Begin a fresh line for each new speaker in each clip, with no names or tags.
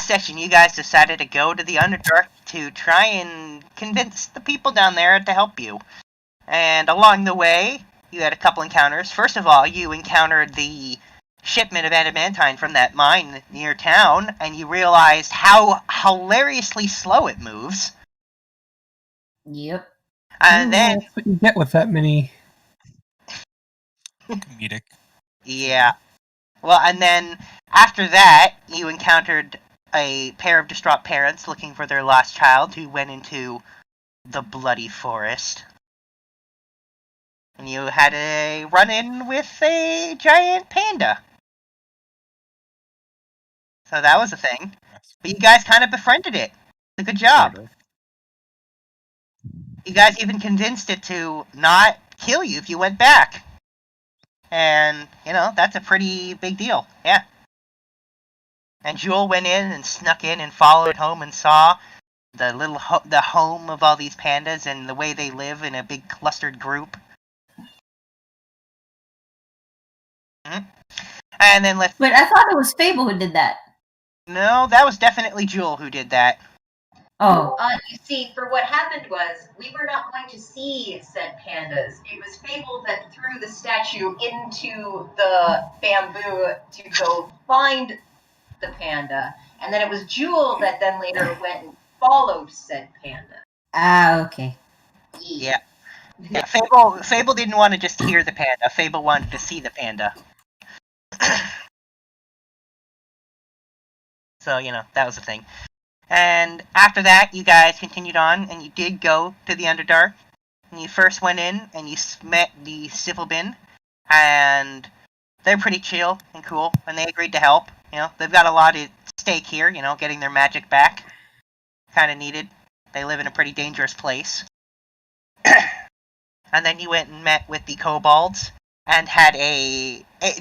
last session, you guys decided to go to the Underdark to try and convince the people down there to help you. And along the way, you had a couple encounters. First of all, you encountered the shipment of adamantine from that mine near town, and you realized how hilariously slow it moves.
Yep.
And then...
That's what you get with that many...
Comedic.
Yeah. Well, and then after that, you encountered a pair of distraught parents looking for their lost child who went into the bloody forest. And you had a run-in with a giant panda. So that was a thing. But you guys kind of befriended it. It's a good job.
Sort of.
You guys even convinced it to not kill you if you went back. And, that's a pretty big deal. Yeah. And Jewel went in and snuck in and followed home and saw the home of all these pandas and the way they live in a big clustered group. Mm-hmm. And then
But I thought it was Fable who did that.
No, that was definitely Jewel who did that.
Oh.
You see, for what happened was, we were not going to see said pandas. It was Fable that threw the statue into the bamboo to go find the panda. And then it was Jewel that then later went and followed said panda.
Ah, okay.
Yeah. Fable didn't want to just hear the panda. Fable wanted to see the panda. So, that was the thing. And after that, you guys continued on, and you did go to the Underdark. And you first went in, and you met the Civil Bin, and they're pretty chill and cool, and they agreed to help. They've got a lot at stake here, getting their magic back. Kind of needed. They live in a pretty dangerous place. And then you went and met with the kobolds, and had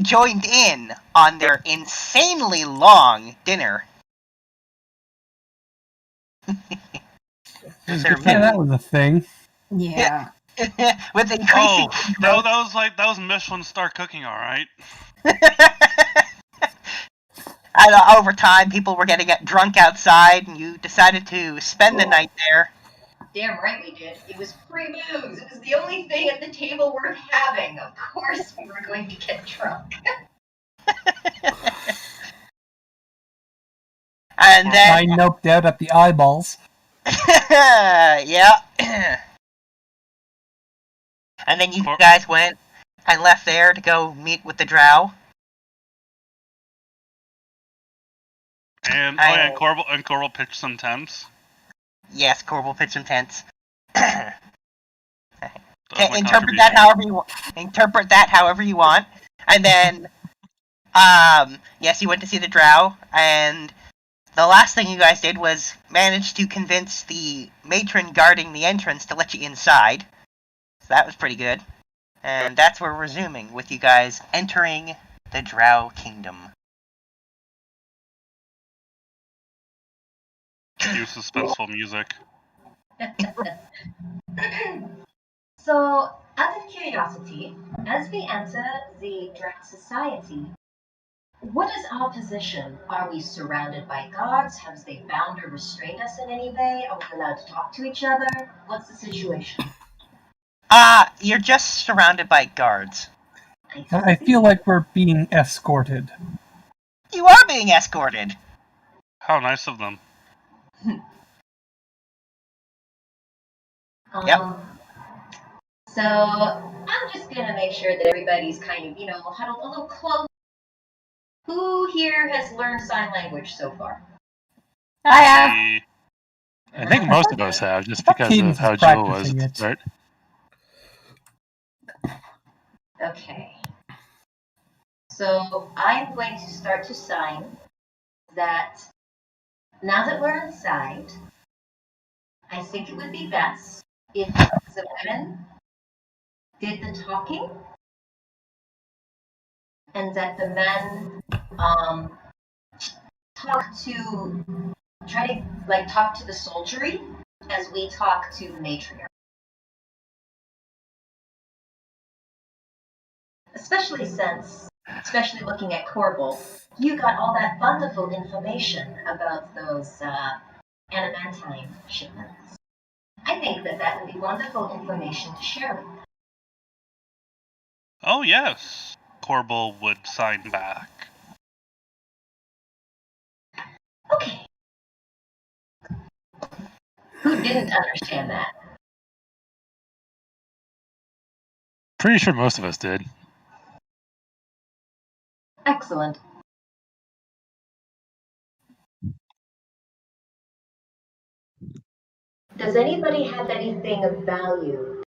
joined in on their insanely long dinner.
that was a thing.
Yeah.
With increasing...
Oh, that was Michelin star cooking, alright.
And over time, people were getting drunk outside, and you decided to spend the night there.
Damn right we did. It was free booze. It was the only thing at the table worth having. Of course we were going to get drunk.
And then...
I noped out at the eyeballs.
Yeah. And then you guys went and left there to go meet with the drow.
And Corbel pitched some tents.
Yes, Corbel pitched some tents.
Interpret
that however you want. And then, yes, you went to see the drow, and the last thing you guys did was manage to convince the matron guarding the entrance to let you inside. So that was pretty good. And that's where we're resuming, with you guys entering the Drow Kingdom.
Cue suspenseful music.
So, out of curiosity, as we enter the Drow Society, what is our position? Are we surrounded by guards? Have they bound or restrained us in any way? Are we allowed to talk to each other? What's the situation?
You're just surrounded by guards.
I feel like we're being escorted.
You are being escorted.
How nice of them.
Yep.
So, I'm just gonna make sure that everybody's kind of, huddled a little close. Who here has learned sign language so far?
I have.
I think most of us have, just because of how Jewel was, right?
Okay. So, I'm going to start to sign that now that we're inside, I think it would be best if the women did the talking and that the men try to talk to the soldiery as we talk to the matriarch. Especially since especially looking at Corbel. You got all that wonderful information about those adamantine shipments. I think that would be wonderful information to share with them.
Oh yes, Corbel would sign back.
Okay. Who didn't understand that?
Pretty sure most of us did.
Excellent. Does anybody have anything of value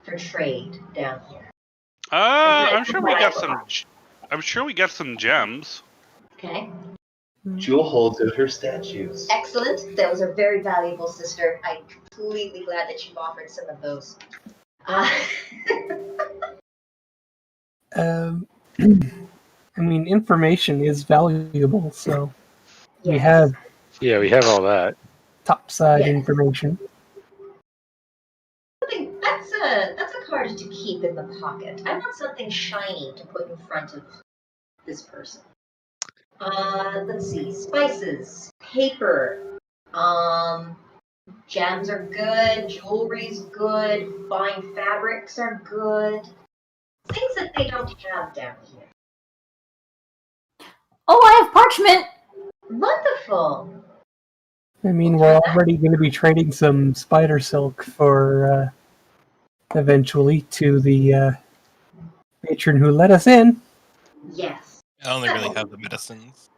for trade down here?
I'm sure we got some. I'm sure we got some gems.
Okay.
Jewel holds out her statues.
Excellent. Those are very valuable, sister. I'm completely glad that you've offered some of those.
I mean, information is valuable, so we
Yes.
have
Yeah, we have all that.
topside
Yes.
information.
That's a card to keep in the pocket. I want something shiny to put in front of this person. Let's see. Spices, paper, gems are good, jewelry's good, fine fabrics are good. Things that they don't have down here.
Oh, I have parchment!
Wonderful.
I mean, we're already going to be trading some spider silk for eventually to the matron who let us in.
Yes.
I only really have the medicines.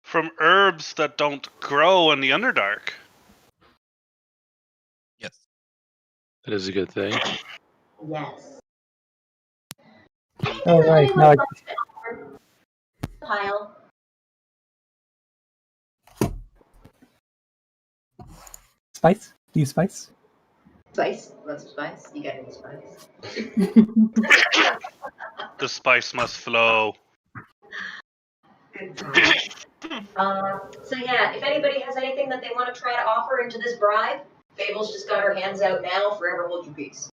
From herbs that don't grow in the Underdark.
Yes.
That is a good thing.
Yes.
All right, now
Pile.
spice. Do you spice?
Spice. Lots of spice. You got any spice?
The spice must flow.
Good time. So yeah, if anybody has anything that they want to try to offer into this bribe, Fable's just got her hands out now. Forever hold your peace.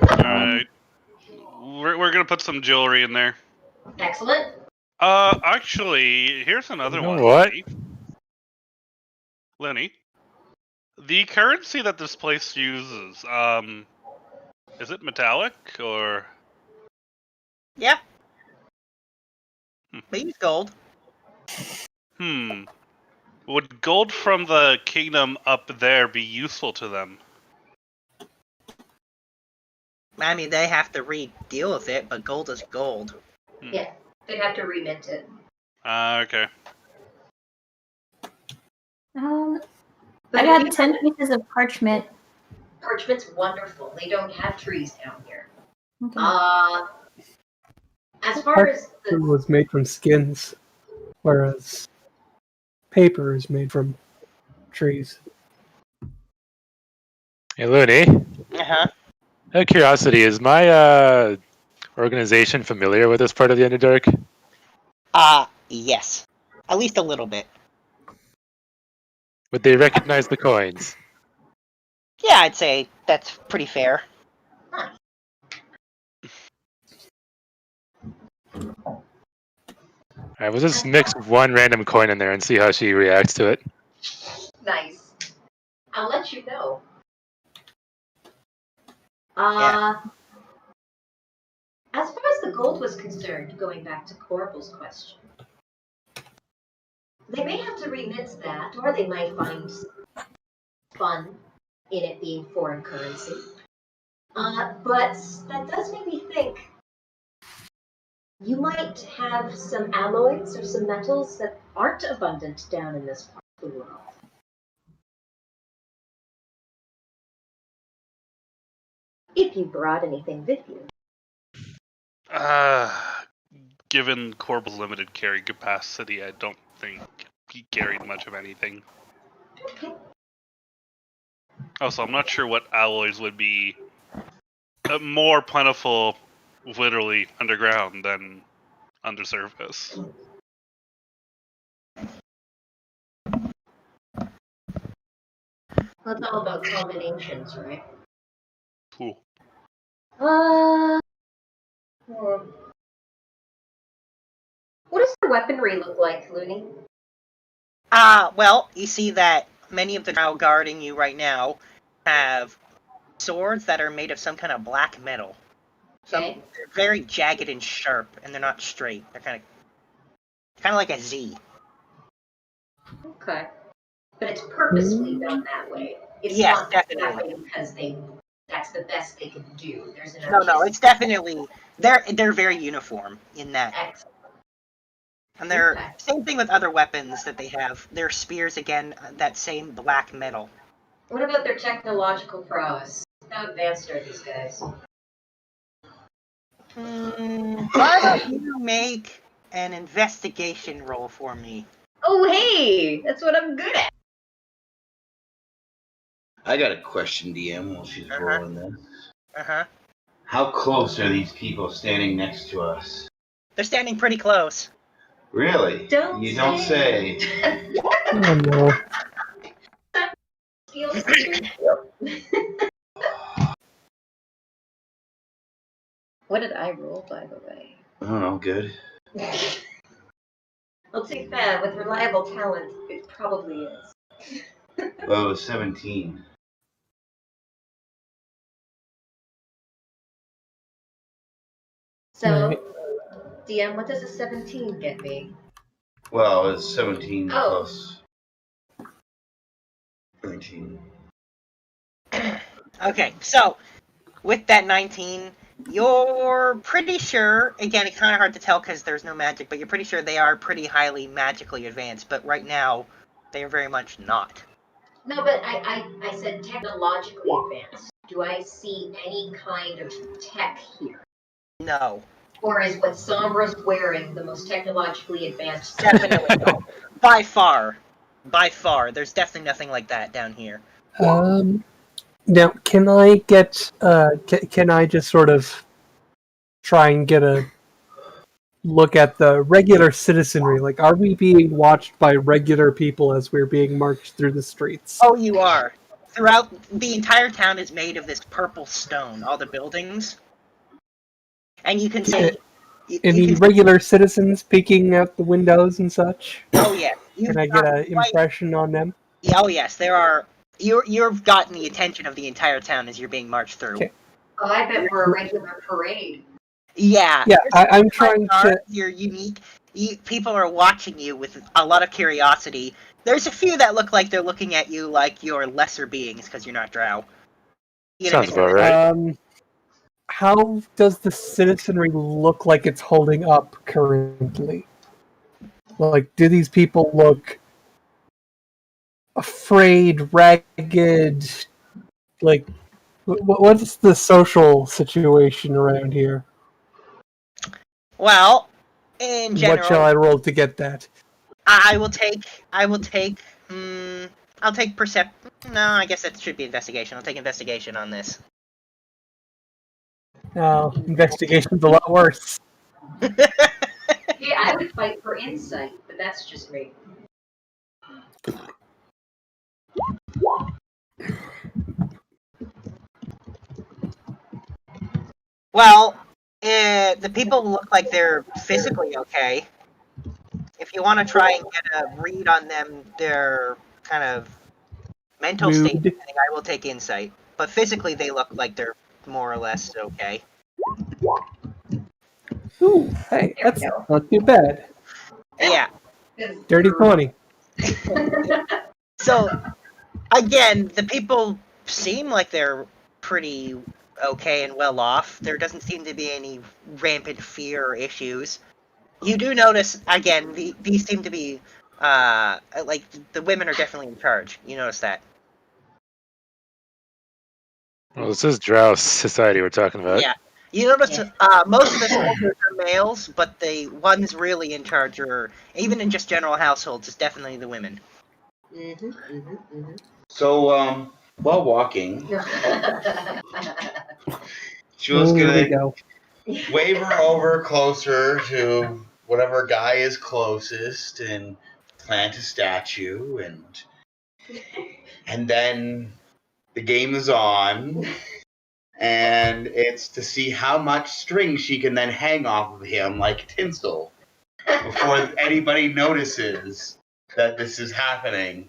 Alright. We're gonna put some jewelry in there.
Excellent.
Actually, here's another
You know
one.
what?
Lenny. The currency that this place uses, is it metallic or?
Yep. They use gold.
Would gold from the kingdom up there be useful to them?
I mean, they have to deal with it, but gold is gold.
Yeah, they'd have to remint it.
Okay.
I got 10 pieces of parchment.
Parchment's wonderful. They don't have trees down here.
Okay.
As far as
It was made from skins, whereas paper is made from trees.
Hey, Looney.
Uh-huh.
Out of curiosity, is my organization familiar with this part of the Underdark?
Yes. At least a little bit.
Would they recognize the coins?
Yeah, I'd say that's pretty fair.
Alright, we'll just mix one random coin in there and see how she reacts to it.
nice. I'll let you know.
Yeah.
As far as the gold was concerned, going back to Corbel's question, they may have to remit that, or they might find fun in it being foreign currency. But that does make me think you might have some alloys or some metals that aren't abundant down in this part of the world. If you brought anything with you.
Given Corbel's limited carry capacity, I don't think he carried much of anything.
Okay.
Also, I'm not sure what alloys would be more plentiful, literally, underground than undersurface.
Well, it's all about combinations, right?
Cool.
uniform. What does the weaponry look like, Looney?
Well, you see that many of the drow guarding you right now have swords that are made of some kind of black metal.
Okay.
They're very jagged and sharp, and they're not straight. They're kind of like a Z.
Okay. But it's purposely done that way. It's
Yes,
not that
definitely.
way because that's the best they can do. There's an
No, it's definitely they're very uniform in that.
Excellent.
And they're
Okay.
same thing with other weapons that they have. Their spears again, that same black metal.
What about their technological prowess? How advanced are these guys?
Why don't you make an investigation roll for me?
Oh, hey! That's what I'm good at.
I got a question, DM, while she's rolling this.
Uh-huh.
How close are these people standing next to us?
They're standing pretty close.
Really?
Don't
You don't say.
Oh no.
Feels true. What did I roll, by the way?
I don't know, good.
Well, too bad. With reliable talent, it probably is.
Well, it was 17.
So,
Right.
DM, what does a 17 get me?
Well, it's 17
Oh.
plus 19.
Okay, so with that 19, you're pretty sure, again, it's kind of hard to tell because there's no magic, but you're pretty sure they are pretty highly magically advanced, but right now, they are very much not.
No, but I said technologically advanced. Do I see any kind of tech here?
No.
Or is what Sombra's wearing the most technologically advanced?
Definitely not. By far. By far. There's definitely nothing like that down here.
Now, can I get, can I just sort of try and get a look at the regular citizenry? Like, are we being watched by regular people as we're being marched through the streets?
Oh, you are. Throughout, the entire town is made of this purple stone, all the buildings. And you can see...
Any regular citizens peeking out the windows and such?
Oh, yeah.
Can I get an impression on them?
Oh, yes. There are... You've gotten the attention of the entire town as you're being marched through.
Okay.
Oh, I bet we're a regular parade.
Yeah.
Yeah, I'm trying to...
You're unique. People are watching you with a lot of curiosity. There's a few that look like they're looking at you like you're lesser beings because you're not drow.
Sounds about right.
How does the citizenry look like it's holding up currently? Like, do these people look afraid, ragged? Like, what's the social situation around here?
Well, in general...
What shall I roll to get that?
I'll take percept... No, I guess that should be investigation. I'll take investigation on this.
No, investigation's a lot worse.
Yeah, I would fight for insight, but that's just me.
Well, the people look like they're physically okay. If you want to try and get a read on them, their kind of mental state, I will take insight. But physically, they look like they're more or less okay.
Ooh, hey, that's not too bad.
Yeah.
Dirty 20.
So, again, the people seem like they're pretty okay and well off. There doesn't seem to be any rampant fear or issues. You do notice, again, these seem to be, like, the women are definitely in charge. You notice that.
Well, this is drow society we're talking about.
Yeah. You notice most of the soldiers are males, but the ones really in charge are, even in just general households, is definitely the women.
So, while walking, Jewel's gonna wave her over closer to whatever guy is closest and plant a statue, and then the game is on. and it's to see how much string she can then hang off of him like tinsel before anybody notices that this is happening.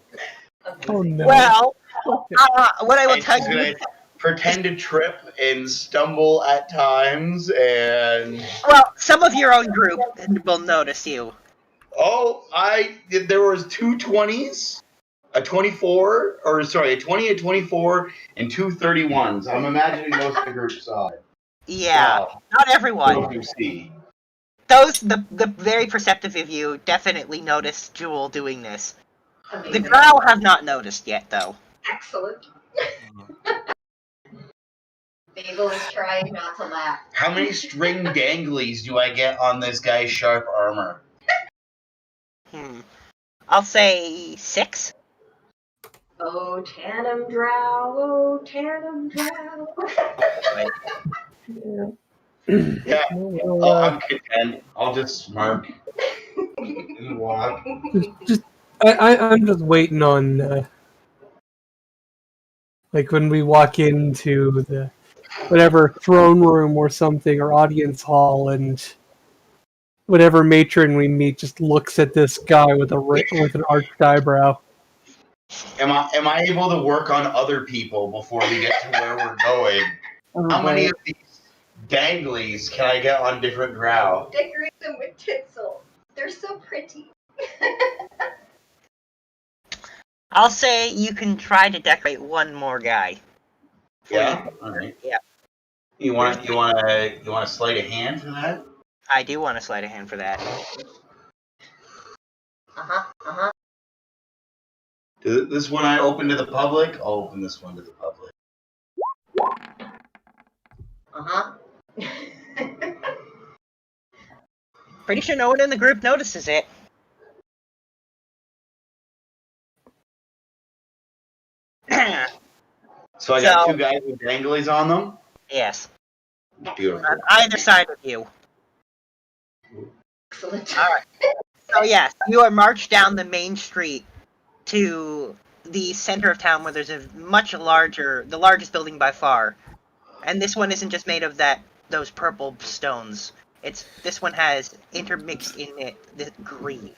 Oh no.
Well, what I will
And
tell
she's
you.
gonna pretend to trip and stumble at times, and
Well, some of your own group will notice you.
there was two 20s, a 24, or sorry, a 20, a 24, and two 31s. I'm imagining most of the group saw it.
Yeah,
Wow.
not everyone.
What do you see?
The very perceptive of you definitely noticed Jewel doing this.
Amazing.
The Drow have not noticed yet, though.
Excellent. Babel is trying not to laugh.
How many string danglies do I get on this guy's sharp armor?
I'll say 6.
Oh, Tandem Drow, oh, Tandem Drow.
Yeah.
Well,
I'm content. I'll just smirk and walk.
I'm just waiting on, like when we walk into the whatever throne room or something or audience hall, and whatever matron we meet just looks at this guy with an arched eyebrow.
Am I able to work on other people before we get to where we're going? How many of these danglies can I get on different drow?
Decorate them with tinsel. They're so pretty.
I'll say you can try to decorate one more guy.
Yeah. All right.
Yeah.
You want a sleight of hand for that?
I do want to sleight a hand for that.
This one I open to the public. I'll open this one to the public.
Pretty sure no one in the group notices it.
So I got 2 guys with danglies on them?
Yes.
Beautiful.
On either side of you.
Excellent.
Alright. So yes, you are marched down the main street to the center of town where there's a the largest building by far. And this one isn't just made of those purple stones. This one has intermixed in it the green.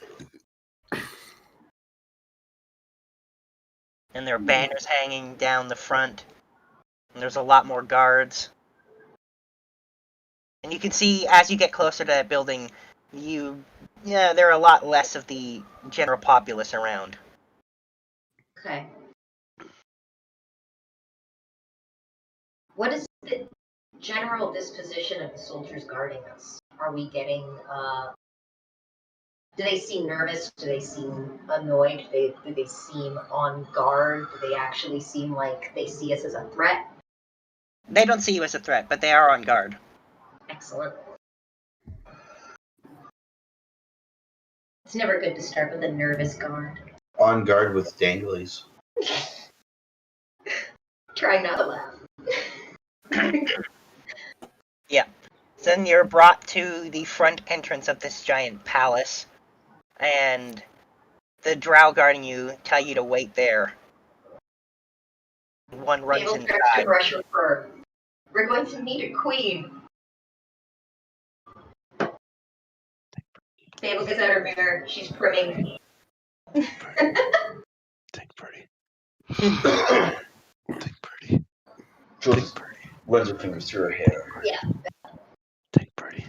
And there are banners hanging down the front. And there's a lot more guards. And you can see as you get closer to that building, there are a lot less of the general populace around.
Okay. What is the general disposition of the soldiers guarding us? Are we getting, do they seem nervous? Do they seem annoyed? Do they seem on guard? Do they actually seem like they see us as a threat?
They don't see you as a threat, but they are on guard.
Excellent. It's never good to start with a nervous guard.
On guard with danglies.
Try not to laugh.
Yeah. Then you're brought to the front entrance of this giant palace, and the drow guarding you tell you to wait there. One runs
Babel
inside.
starts to brush her fur. We're going to meet a queen. Babel gets out her mirror. She's primming.
Take pretty.
Just runs her fingers through her hair.
Yeah.
Take pretty.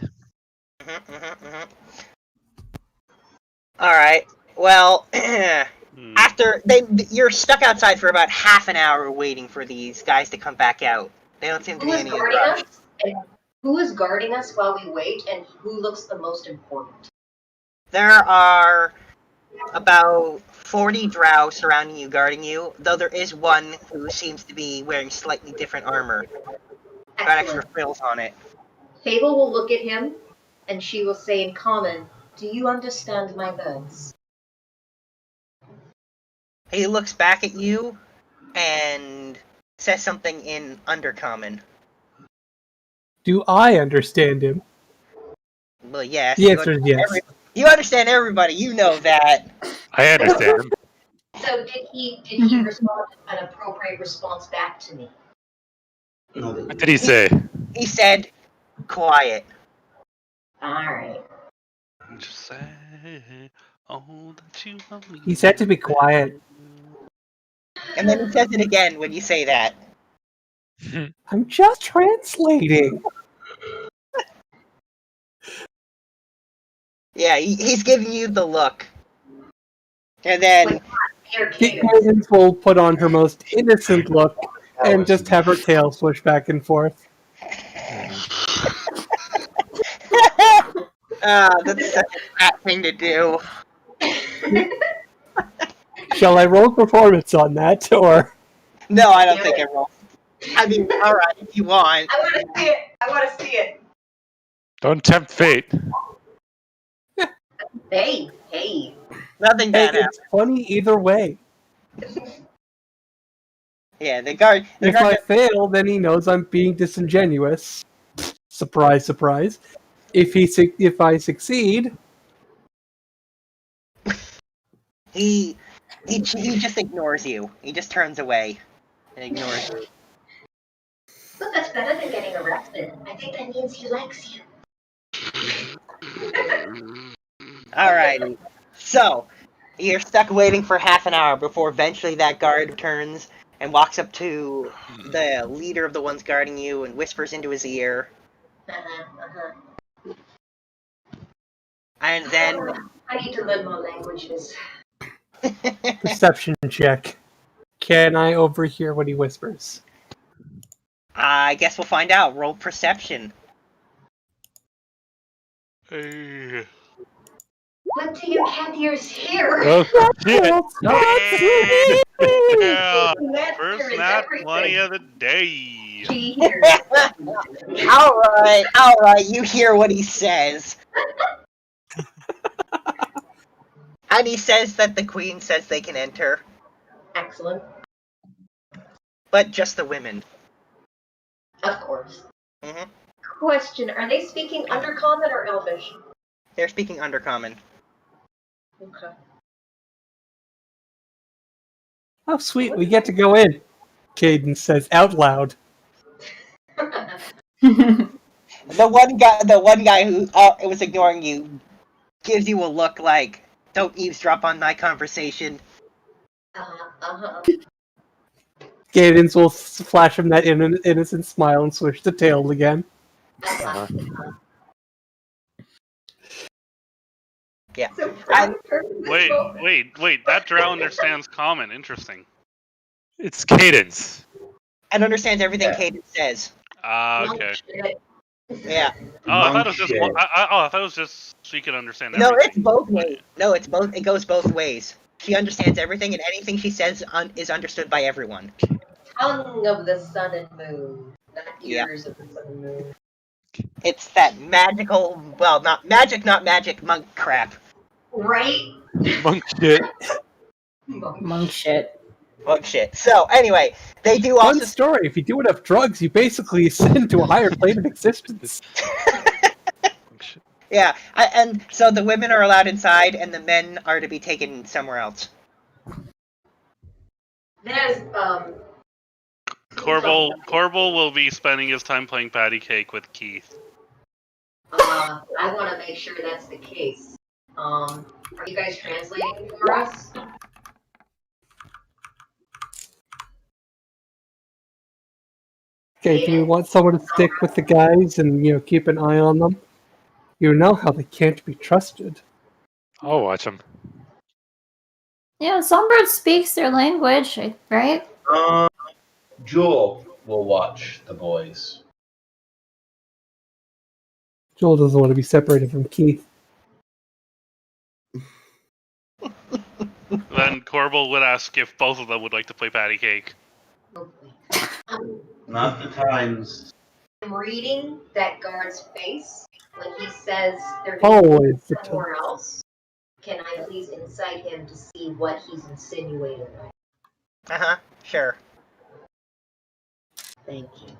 Alright. Well, after you're stuck outside for about half an hour waiting for these guys to come back out. They don't seem to
Who
be
is
any
guarding
rush.
us? And who is guarding us while we wait? And who looks the most important?
There are about 40 drow surrounding you, guarding you, though there is one who seems to be wearing slightly different armor. Got extra frills on it.
Fable will look at him, and she will say in common, "Do you understand my words?"
He looks back at you and says something in Undercommon.
Do I understand him?
Well, yes.
The answer is yes.
You understand everybody. You know that.
I understand.
So did he respond an appropriate response back to me?
What did he say?
He said, quiet.
Alright.
Just say all that you want me
He said to be quiet.
And then he says it again when you say that.
I'm just translating.
Yeah, he's giving you the look. And then
Cadence will put on her most innocent look and just have her tail swish back and forth.
that's such a crap thing to do.
Shall I roll performance on that, or?
No, I don't think I will. I mean, alright, if you want.
I want to see it. I want to see it.
Don't tempt fate.
Hey.
Nothing
Hey,
bad happens.
it's funny either way.
Yeah, the guard.
If I fail, then he knows I'm being disingenuous. Surprise, surprise. If I succeed,
He just ignores you. He just turns away and ignores you.
But that's better than getting arrested. I think that means he likes you.
Alrighty. So, you're stuck waiting for half an hour before eventually that guard returns and walks up to the leader of the ones guarding you and whispers into his ear. And then
I need to learn more languages.
perception check. Can I overhear what he whispers?
I guess we'll find out. Roll perception.
Hey.
What do your cat ears hear?
Oh, shit.
Yeah.
That
First
hears
nat
everything.
20 of the day.
She hears.
Alright, you hear what he says. And he says that the queen says they can enter,
Excellent.
but just the women.
Of course.
Mhm.
Question: are they speaking Undercommon or Elvish?
They're speaking Undercommon.
Okay.
Oh, sweet, we get to go in. Cadence says out loud.
The one guy who was ignoring you, gives you a look like, "Don't eavesdrop on my conversation."
Cadence will flash him that innocent smile and swish the tail again.
Yeah.
So
Wait. That drow understands common. Interesting.
It's Cadence.
And understands everything Cadence says.
Okay.
Yeah.
Oh, I thought it was just.
Shit.
I thought it was just she could understand
No,
everything.
it's both ways. No, it's both. It goes both ways. She understands everything, and anything she says is understood by everyone.
Tongue of the sun and moon, not
Yeah.
ears of the sun and moon.
It's that magical, well, not magic monk crap.
Right?
Monk shit.
Monk shit.
Monk shit. So anyway, they do
Fun
also.
story. If you do enough drugs, you basically ascend to a higher plane of existence.
Monk shit.
Yeah, and so the women are allowed inside, and the men are to be taken somewhere else.
There's
Corbel will be spending his time playing patty cake with Keith.
I want to make sure that's the case. Are you guys translating for us?
Okay, do we want someone to stick with the guys and keep an eye on them? You know how they can't be trusted.
I'll watch him.
Yeah, Songbird speaks their language, right?
Jewel will watch the boys.
Joel doesn't want to be separated from Keith.
Then Corbel would ask if both of them would like to play patty cake.
Not the times.
I'm reading that guard's face when he says they're
Always the
somewhere else. Can I please incite him to see what he's insinuating?
Sure.
Thank you.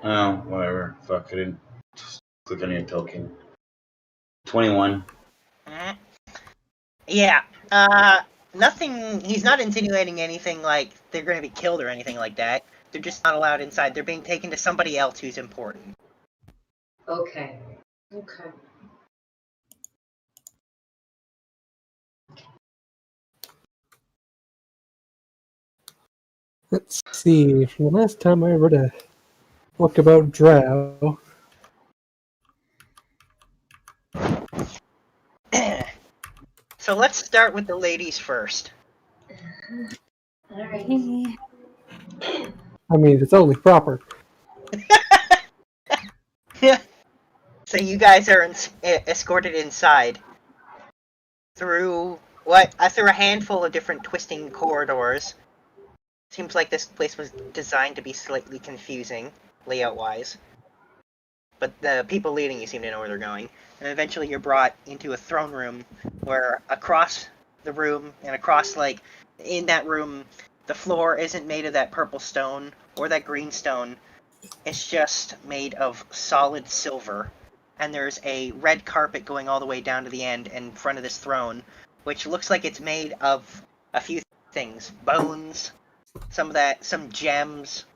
Oh, whatever. Fuck, I didn't just click on your token. 21.
Yeah. nothing. He's not insinuating anything like they're going to be killed or anything like that. They're just not allowed inside. They're being taken to somebody else who's important.
Okay. Okay.
Let's see. From the last time I read a book about drow,
So let's start with the ladies first.
Alright.
I mean, it's only proper.
So you guys are escorted inside through through a handful of different twisting corridors. Seems like this place was designed to be slightly confusing, layout-wise. But the people leading you seem to know where they're going. And eventually you're brought into a throne room where across the room and across, like, in that room, the floor isn't made of that purple stone or that green stone. It's just made of solid silver. And there's a red carpet going all the way down to the end in front of this throne, which looks like it's made of a few things. Bones, some gems,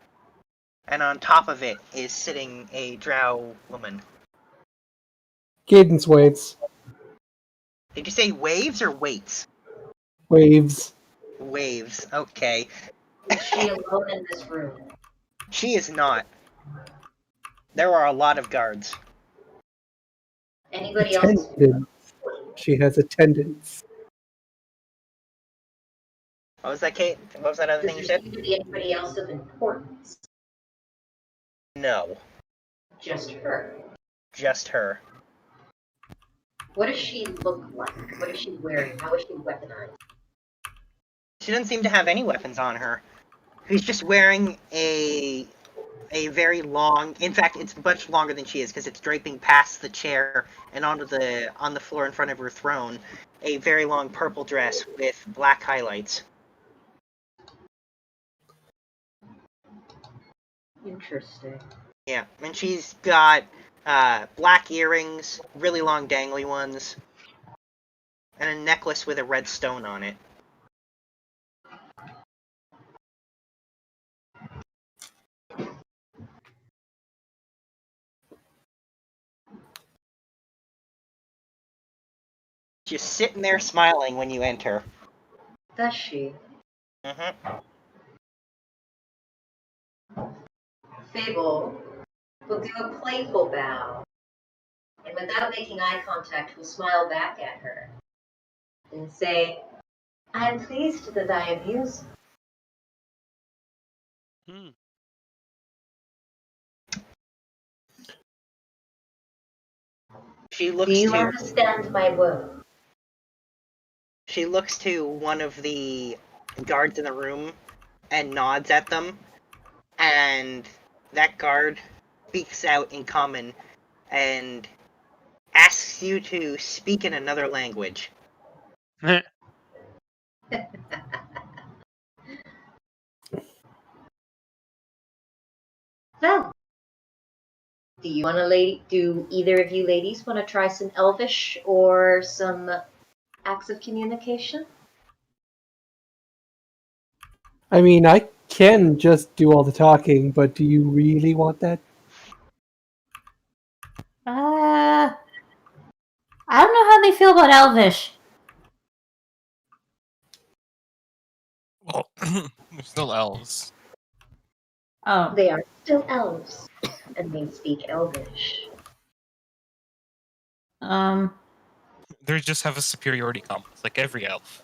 and on top of it is sitting a drow woman.
Cadence waves.
Did you say waves or weights?
Waves.
Waves, okay.
Is she alone in this room?
She is not. There are a lot of guards.
Anybody else?
Attendance. She has attendance.
What was that, Kate? What was that other thing you
Does
said?
there seem to be anybody else of importance?
No.
Just her.
Just her.
What does she look like? What is she wearing? How is she weaponized?
She doesn't seem to have any weapons on her. She's just wearing a very long, in fact it's much longer than she is because it's draping past the chair and on the floor in front of her throne, a very long purple dress with black highlights.
Interesting.
Yeah, and she's got black earrings, really long dangly ones, and a necklace with a red stone on it. She's sitting there smiling when you enter.
Does she?
Mm-hmm.
Fable will do a playful bow, and without making eye contact, will smile back at her and say, "I am pleased that I amuse you."
She looks
Do you
to
understand my word?
She looks to one of the guards in the room and nods at them, and that guard speaks out in common and asks you to speak in another language.
Well, do either of you ladies want to try some Elvish or some acts of communication?
I mean, I can just do all the talking, but do you really want that?
I don't know how they feel about Elvish.
Well, they're still elves.
Oh.
They are still elves, and they speak Elvish.
They just have a superiority complex, like every elf.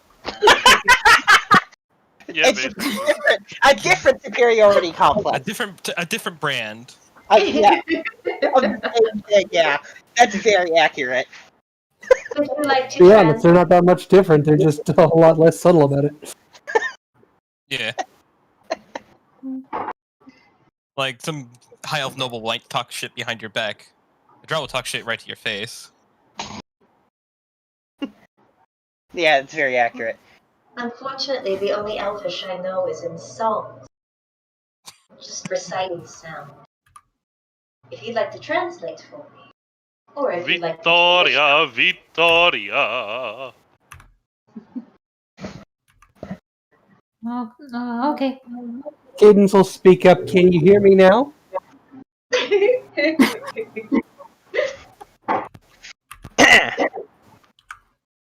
Yeah,
It's
basically.
a different superiority complex.
A different brand.
Yeah. Yeah, that's very accurate.
Would you like to
To be honest, they're not that much different. They're just a whole lot less subtle about it.
Yeah. Like some high elf noble might talk shit behind your back. A drow will talk shit right to your face.
Yeah, it's very accurate.
Unfortunately, the only Elvish I know is in song. Just reciting sound. If you'd like to translate for me, or if you'd like to
Victoria, Victoria.
Okay.
Cadence will speak up. Can you hear me now?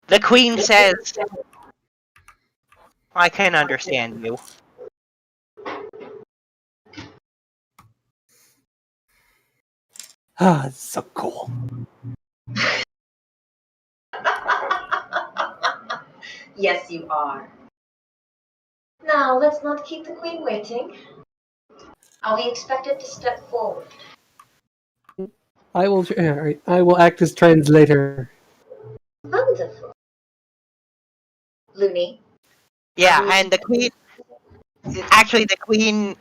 The queen says, I can understand you.
Ah, it's so cool.
Yes, you are. Now, let's not keep the queen waiting. Are we expected to step forward?
I will act as translator.
Wonderful. Looney?
Yeah, and the queen... Actually, the queen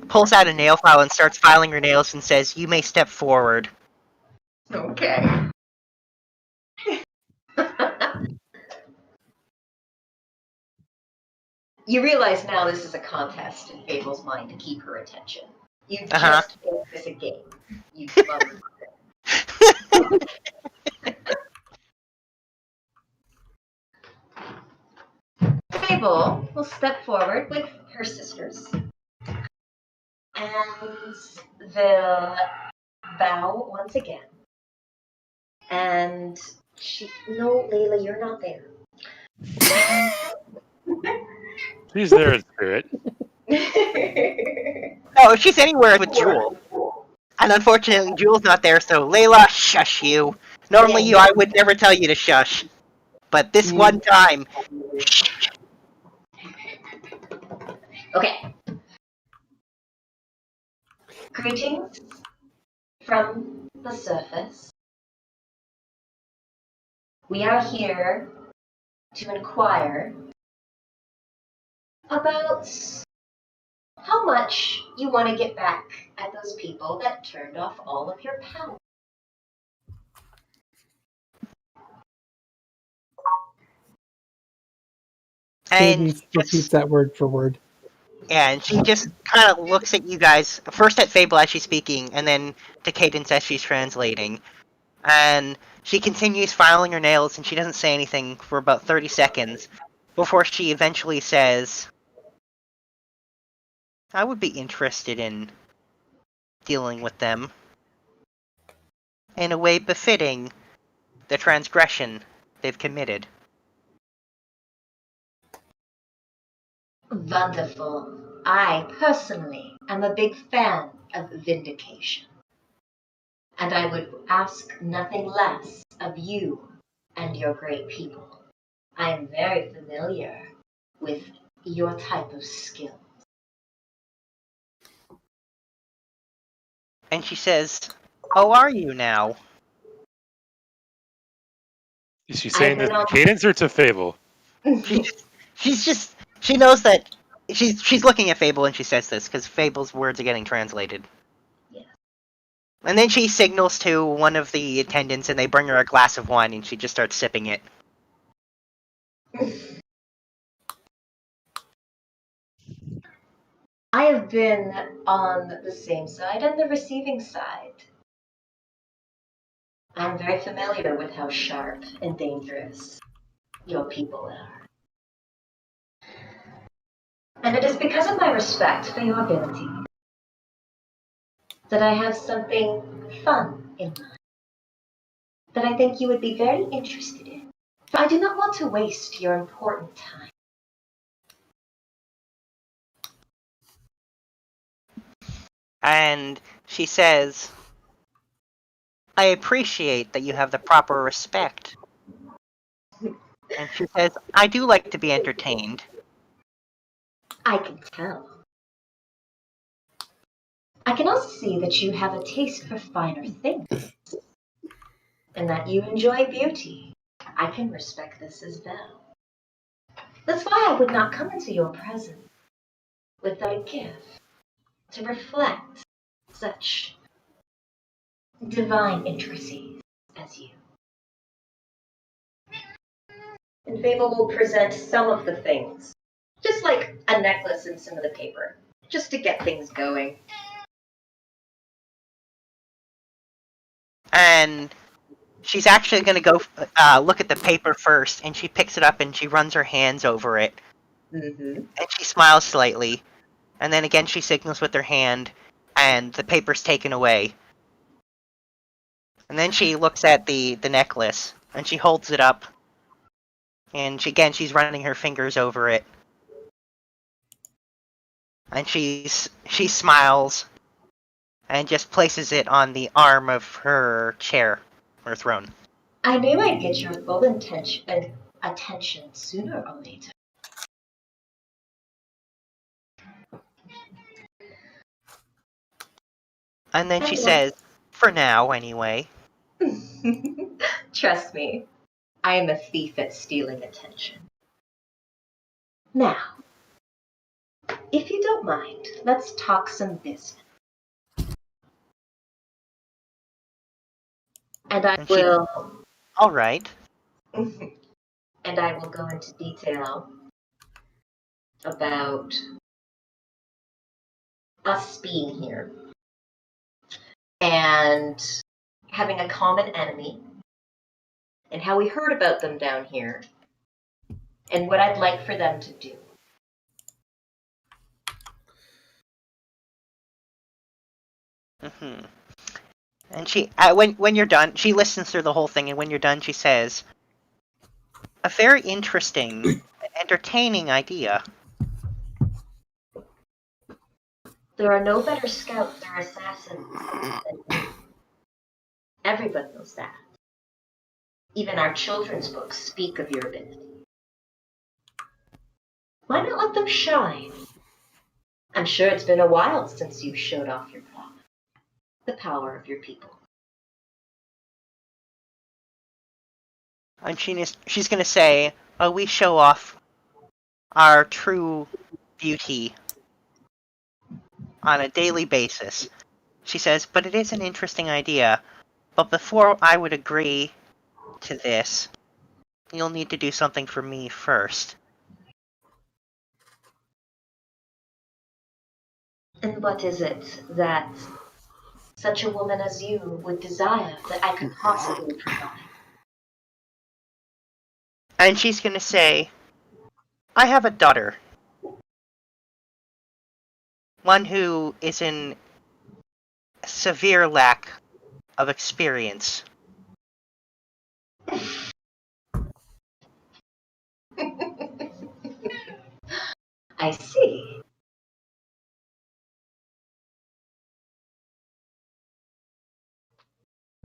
pulls out a nail file and starts filing her nails and says, you may step forward.
Okay. You realize now this is a contest in Fable's mind to keep her attention. You just made this a game. You mother. Fable will step forward with her sisters. And they'll bow once again. And no, Layla, you're not there.
She's there in spirit.
Oh, she's anywhere with Jewel. And unfortunately, Jewel's not there, so Layla, shush you. Normally, I would never tell you to shush. But this one time...
Okay. Greetings from the surface. We are here to inquire about how much you want to get back at those people that turned off all of your power.
Cadence repeats that word for word.
Yeah, and she just kind of looks at you guys, first at Fable as she's speaking, and then to Cadence as she's translating. And she continues filing her nails, and she doesn't say anything for about 30 seconds, before she eventually says, I would be interested in dealing with them in a way befitting the transgression they've committed.
Wonderful. I, personally, am a big fan of vindication. And I would ask nothing less of you and your great people. I am very familiar with your type of skill.
And she says, oh, are you now?
Is she saying this to Cadence or to Fable?
She knows that she's looking at Fable and she says this because Fable's words are getting translated.
Yeah.
And then she signals to one of the attendants and they bring her a glass of wine and she just starts sipping it.
I have been on the same side and the receiving side. I'm very familiar with how sharp and dangerous your people are. And it is because of my respect for your ability that I have something fun in mind that I think you would be very interested in. But I do not want to waste your important time.
And she says, I appreciate that you have the proper respect. And she says, I do like to be entertained.
I can tell. I can also see that you have a taste for finer things, and that you enjoy beauty. I can respect this as well. That's why I would not come into your presence without a gift to reflect such divine intricacies as you. And Fable will present some of the things, just like a necklace and some of the paper, just to get things going.
And she's actually going to go look at the paper first, and she picks it up and she runs her hands over it.
Mm-hmm.
And she smiles slightly. And then again she signals with her hand, and the paper's taken away. And then she looks at the necklace, and she holds it up. And she's running her fingers over it. And she smiles, and just places it on the arm of her chair, or throne.
I knew I'd get your full attention sooner or later.
And then she says, for now, anyway.
Trust me, I am a thief at stealing attention. Now, if you don't mind, let's talk some business. And I will.
All right.
And I will go into detail about us being here and having a common enemy and how we heard about them down here and what I'd like for them to do.
Mm-hmm. And she, when you're done, she listens through the whole thing, and when you're done, she says, a very interesting and entertaining idea.
There are no better scouts or assassins than me. Everybody knows that. Even our children's books speak of your ability. Why not let them shine? I'm sure it's been a while since you showed off your power. The power of your people.
And she's going to say, we show off our true beauty on a daily basis. She says, but it is an interesting idea. But before I would agree to this, you'll need to do something for me first.
And what is it that such a woman as you would desire that I could possibly provide?
And she's going to say, I have a daughter. One who is in severe lack of experience.
I see.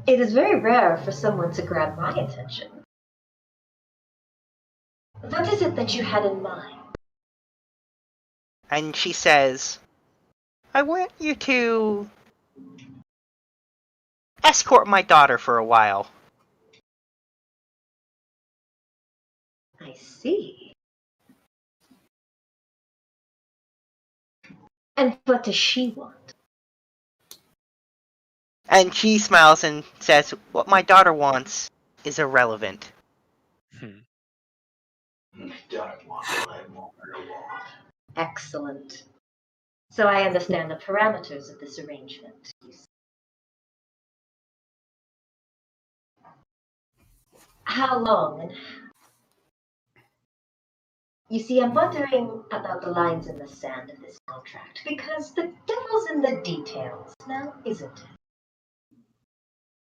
It is very rare for someone to grab my attention. What is it that you had in mind?
And she says, I want you to escort my daughter for a while.
I see. And what does she want?
And she smiles and says, what my daughter wants is irrelevant.
My daughter wants what I want her to want.
Excellent. So I understand the parameters of this arrangement. How long and you see, I'm wondering about the lines in the sand of this contract, because the devil's in the details now, isn't it?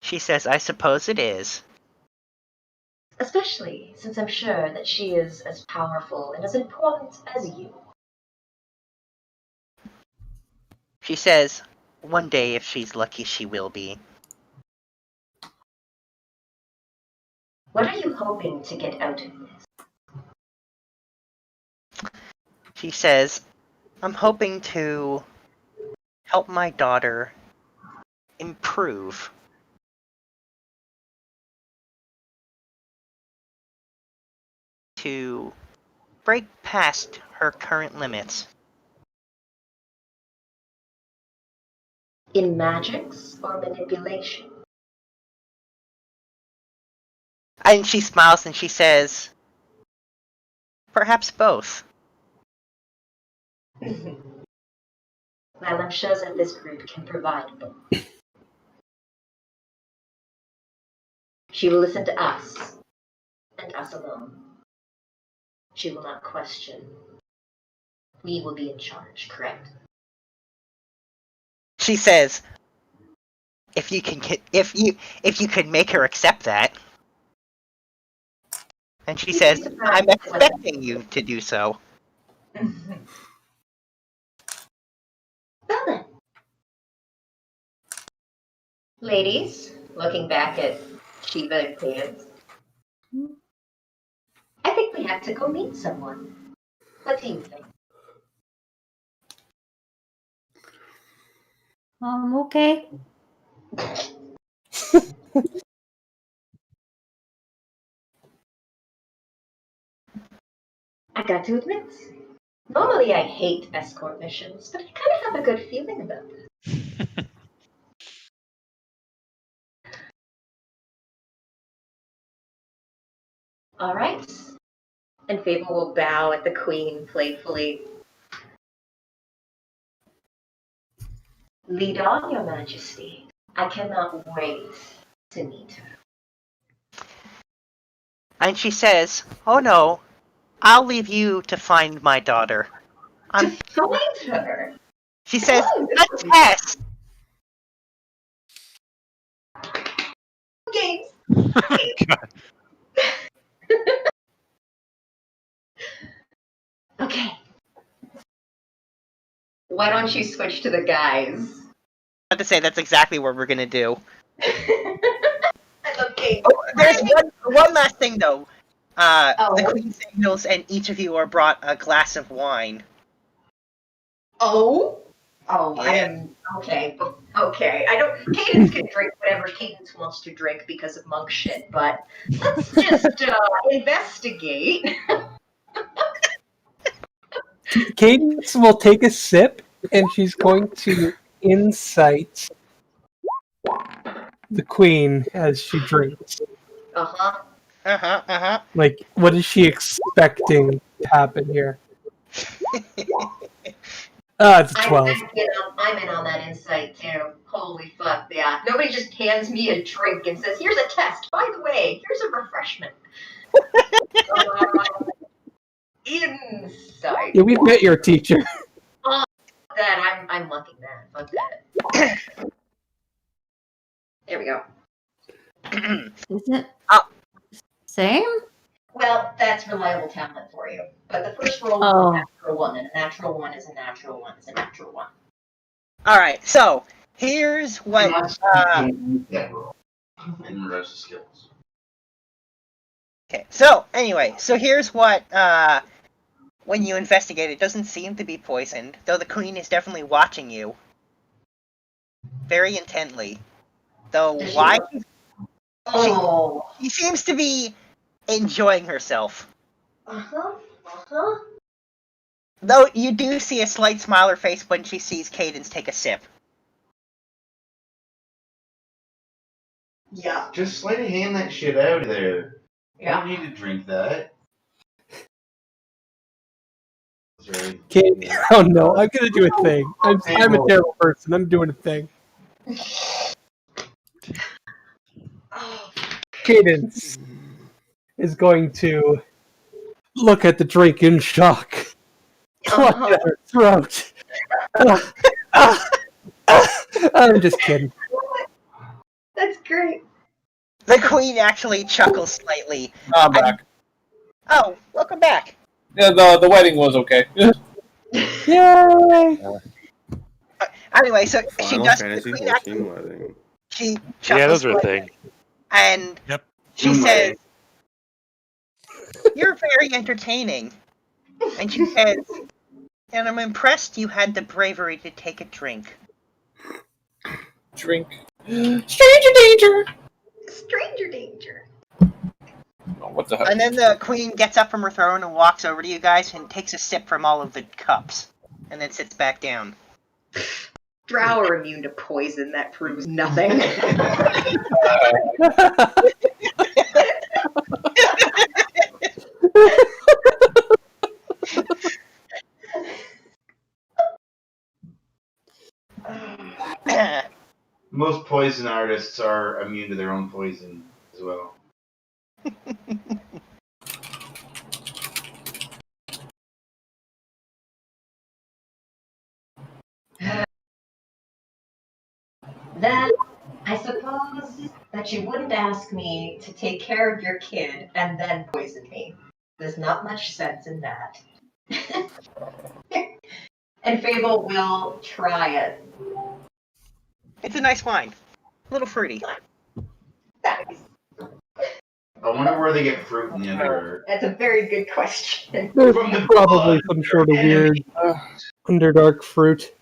She says, I suppose it is.
Especially since I'm sure that she is as powerful and as important as you.
She says, one day if she's lucky she will be.
What are you hoping to get out of this?
She says, I'm hoping to help my daughter improve. To break past her current limits.
In magics or manipulation?
And she smiles and she says, perhaps both.
Well, I'm sure that this group can provide both. She will listen to us, and us alone. She will not question we will be in charge, correct?
She says, if you could make her accept that. And she says, I'm expecting you to do so.
Well then. Ladies, looking back at Shiva and Cadence, I think we have to go meet someone. What do you think?
Okay.
I got to admit, normally I hate escort missions, but I kind of have a good feeling about this. All right. And Fable will bow at the queen playfully. Lead on, your majesty. I cannot wait to meet her.
And she says, oh no, I'll leave you to find my daughter.
To find her?
She says,
Oh,
a test!
Games. Okay. Why don't you switch to the guys?
I have to say, that's exactly what we're gonna do.
I love games.
Oh, there's one last thing, though.
Oh.
The queen signals, and each of you are brought a glass of wine.
Oh? Oh,
Yeah.
I am... Okay. Okay. I don't... Cadence can drink whatever Cadence wants to drink because of monk shit, but let's just, investigate.
Cadence will take a sip, and she's going to insight the queen as she drinks.
Uh-huh.
Like, what is she expecting to happen here? It's a 12.
I'm in on that insight, too. Holy fuck, yeah. Nobody just hands me a drink and says, here's a test. By the way, here's a refreshment. Insight.
Yeah, we've met your teacher.
That, I'm lucky, man. Fuck that. There we go.
Is it
Oh.
same?
Well, that's reliable talent for you. But the first roll is
Oh.
a natural one, and a natural one is a natural one is a natural one.
Alright, so, here's what,
And the rest of skills.
Okay, so, anyway, so here's what, when you investigate, it doesn't seem to be poisoned, though the queen is definitely watching you. Very intently. Though,
Does she
why?
Oh.
She seems to be enjoying herself.
Uh-huh. Uh-huh.
Though, you do see a slight smile on her face when she sees Cadence take a sip.
Yeah.
Just sleight of hand that shit out of there. I
Yeah.
don't need to drink that. Sorry.
Oh no, I'm gonna do a thing. I'm a terrible person. I'm doing a thing. Cadence is going to look at the drink in shock. Clutch at her throat. I'm just kidding.
That's great.
The queen actually chuckles slightly.
I'm back.
Oh, welcome back.
Yeah, the wedding was okay.
Yay!
Anyway, so she
Final
does.
Fantasy
The queen
14
actually,
wedding.
she chuckles
Yeah, those are a
slightly,
thing.
and
Yep.
she says, "You're very entertaining." And she says, "And I'm impressed you had the bravery to take a drink."
Drink. Stranger danger!
Stranger danger.
Oh, what the hell?
And then the queen gets up from her throne and walks over to you guys and takes a sip from all of the cups, and then sits back down.
Drow are immune to poison. That proves nothing.
Most poison artists are immune to their own poison as well.
I suppose that you wouldn't ask me to take care of your kid and then poison me. There's not much sense in that. And Fable will try it.
It's a nice wine. A little fruity.
Thanks.
I wonder where they get fruit in the Underdark.
That's a very good question.
There's
From the
probably
blood,
some sort of
their
weird Underdark fruit.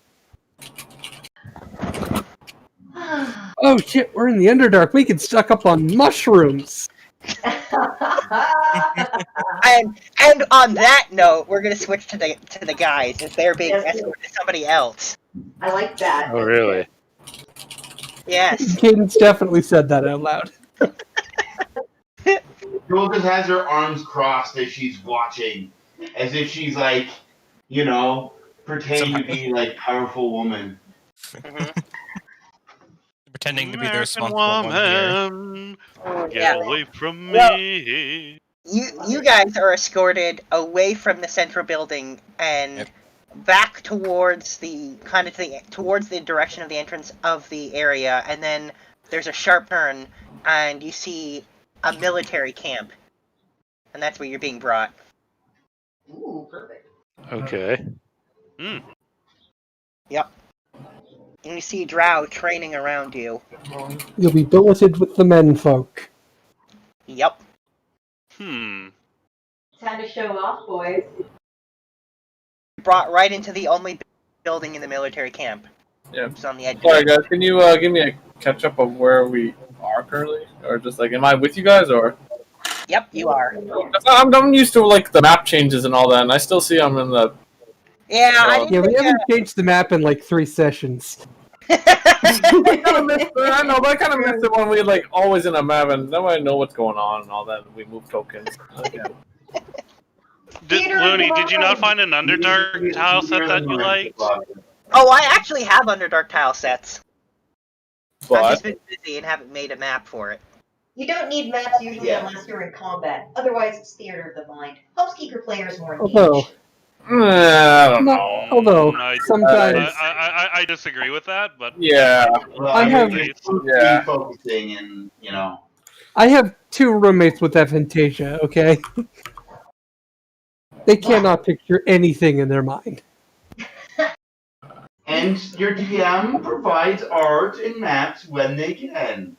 Oh shit, we're in the Underdark. We can stock up on mushrooms.
And on that note, we're gonna switch to the guys as they're being
Yes,
escorted to somebody else.
I like that.
Oh, really?
Yes.
Cadence definitely said that out loud.
Jewel just has her arms crossed as she's watching, as if she's like, you know, pretending to be like powerful woman.
Mhm.
Pretending to be the
American
responsible one here.
woman, get
Yeah.
away from
Well,
me.
You guys are escorted away from the central building and back towards the towards the direction of the entrance of the area, and then there's a sharp turn, and you see a military camp, and that's where you're being brought.
Ooh, perfect.
Okay.
Yep. And you see Drow training around you.
You'll be billeted with the menfolk.
Yep.
Time to show off, boys.
Brought right into the only building in the military camp.
Yeah.
It's on the edge.
Sorry, guys. Can you give me a catch up of where we are currently, or just like, am I with you guys, or?
Yep, you are.
I'm used to like the map changes and all that, and I still see I'm in the.
Yeah, I
Yeah,
didn't
we haven't changed the map in like 3 sessions.
I know, but I kind of missed it when we like always in a map, and now I know what's going on and all that. And we move tokens. Okay.
Looney, did you not find an Underdark tile set that you liked?
Oh, I actually have Underdark tile sets. I've
But
just been busy and haven't made a map for it.
You don't need maps usually unless you're in combat. Otherwise, it's theater of the mind. Helps keep your players more engaged.
Although,
I don't know.
although sometimes
I disagree with that, but
Yeah.
Well,
I have-
Yeah.
focusing and, you know.
I have 2 roommates with aphantasia, okay? They cannot picture anything in their mind.
And your DM provides art and maps when they can.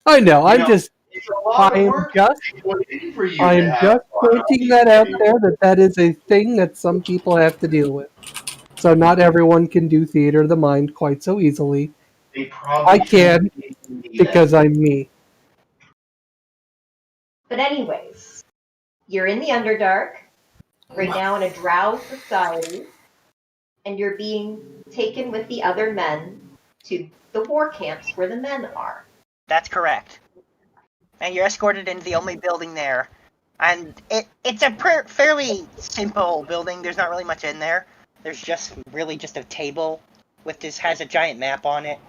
I know,
You know,
it's
a lot of work
just
put in for you to
I'm
have
just
fun.
pointing that out there that is a thing that some people have to deal with. So not everyone can do theater of the mind quite so easily.
They probably
I can
shouldn't be
because I'm me.
But anyways, you're in the Underdark, right now in a drow society, and you're being taken with the other men to the war camps where the men are.
That's correct. And you're escorted into the only building there. And it's a fairly simple building. There's not really much in there. There's just a table with has a giant map on it.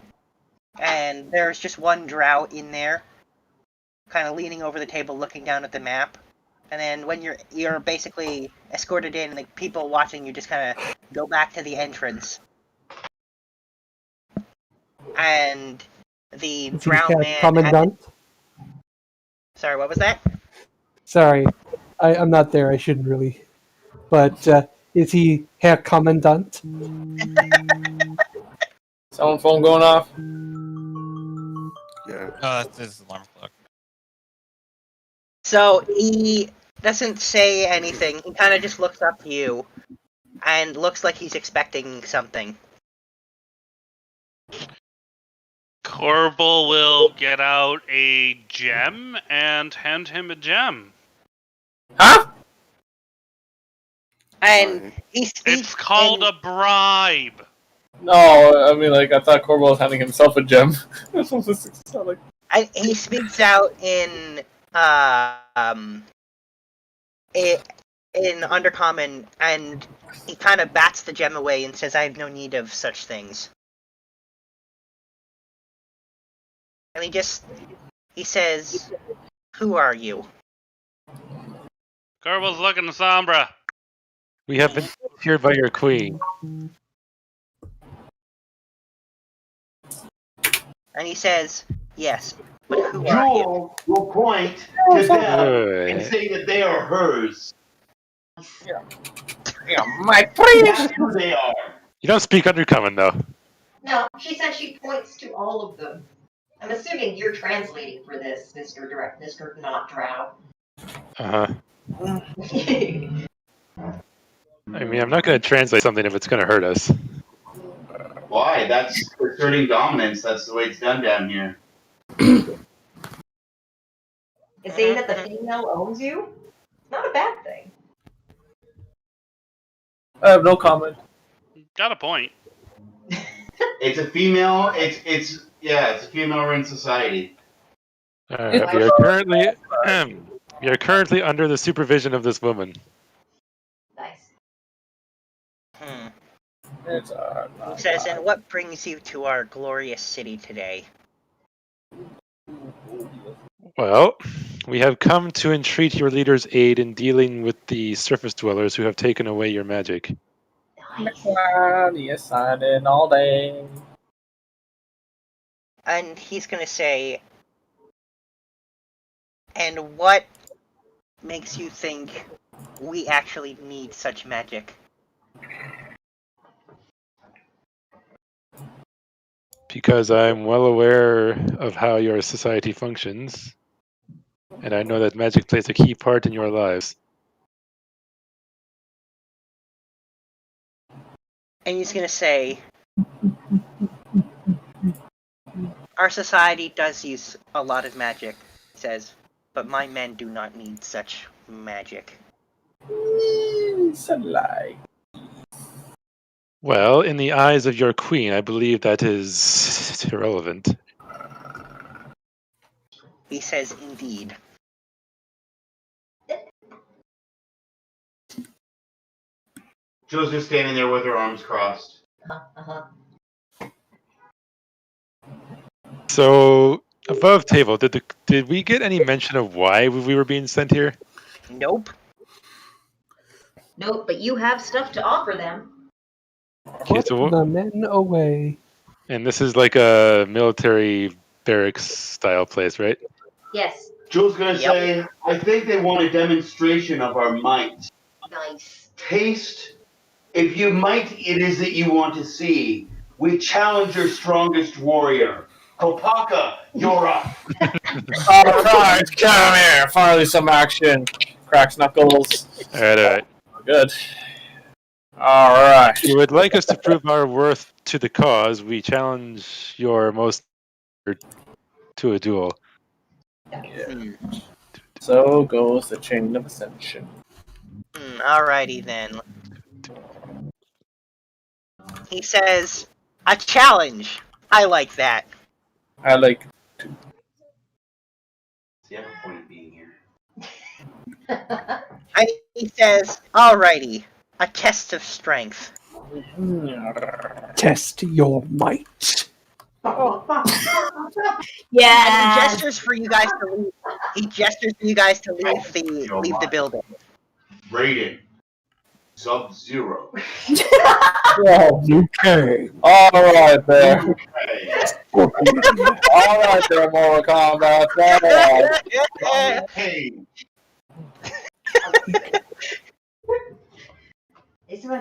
And there's just one drow in there, kind of leaning over the table looking down at the map. And then when you're basically escorted in, and the people watching you just kind of go back to the entrance. And the
Is he
drow
a
man...
commandant?
Sorry, what was that?
Sorry, I'm not there. I shouldn't really. But is he Herr Commandant?
Someone phone going off.
Yeah.
That's his alarm clock.
So he doesn't say anything. He kind of just looks up to you and looks like he's expecting something.
Corbel will get out a gem and hand him a gem.
Huh?
And he speaks.
It's called a bribe.
No, I mean, like, I thought Corbel was handing himself a gem.
He speaks out in Undercommon, and he kind of bats the gem away and says, "I have no need of such things." And he says, "Who are you?"
Corbel's looking to Sombra.
We have been here by your queen.
And he says, "Yes, but who are you?"
Jewel will point to them and say that they are hers.
My
That's who they are.
You don't speak Undercommon, though.
No, she said she points to all of them. I'm assuming you're translating for this, Mr. Not Drow.
Uh-huh. I mean, I'm not going to translate something if it's going to hurt us.
Why? That's asserting dominance. That's the way it's done down here.
Is saying that the female owns you? Not a bad thing.
I have no comment.
Got a point.
It's a female. It's a female in society.
We are currently under the supervision of this woman.
Nice.
It's
He says, "And what brings you to our glorious city today?"
Well, we have come to entreat your leader's aid in dealing with the surface dwellers who have taken away your magic.
Yes, I did all day.
And he's gonna say, "And what makes you think we actually need such magic?"
Because I'm well aware of how your society functions, and I know that magic plays a key part in your lives.
And he's gonna say, "Our society does use a lot of magic," he says, "but my men do not need such magic."
It's a lie.
Well, in the eyes of your queen, I believe that is irrelevant.
He says, "Indeed."
Jill's just standing there with her arms crossed.
So, above table, did we get any mention of why we were being sent here?
Nope.
Nope, but you have stuff to offer them.
Okay,
Put
so
the men away.
and this is like a military barracks style place, right?
Yes.
Jill's gonna say, I think they want a demonstration of our might.
Nice.
Taste, if you might it is that you want to see. We challenge your strongest warrior. Kopaka, you're up.
Alright, come here. Finally some action. Cracks knuckles.
Alright.
Good. Alright.
If you would like us to prove our worth to the cause, we challenge your most to a duel.
Yeah. So goes the chain of ascension.
Alrighty then. He says, "A challenge. I like that."
I like.
See, I have a point of being here.
And he says, "Alrighty. A test of strength."
Test your might.
Yeah.
And he gestures for you guys to leave. He gestures for you guys to leave the building.
Raiden. Sub-Zero.
Okay.
Alright there.
Okay.
Alright there, Mortal Kombat. Alright.
Hey.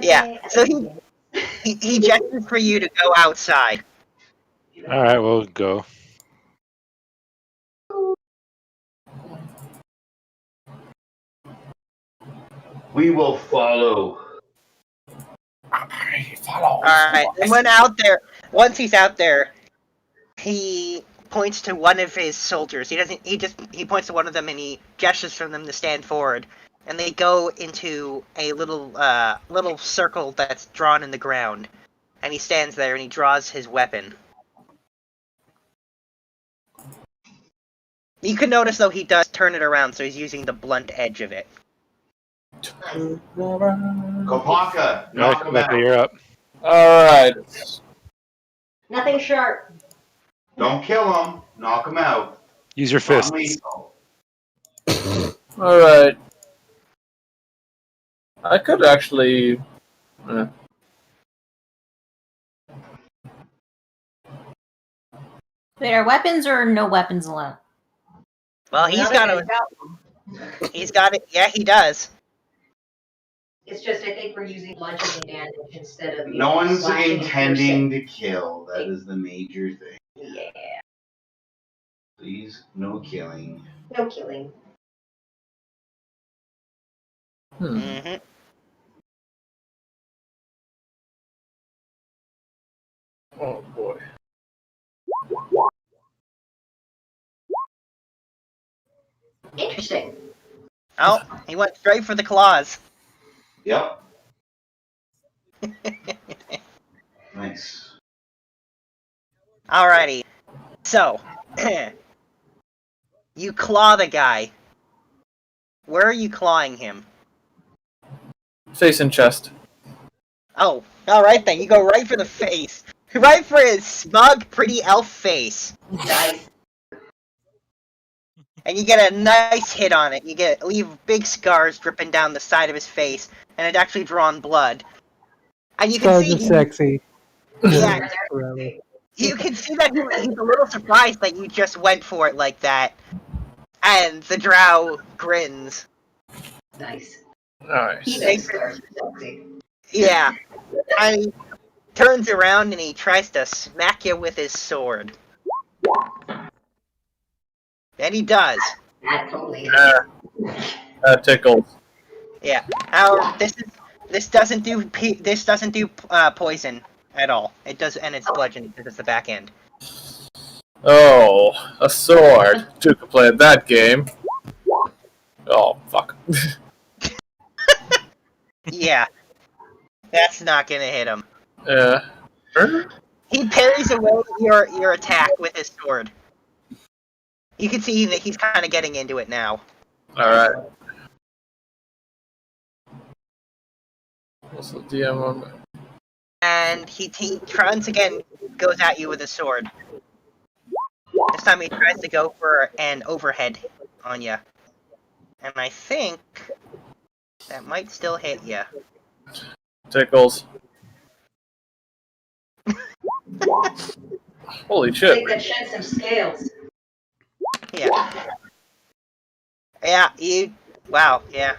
Yeah. So he gestures for you to go outside.
Alright, we'll go.
We will follow.
Alright. And once he's out there, he points to one of his soldiers. He points to one of them and he gestures for them to stand forward. And they go into a little circle that's drawn in the ground. And he stands there and he draws his weapon. You can notice though he does turn it around, so he's using the blunt edge of it.
Kopaka, knock him out.
You're up.
Alright.
Nothing sharp.
Don't kill him. Knock him out.
Use your fists.
Non-lethal.
Alright. I could actually.
Wait, are weapons or no weapons allowed?
Well, he's got a. He's got it. Yeah, he does.
It's just I think we're using bludgeoning damage instead of.
No one's
slashing and
intending
piercing.
to kill. That is the major thing.
Yeah.
Please, no killing.
No killing.
Mm-hmm.
Oh boy.
Interesting.
Oh, he went straight for the claws.
Yep. Nice.
Alrighty. So, you claw the guy. Where are you clawing him?
Face and chest.
Oh, alright then. You go right for the face. Right for his smug, pretty elf face.
Nice.
And you get a nice hit on it. You leave big scars dripping down the side of his face, and it actually drawn blood. And you can
Scars
see
are sexy.
Yeah.
Forever.
You can see that he's a little surprised that you just went for it like that. And the drow grins.
Nice.
Nice.
He makes scars sexy.
Yeah. And he turns around and he tries to smack you with his sword. And he does.
That totally.
That tickles.
Yeah. However, this doesn't do poison at all. It does, and it's bludgeoning because it's the back end.
Oh, a sword. Duke could play that game. Oh, fuck.
Yeah. That's not gonna hit him.
Yeah.
He parries away your attack with his sword. You can see that he's kind of getting into it now.
Alright. What's the DM on that?
And he once again goes at you with his sword. This time he tries to go for an overhead on you. And I think that might still hit you.
Tickles. Holy
I
shit.
think that shed some scales.
Yeah. Yeah, wow, yeah.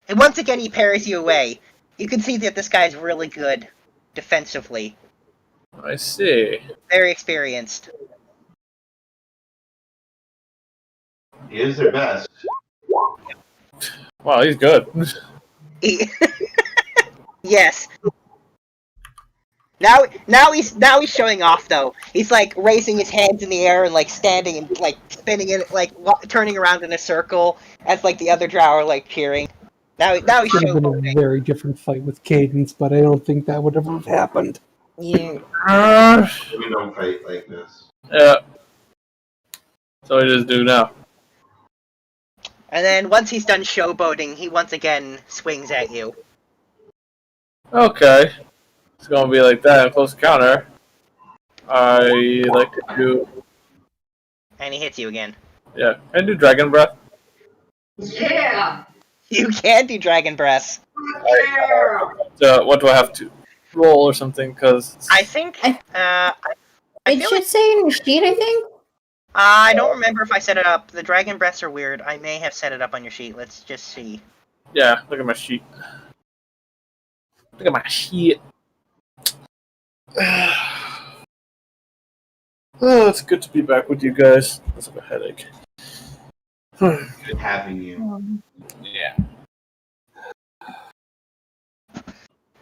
And once again he parries you away. You can see that this guy's really good defensively.
I see.
Very experienced.
He is their best.
Wow, he's good.
Yes. Now he's showing off though. He's like raising his hands in the air and like standing and like spinning it, like turning around in a circle as like the other drow are like cheering. Now he's
Could have been a
showboating.
very different fight with Cadence, but I don't think that would ever have happened.
Yeah.
We don't fight like this.
Yeah. So what just do now?
And then once he's done showboating, he once again swings at you.
Okay. It's gonna be like that in close encounter. I like to do.
And he hits you again.
Yeah. Can I do Dragon Breath?
Yeah.
You can do Dragon Breath.
Yeah.
What do I have to roll or something? Because
I think. I
It
feel
should
like,
say in your sheet, I think.
I don't remember if I set it up. The Dragon Breaths are weird. I may have set it up on your sheet. Let's just see.
yeah, look at my sheet. Look at my sheet. Oh, it's good to be back with you guys. I have a headache.
Good having you.
Yeah.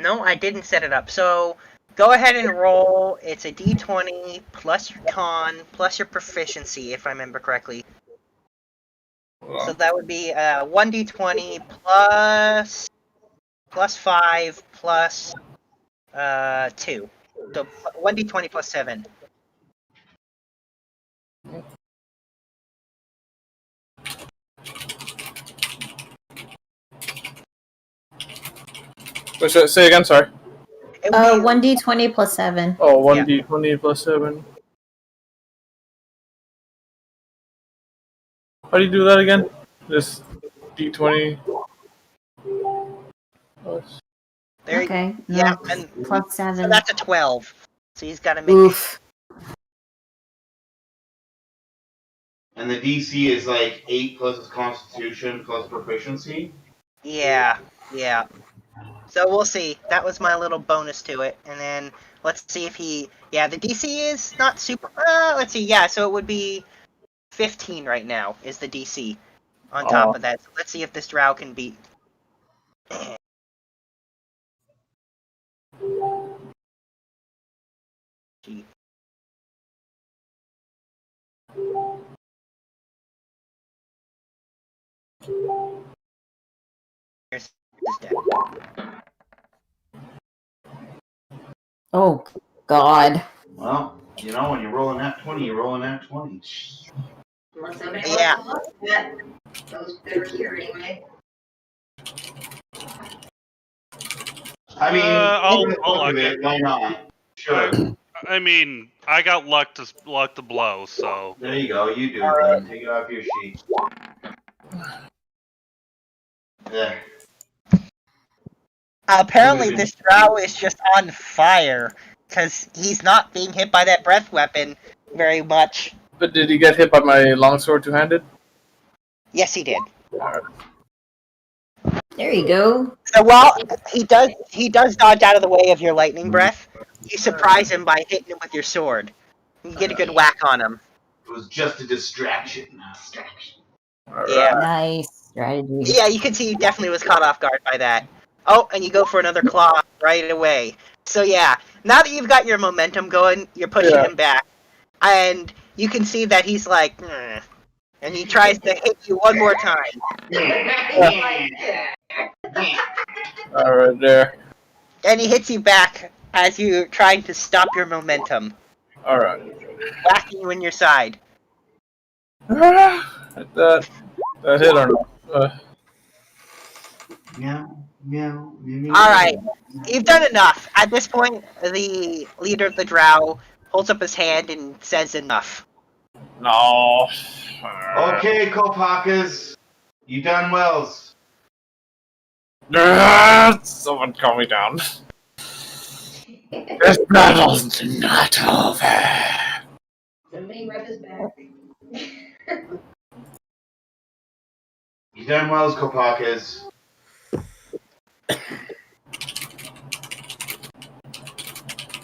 No, I didn't set it up. So go ahead and roll. It's a d20 plus your con plus your proficiency, if I remember correctly. So that would be 1d20 plus 5 plus 2. So 1d20 plus 7.
Wait, say again, sorry.
1d20 plus 7.
Oh, 1d20 plus 7. How do you do that again? This d20 plus.
There
Okay.
Yeah,
No,
and
plus 7.
so that's a 12. So he's got to make.
Oof.
And the DC is like 8 plus his Constitution plus proficiency.
Yeah. So we'll see. That was my little bonus to it. And then let's see if he... Yeah, the DC is not super... let's see. Yeah, so it would be 15 right now is the DC on top of that. So let's see if this drow can beat... Gee. Here's his deck.
Oh, God.
Well, you know, when you roll a nat 20, you roll a nat 20.
Unless somebody
Yeah.
wants to look at those that are here anyway.
I mean,
I'll
look
luck
at
it.
Why not? Sure.
I mean, I got luck to blow, so
There you go. You do it then. Take it off your sheet. There.
Apparently this drow is just on fire, because he's not being hit by that breath weapon very much.
But did he get hit by my longsword two-handed?
Yes, he did.
There you go.
So while he does dodge out of the way of your lightning breath, you surprise him by hitting him with your sword. You get a good whack on him.
It was just a distraction.
Yeah.
Nice strategy.
Yeah, you can see he definitely was caught off guard by that. Oh, and you go for another claw right away. So yeah, now that you've got your momentum going, you're pushing him back. And you can see that he's like, "Ugh," and he tries to hit you one more time.
Alright, there.
And he hits you back as you're trying to stop your momentum,
Alright.
whacking you in your side.
That hit or not?
Alright, you've done enough. At this point, the leader of the drow holds up his hand and says enough.
No.
Okay, Kopakas. You done wells.
Someone calm me down. This battle's not over.
Somebody rub his back.
You done wells, Kopakas.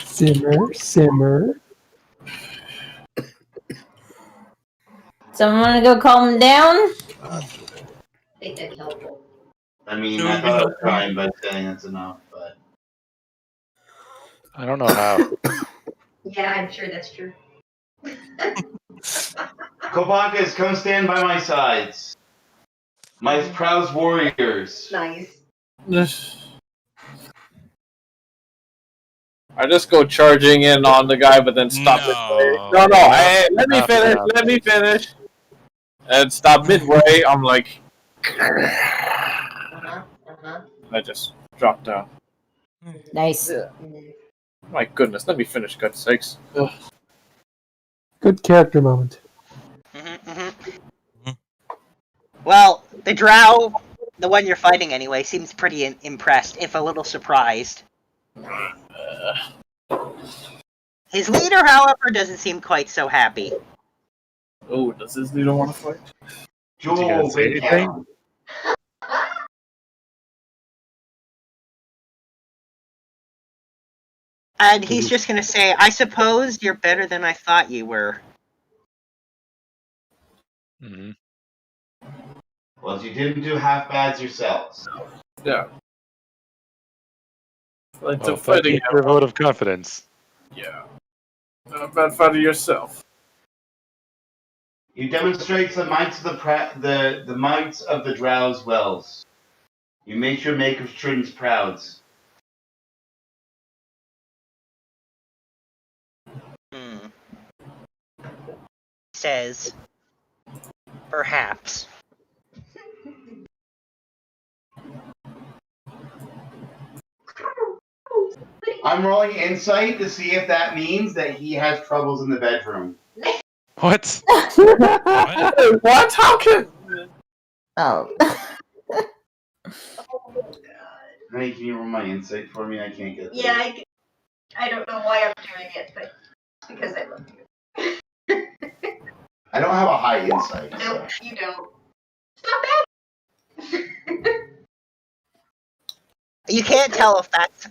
Simmer.
Someone want to go calm him down?
I think that'd be helpful.
I mean, I thought I was trying by saying that's enough, but...
I don't know how.
Yeah, I'm sure that's true.
Kopakas, come stand by my sides. My proud warriors.
Nice.
I just go charging in on the guy, but then stop midway. No, hey, let me finish. And stop midway, I'm like... I just dropped down.
Nice.
My goodness, let me finish, God's sakes. Ugh.
Good character moment.
Well, the drow, the one you're fighting anyway, seems pretty impressed, if a little surprised. His leader, however, doesn't seem quite so happy.
Oh, does his leader want to fight?
Joel,
say anything?
And he's just gonna say, I suppose you're better than I thought you were.
Mm-hmm.
Well, you didn't do half bads yourselves.
Yeah. Like
Well,
to fighting
your vote of confidence.
Yeah. Not a bad fighter yourself.
You demonstrate the mights of the mights of the Drow's wells. You make your maker's strings proud.
Says, perhaps.
I'm rolling insight to see if that means that he has troubles in the bedroom.
What?
What? How can...
Oh.
Hey, can you roll my insight for me? I can't get
Yeah, I don't know why I'm doing it, but because I love you.
I don't have a high insight.
No,
So.
you don't. It's not bad.
You can't tell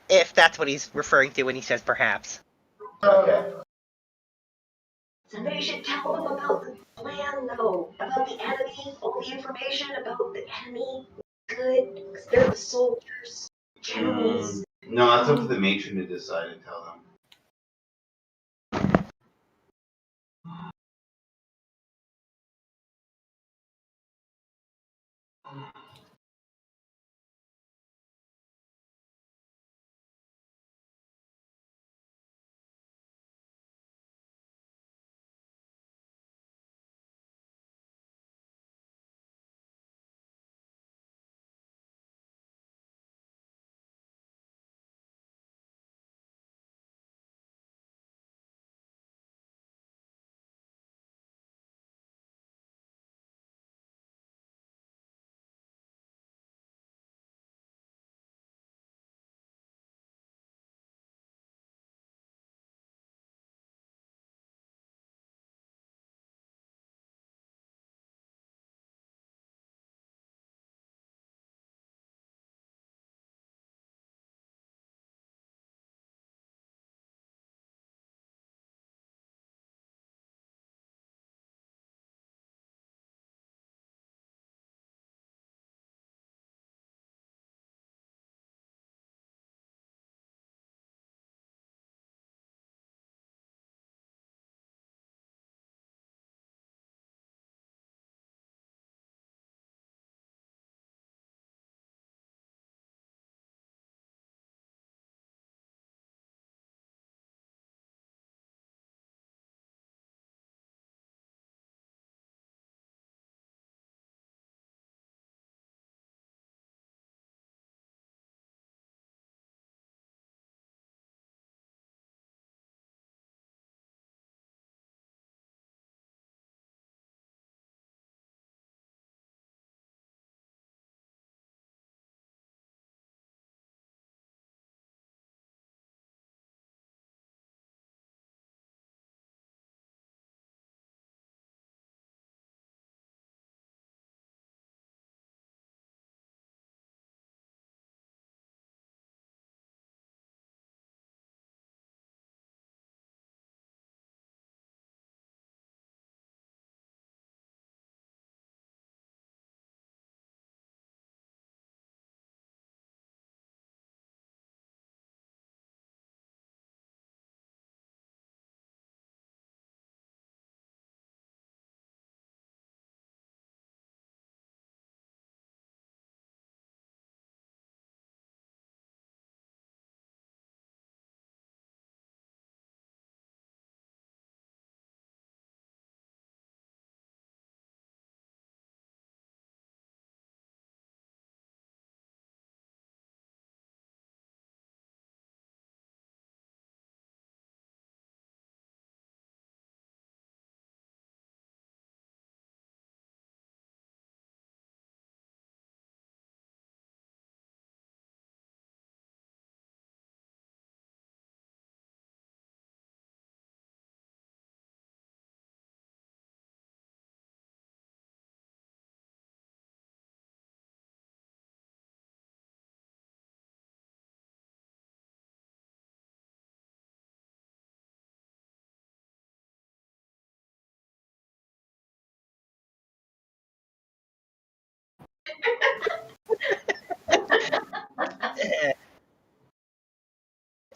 if that's what he's referring to when he says perhaps.
Okay.
Somebody should tell them about the plan, though. About the enemy. All the information about the enemy. Good. Because they're the soldiers. Generals.
No, it's up to the matron to decide and tell them.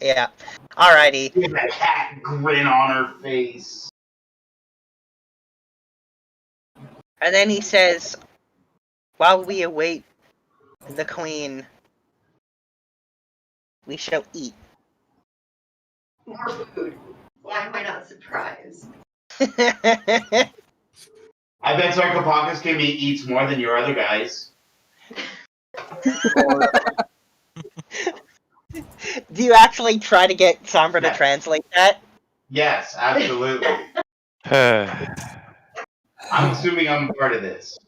Yeah. Alrighty.
With that cat grin on her face.
And then he says, while we await the queen, we shall eat.
More food. Why am I not surprised?
I bet Sarcophagus eats more than your other guys.
Do you actually try to get Sombra to translate that?
Yes, absolutely. I'm assuming I'm part of this.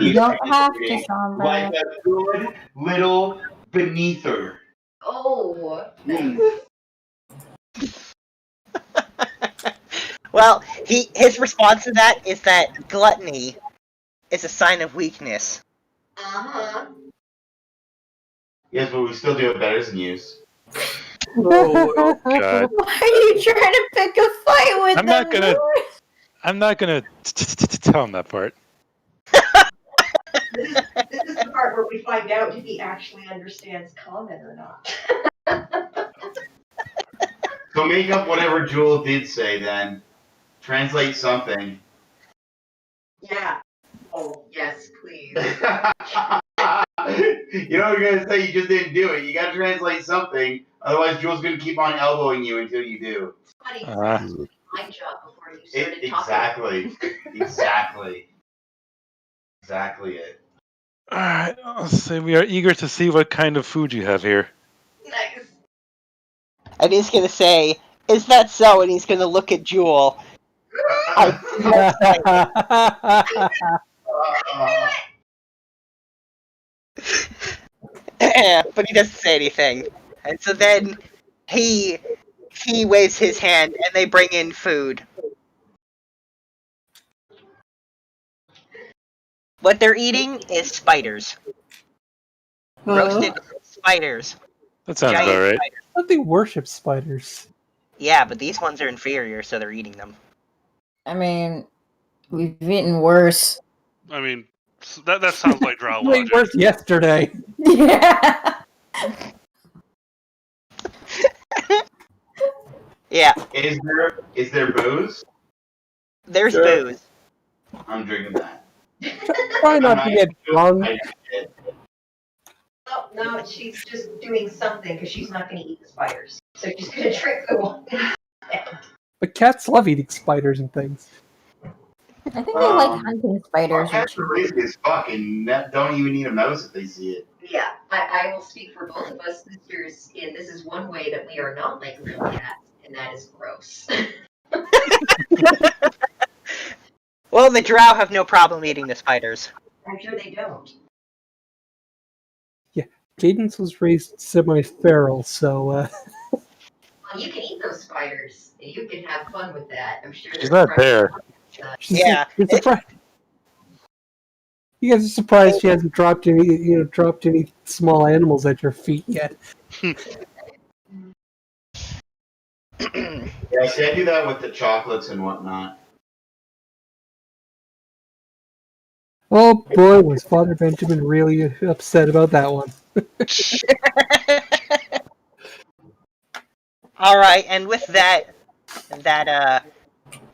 You don't have to, Sombra.
Like a good little beneather.
Oh, nice.
Well, his response to that is that gluttony is a sign of weakness.
Uh-huh.
Yes, but we still do it better than use.
Oh God!
Why are you trying to pick a fight with
I'm
them?
not gonna. I'm not gonna tell him that part.
This is the part where we find out if he actually understands common or not.
So make up whatever Jewel did say then. Translate something.
Yeah. Oh, yes, please.
You know what you're gonna say? You just didn't do it. You gotta translate something. Otherwise, Jewel's gonna keep on elbowing you until you do.
It's funny, my job before you started
Exactly. Exactly. Exactly it.
All right. I'll say we are eager to see what kind of food you have here.
Nice.
And he's gonna say, "Is that so?" And he's gonna look at Jewel. But he doesn't say anything. And so then he waves his hand, and they bring in food. What they're eating is spiders. Roasted spiders.
That sounds
Giant
about right.
spiders.
Nothing worships spiders.
Yeah, but these ones are inferior, so they're eating them.
I mean, we've eaten worse.
I mean, that sounds like Drow
Way
logic.
worse yesterday.
Yeah.
Yeah,
Is there booze?
there's
Sure.
booze.
I'm drinking that.
Try not to get drunk.
Oh, no, she's just doing something because she's not going to eat the spiders. So she's going to drink the one.
But cats love eating spiders and things.
I think they like hunting spiders.
Cats are lazy as fuck and don't even eat a mouse if they see it.
Yeah, I will speak for both of us sisters, and this is one way that we are not like little cats, and that is gross.
Well, the drow have no problem eating the spiders.
I'm sure they don't.
Cadence was raised semi-feral, so
Well, you can eat those spiders, and you can have fun with that. I'm sure.
She's not there.
Yeah.
You're surprised. You guys are surprised she hasn't dropped any small animals at your feet yet.
Yeah, see, I do that with the chocolates and whatnot.
Oh boy, was Father Benjamin really upset about that one.
Alright, and with that,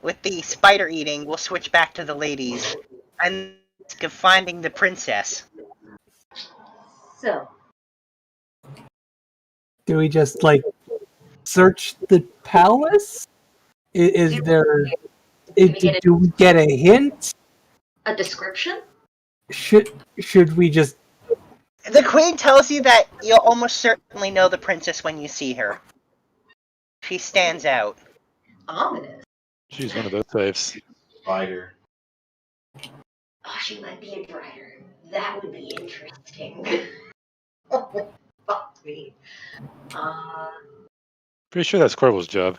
with the spider eating, we'll switch back to the ladies. And finding the princess.
So,
Do we just, search the palace? Do we get a hint?
a description?
Should we just...
The queen tells you that you'll almost certainly know the princess when you see her. She stands out.
Ominous.
She's one of those types.
Spider.
Oh, she might be a drider. That would be interesting. Oh, fuck me.
Pretty sure that's Corval's job.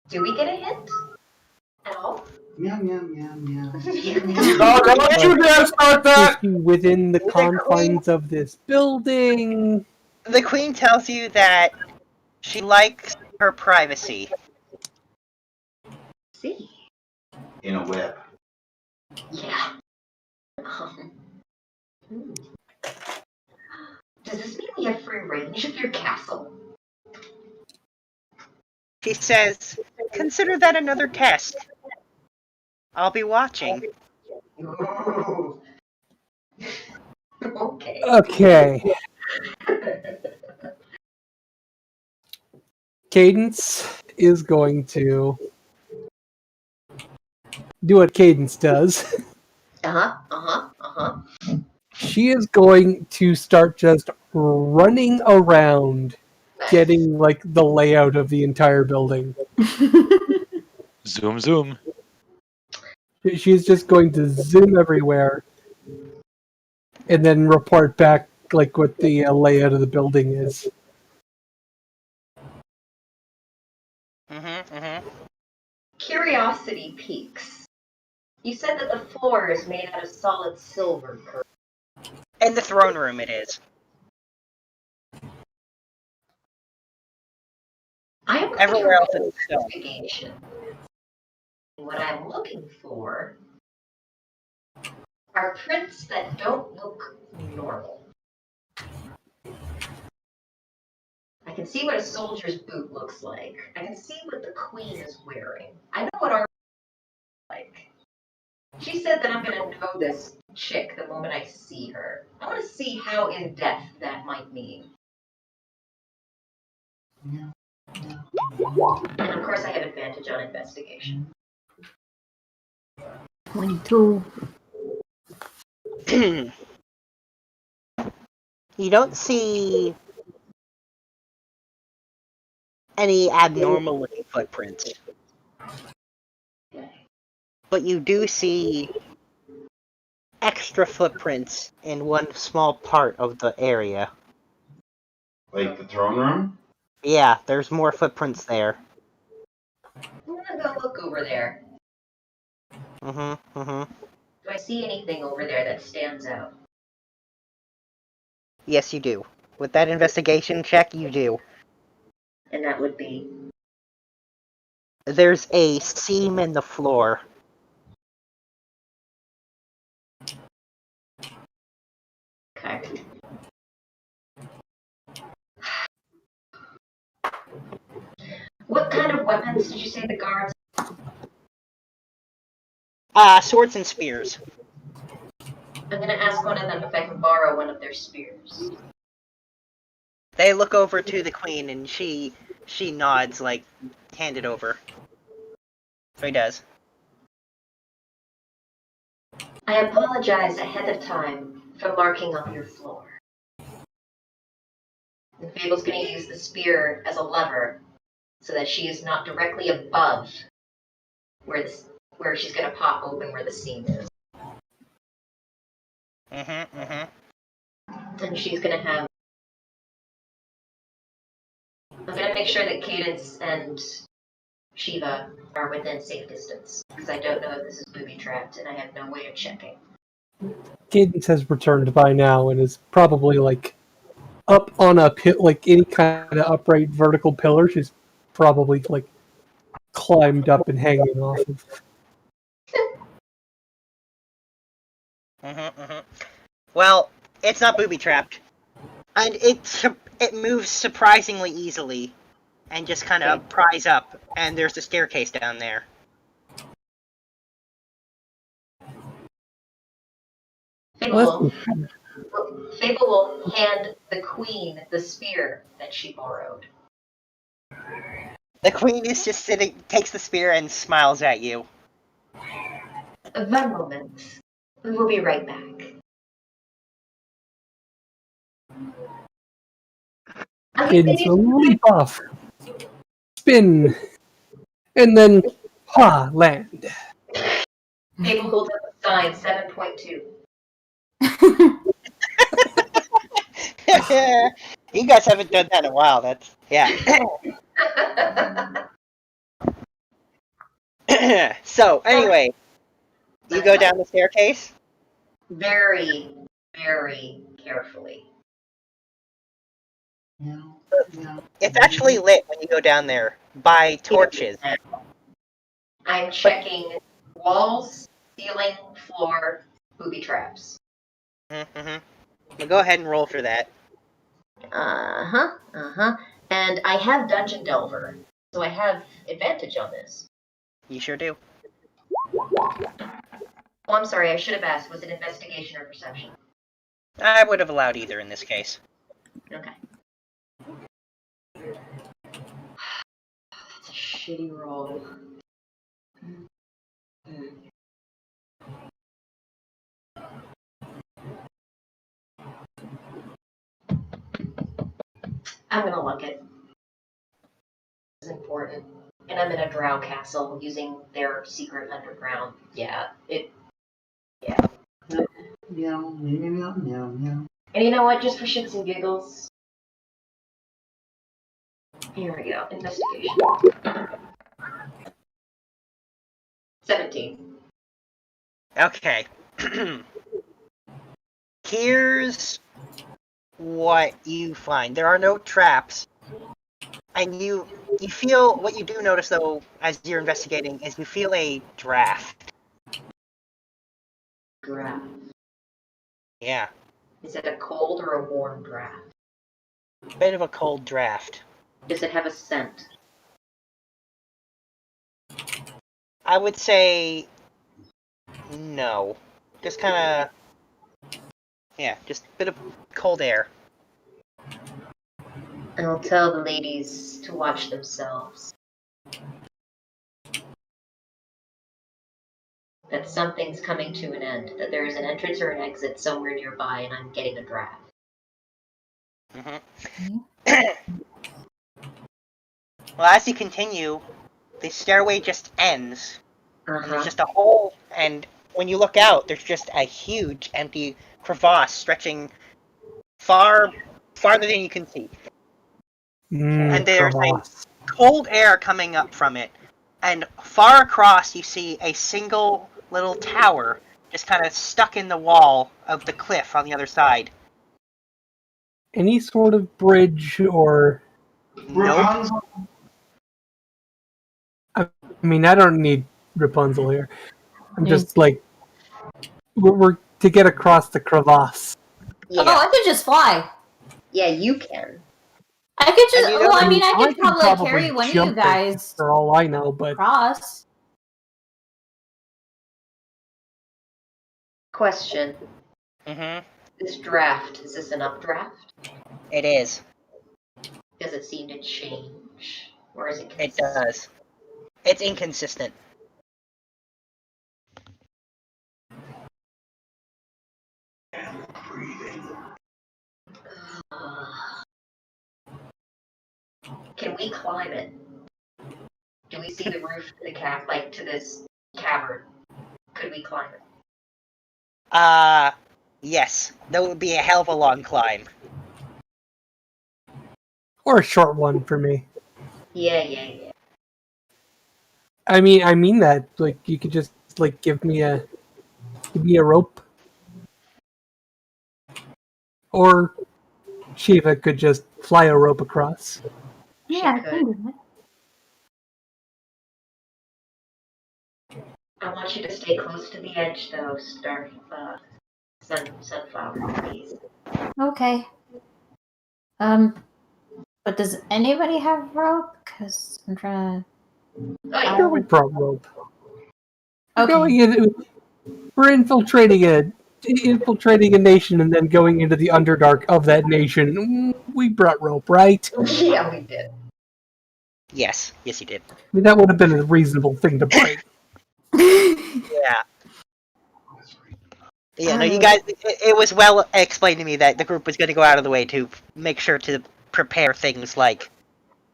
Do we get a hint? At all?
Meow, meow, meow, meow.
No, don't you dare start that!
Within the confines of this building...
The queen tells you that she likes her privacy.
See?
In a whip.
Yeah. Does this mean we have free range of your castle?
She says, "Consider that another test. I'll be watching."
Ooh. Okay.
Okay. Cadence is going to do what Cadence does. She is going to start just running around, getting the layout of the entire building.
Zoom, zoom.
She's just going to zoom everywhere. and then report back like what the layout of the building is.
Curiosity piques. You said that the floor is made out of solid silver, correct?
In the throne room it is.
I am
Everywhere else it's stone.
investigation. What I'm looking for are prints that don't look normal. I can see what a soldier's boot looks like. I can see what the queen is wearing. I know what our like. She said that I'm gonna know this chick the moment I see her. I want to see how in depth that might mean. And of course, I have advantage on investigation.
22.
You don't see any abnormal looking footprints. But you do see extra footprints in one small part of the area.
Like the throne room?
Yeah, there's more footprints there.
I'm gonna go look over there. Do I see anything over there that stands out?
Yes, you do. With that investigation check, you do.
And that would be...
There's a seam in the floor.
Okay. What kind of weapons did you say the guards?
Swords and spears.
I'm gonna ask one of them if I can borrow one of their spears.
They look over to the queen and she nods, like, hand it over. So he does.
I apologize ahead of time for marking on your floor. And Fable's gonna use the spear as a lever so that she is not directly above where she's gonna pop open where the seam is. And she's gonna have... I'm gonna make sure that Cadence and Shiva are within safe distance, because I don't know if this is booby-trapped, and I have no way of checking.
Cadence has returned by now and is probably like up on a pit, like any kind of upright vertical pillar. She's probably like climbed up and hanging off of.
Well, it's not booby-trapped. And it moves surprisingly easily. And just kind of pries up. And there's a staircase down there.
Fable will hand the queen the spear that she borrowed.
The queen is just sitting, takes the spear and smiles at you.
One moment. We will be right back.
Cadence will leap off, spin, and then land.
Fable holds up a sign, 7.2.
You guys haven't done that in a while. That's So anyway, you go down the staircase.
Very, very carefully.
It's actually lit when you go down there by torches.
I'm checking walls, ceiling, floor, booby traps.
Well, go ahead and roll for that.
And I have Dungeon Delver, so I have advantage on this.
You sure do.
Oh, I'm sorry, I should have asked, was it investigation or perception?
I would have allowed either in this case.
Okay. That's a shitty roll. I'm gonna look it. It's important. And I'm in a drow castle using their secret underground. Yeah.
Meow, meow, meow, meow, meow.
And you know what? Just for shits and giggles. Here we go. Investigation. 17.
Okay. Here's what you find. There are no traps. And you feel, what you do notice though, as you're investigating, is you feel a draft.
Draft.
Yeah.
Is it a cold or a warm draft?
Bit of a cold draft.
Does it have a scent?
I would say no. Just kind of, yeah, just a bit of cold air.
And I'll tell the ladies to watch themselves. That something's coming to an end. That there is an entrance or an exit somewhere nearby, and I'm getting a draft.
Mm-hmm. Well, as you continue, the stairway just ends. And there's just a hole, and when you look out, there's just a huge empty crevasse stretching farther than you can see. And there's
crevasse.
a cold air coming up from it. And far across, you see a single little tower just kind of stuck in the wall of the cliff on the other side.
Any sort of bridge or...
Nope.
I mean, I don't need Rapunzel here. I'm just like... We're to get across the crevasse.
Yeah.
Oh, I could just fly.
Yeah, you can.
I could just.
And you know,
well, I mean, I could probably carry one of you
jump it,
guys
for all I know, but
across.
Question.
Mm-hmm.
This draft, is this an updraft?
It is.
Does it seem to change? Or is it
It
consistent?
does. It's inconsistent.
Can we climb it? Do we see the roof to the like to this cavern? Could we climb it?
Yes. That would be a hell of a long climb.
or a short one for me.
Yeah.
I mean that. Like, you could just like give me a rope, or Shiva could just fly a rope across.
Yeah, I can do that.
I want you to stay close to the edge, though, Sunflower, please.
Okay. But does anybody have rope? Because I'm trying to.
Oh, yeah.
Sure, we brought rope.
Okay.
We're infiltrating a nation and then going into the Underdark of that nation. We brought rope, right?
Yeah, we did.
Yes, you did.
I mean, that would have been a reasonable thing to bring.
Yeah. Yeah, no, you guys, it was well explained to me that the group was going to go out of the way to make sure to prepare things like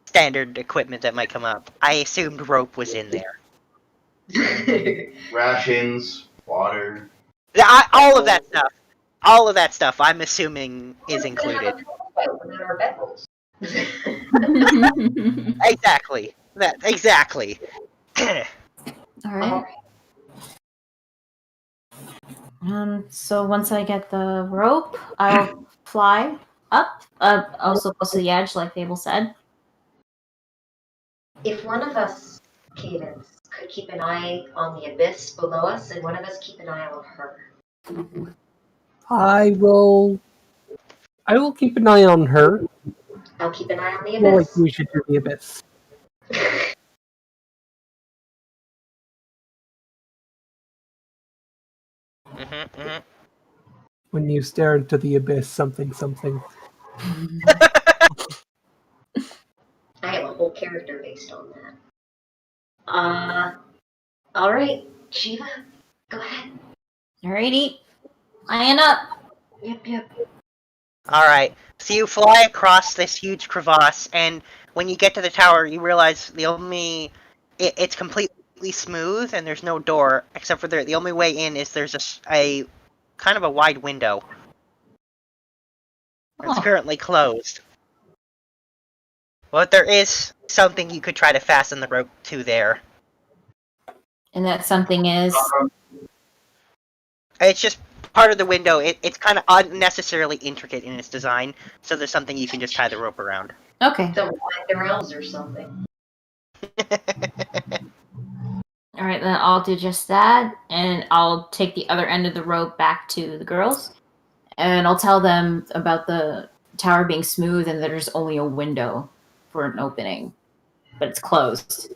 standard equipment that might come up. I assumed rope was in there.
Rations, water.
All of that stuff. All of that stuff, I'm assuming, is included. Exactly. Exactly.
Alright. So once I get the rope, I'll fly up, also close to the edge, like Fable said.
If one of us, Cadence, could keep an eye on the abyss below us, and one of us keep an eye on her.
I will keep an eye on her.
I'll keep an eye on the
Well, like
abyss.
we should do the abyss. When you stare into the abyss, something.
I have a whole character based on that. Alright, Shiva, go ahead.
Alrighty. Flying up.
Yep.
Alright, so you fly across this huge crevasse, and when you get to the tower, you realize it's completely smooth, and there's no door, except for the only way in is there's a kind of a wide window. It's
Oh.
currently closed. But there is something you could try to fasten the rope to there.
And that something is.
It's just part of the window. It's kind of unnecessarily intricate in its design, so there's something you can just tie the rope around.
Okay.
Don't like the rails or something.
All right, then I'll do just that, and I'll take the other end of the rope back to the girls, and I'll tell them about the tower being smooth and there's only a window for an opening, but it's closed.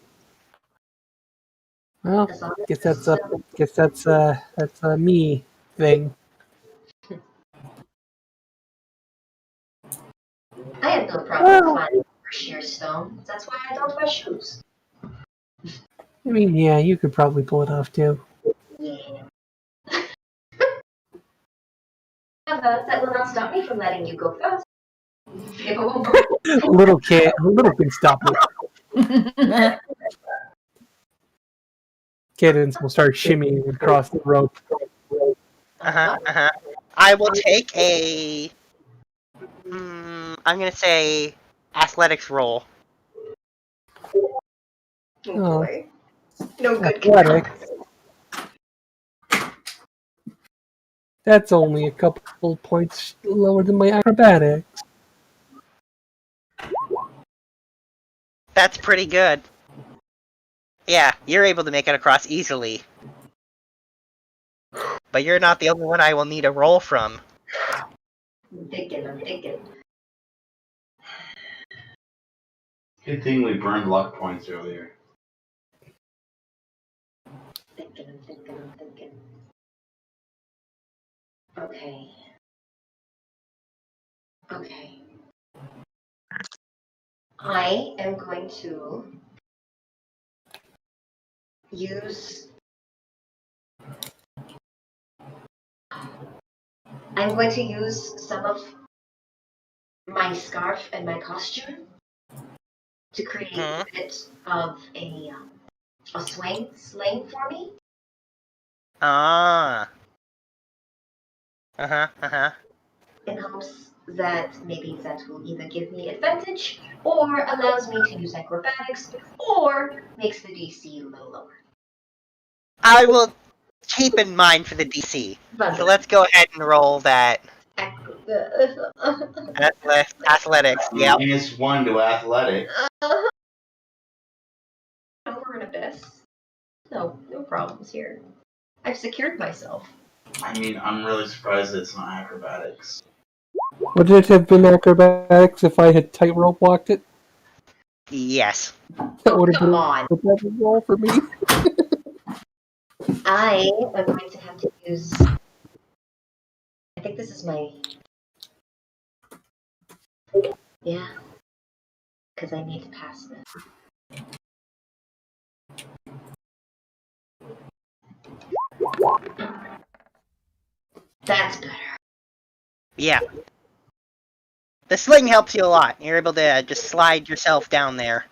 Well, guess that's a me thing.
I have no problem climbing over sheer stone. That's why I don't wear shoes.
I mean, yeah, you could probably pull it off too.
Yeah. However, that will not stop me from letting you go first.
Little can stop me. Kittens will start shimmying across the rope.
I will take a. I'm gonna say athletics roll.
Oh boy. No good.
Athletics. That's only a couple points lower than my acrobatics.
That's pretty good. Yeah, you're able to make it across easily. But you're not the only one I will need a roll from.
I'm thinking.
Good thing we burned luck points earlier.
I'm thinking. Okay. I am going to use. I'm going to use some of my scarf and my costume to create a bit of a sling for me. In hopes that maybe that will either give me advantage or allows me to use acrobatics or makes the DC a little lower.
I will keep in mind for the DC. So let's go ahead and roll that. Athletics, yep.
-1 to athletics.
Over an abyss. No problems here. I've secured myself.
I mean, I'm really surprised that it's not acrobatics.
Would it have been acrobatics if I had tightrope walked it?
Yes.
That would have
Come
been
on.
a better roll for me.
I am going to have to use. I think this is my. Yeah. Because I need to pass this. That's better.
Yeah. The sling helps you a lot. You're able to just slide yourself down there.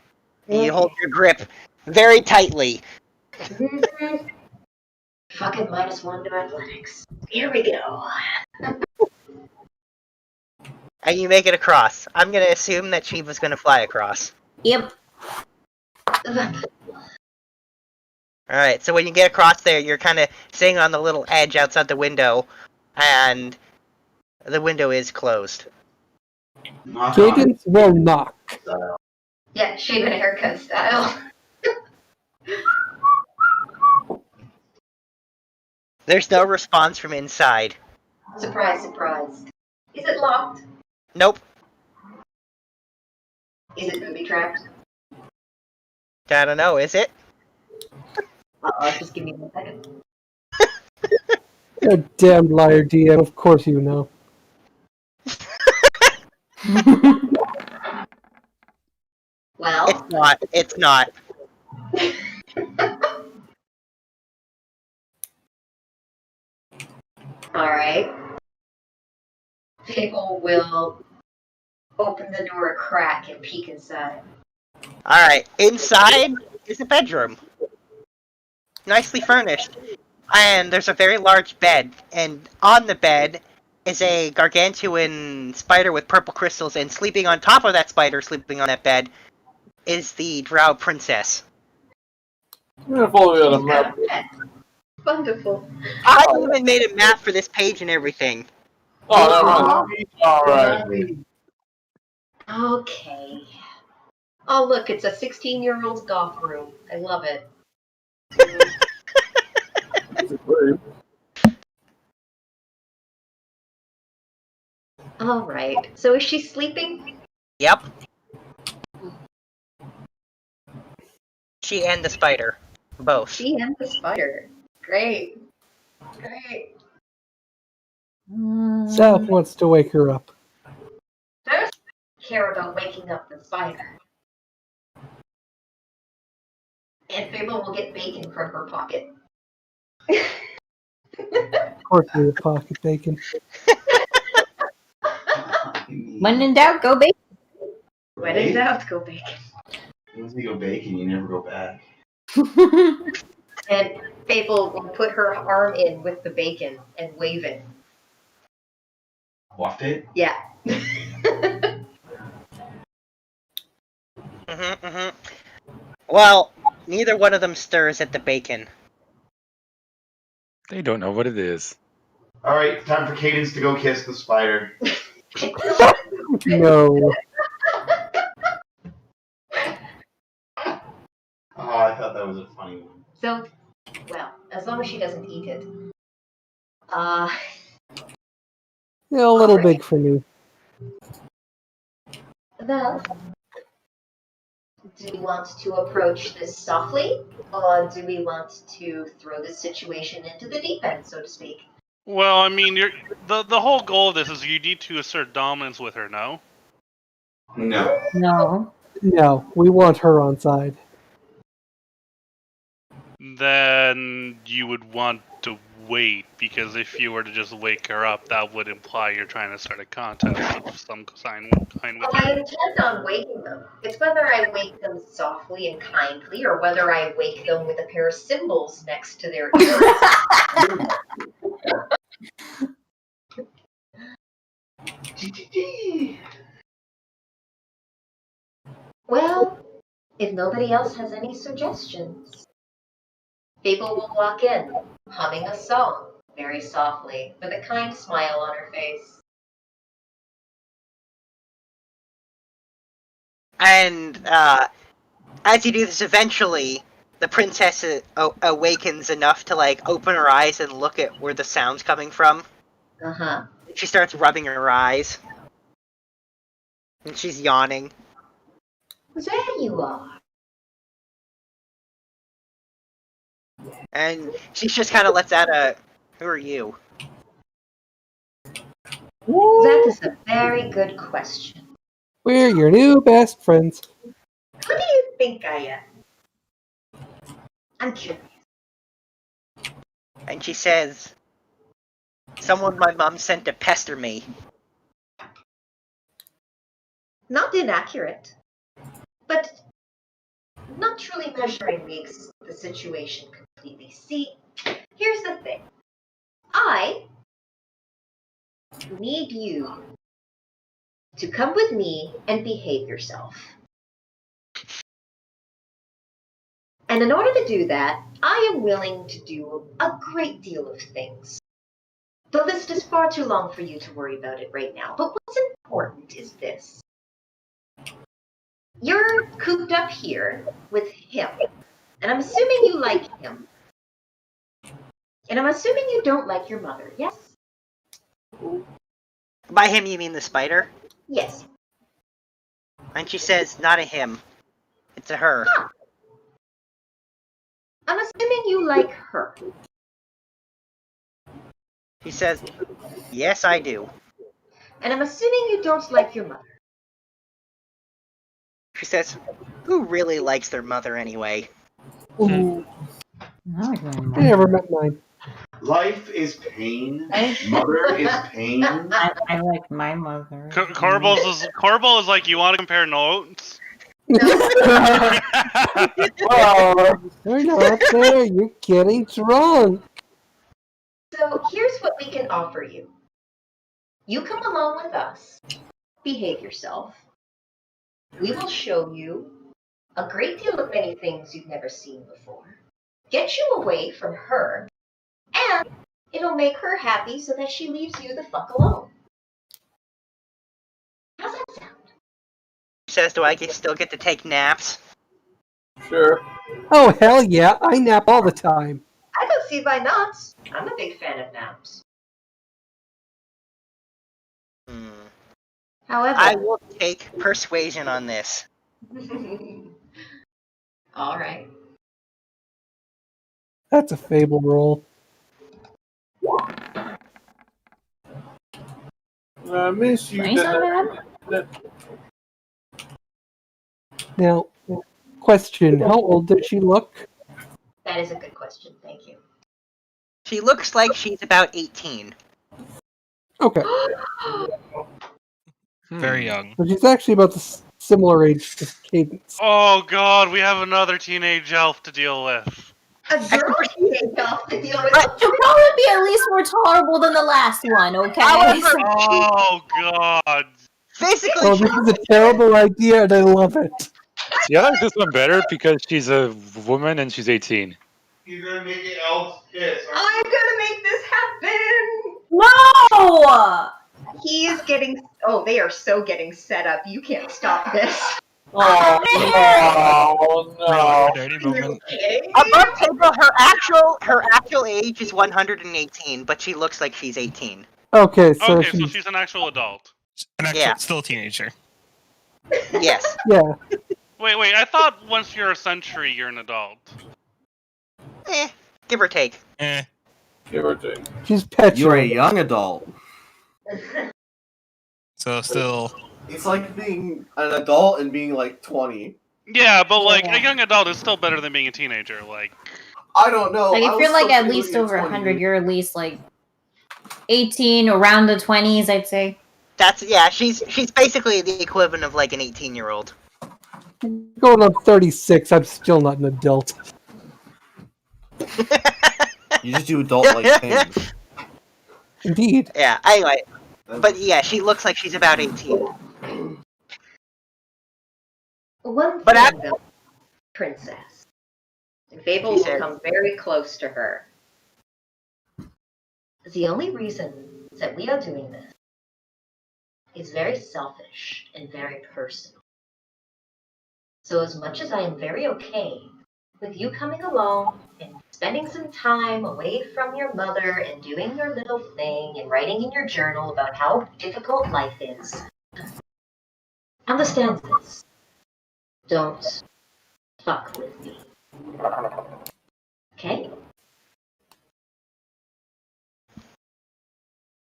And you hold your grip very tightly.
Fucking -1 to athletics. Here we go.
And you make it across. I'm gonna assume that Shiva's gonna fly across.
Yep.
Alright, so when you get across there, you're kind of sitting on the little edge outside the window, and the window is closed.
Cadence will knock.
Yeah, shave and haircut style.
There's no response from inside.
Surprise, surprise. Is it locked?
Nope.
Is it booby trapped?
I don't know, is it?
Just give me 1 second.
You damn liar, DM. Of course you know.
Well,
It's not.
alright. People will open the door a crack and peek inside.
Alright, inside is a bedroom. Nicely furnished. And there's a very large bed, and on the bed is a gargantuan spider with purple crystals, and sleeping on top of that spider, sleeping on that bed, is the Drow princess.
I'm gonna follow you on a
She's got
map.
a pet. Wonderful.
I even made a map for this page and everything.
Oh, never mind. Alright.
Okay. Oh, look, it's a 16-year-old's goth room. I love it. Alright, so is she sleeping?
Yep. She and the spider. Both.
She and the spider. Great. Great.
South wants to wake her up.
There's care about waking up the spider. And Fable will get bacon from her pocket.
Of course, we have pocket bacon.
When in doubt, go bacon.
When in doubt, go bacon.
Once you go bacon, you never go back.
And Fable will put her arm in with the bacon and wave it.
Waft it?
Yeah.
Well, neither one of them stirs at the bacon.
They don't know what it is.
Alright, time for Cadence to go kiss the spider.
No.
Oh, I thought that was a funny one.
So, well, as long as she doesn't eat it.
Yeah, a little big for me.
Well, do we want to approach this softly, or do we want to throw this situation into the deep end, so to speak?
Well, I mean, the whole goal of this is you need to assert dominance with her, no?
No.
No.
No, we want her on side.
Then you would want to wait, because if you were to just wake her up, that would imply you're trying to start a contest of some kind with
I
her.
intend on waking them. It's whether I wake them softly and kindly, or whether I wake them with a pair of cymbals next to their ears. Well, if nobody else has any suggestions, Fable will walk in, humming a song, very softly, with a kind smile on her face.
And as you do this, eventually the princess awakens enough to like open her eyes and look at where the sound's coming from.
Uh-huh.
She starts rubbing her eyes, and she's yawning.
There you are.
And she just kind of lets out a, "Who are you?"
That is a very good question.
We're your new best friends.
Who do you think I am? I'm curious.
And she says, "Someone my mom sent to pester me."
Not inaccurate, but not truly measuring the situation completely. See, here's the thing. I need you to come with me and behave yourself. And in order to do that, I am willing to do a great deal of things. The list is far too long for you to worry about it right now, but what's important is this. You're cooped up here with him, and I'm assuming you like him. And I'm assuming you don't like your mother, yes?
By him, you mean the spider?
Yes.
And she says, "Not a him. It's a her."
Huh. I'm assuming you like her.
He says, "Yes, I do."
And I'm assuming you don't like your mother.
She says, "Who really likes their mother anyway?"
Ooh,
I like my
I
mom.
never met mine.
Life is pain.
I-
Mother is pain.
I like my mother.
Corbel is like, you want to compare notes?
Well, you're not there. You're getting drunk.
So here's what we can offer you. You come along with us, behave yourself. We will show you a great deal of many things you've never seen before. Get you away from her, and it'll make her happy so that she leaves you the fuck alone. How's that sound?
Says, do I still get to take naps?
Sure.
Oh, hell yeah, I nap all the time.
I don't see why not. I'm a big fan of naps. However,
I will take persuasion on this.
all right.
That's a Fable roll.
I miss you,
20's not
Dad.
Now, question, how old does she look?
That is a good question. Thank you.
She looks like she's about 18.
Okay,
Very young.
so she's actually about the similar age to Cadence.
Oh god, we have another teenage elf to deal with.
A girl teenage elf to deal with.
She'll probably be at least more tolerable than the last one, okay?
However,
Oh god.
physically,
Oh, this is a terrible idea, and I love it.
See, I like this one better because she's a woman and she's 18.
You're gonna make it elf piss.
I'm gonna make this happen.
No!
He is getting. Oh, they are so getting set up. You can't stop this.
Oh, no.
Dirty moment.
Kidding?
above table, her actual age is 118, but she looks like she's 18.
Okay, so
Okay, so
she's,
she's an actual adult.
An actual,
Yeah.
still a teenager.
Yes.
yeah.
Wait, I thought once you're a century, you're an adult.
Give or take.
Give or take.
She's petulant.
You're a young adult.
So still.
It's like being an adult and being like 20.
Yeah, but like
Yeah.
a young adult is still better than being a teenager. Like,
I don't know.
Like,
I
if
was
you're like
still
at least
feeling
over
20.
100, you're at least like 18, around the 20s, I'd say.
She's basically the equivalent of like an 18-year-old.
Going on 36, I'm still not an adult.
You just do adult-like things.
Indeed.
Yeah, anyway. But yeah, she looks like she's about 18.
One
But
thing, though, princess. Fable
She
will
said-
come very close to her. The only reason that we are doing this is very selfish and very personal. So as much as I am very okay with you coming along and spending some time away from your mother and doing your little thing and writing in your journal about how difficult life is, understand this. Don't fuck with me. Okay?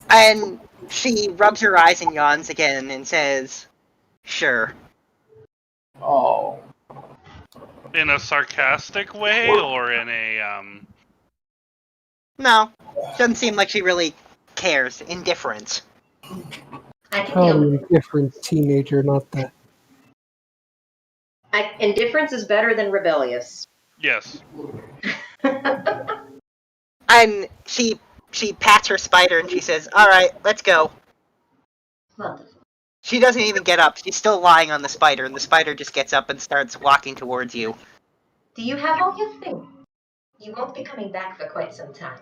And she rubs her eyes and yawns again and says, "Sure."
Oh.
in a sarcastic way or in a
No, doesn't seem like she really cares. Indifference.
I can deal
Probably
with
a different teenager, not that.
it. Indifference is better than rebellious.
yes.
And she pats her spider and she says, "All right, let's go."
Wonderful.
She doesn't even get up. She's still lying on the spider, and the spider just gets up and starts walking towards you.
Do you have all your things? You won't be coming back for quite some time.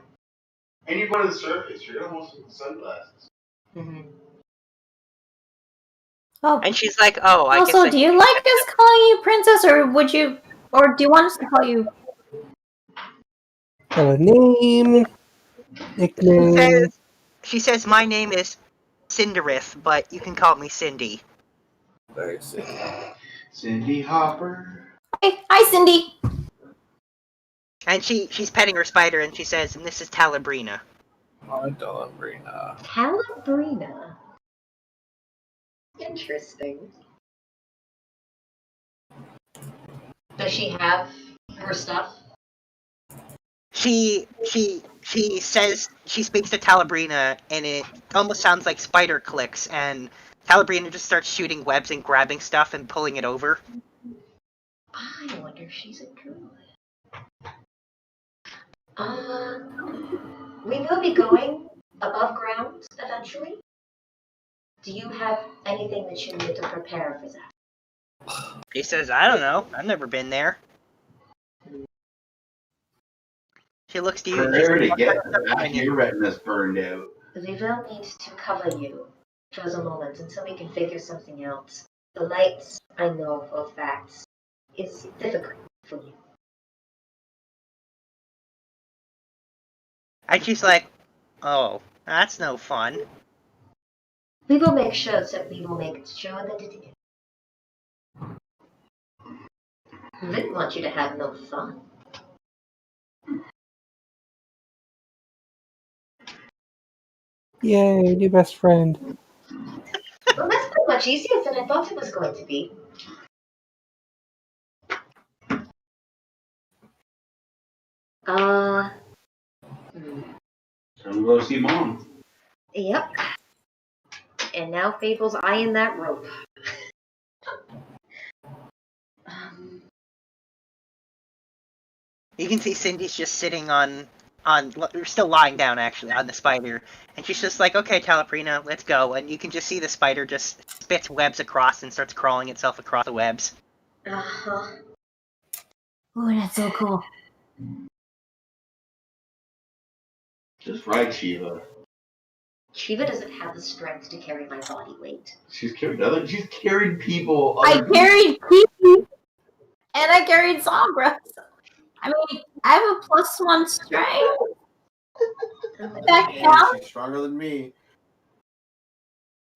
And you go to the surface, you're gonna want some sunglasses.
Mm-hmm.
Oh,
And she's like, "Oh, I guess."
also, do you like us calling you princess, or do you want us to call you?
Got a name, nickname.
She says, "My name is Cinderith, but you can call me Cindy."
Very sick.
Cindy Hopper.
Hi, Cindy.
And she's petting her spider, and she says, "And this is Talabrina."
My Delabrina.
Calabrina. Interesting. Does she have her stuff?
She says she speaks to Talabrina, and it almost sounds like spider clicks, and Talabrina just starts shooting webs and grabbing stuff and pulling it over.
I wonder if she's a druid. We will be going above ground eventually. Do you have anything that you need to prepare for that?
He says, I don't know. I've never been there. She looks to you.
Prepare to get back, your retina's burned out.
We will need to cover you for the moment until we can figure something out. The lights, I know for a fact, is difficult for you.
And she's like, oh, that's no fun.
We will make sure that we will make sure that it is. We didn't want you to have no fun.
Yay, new best friend.
Well, that's pretty much easier than I thought it was going to be.
So we'll go see Mom.
Yep. And now Fable's eyeing that rope.
You can see Cindy's just sitting on, still lying down actually, on the spider. And she's just like, okay, Talaprina, let's go. And you can just see the spider just spits webs across and starts crawling itself across the webs.
Uh-huh.
Oh, that's so cool.
Just right, Shiva.
Shiva doesn't have the strength to carry my body weight.
She's carried people.
I carried Kiki, and I carried Sombra. I mean, I have a +1 strength. That counts.
She's stronger than me.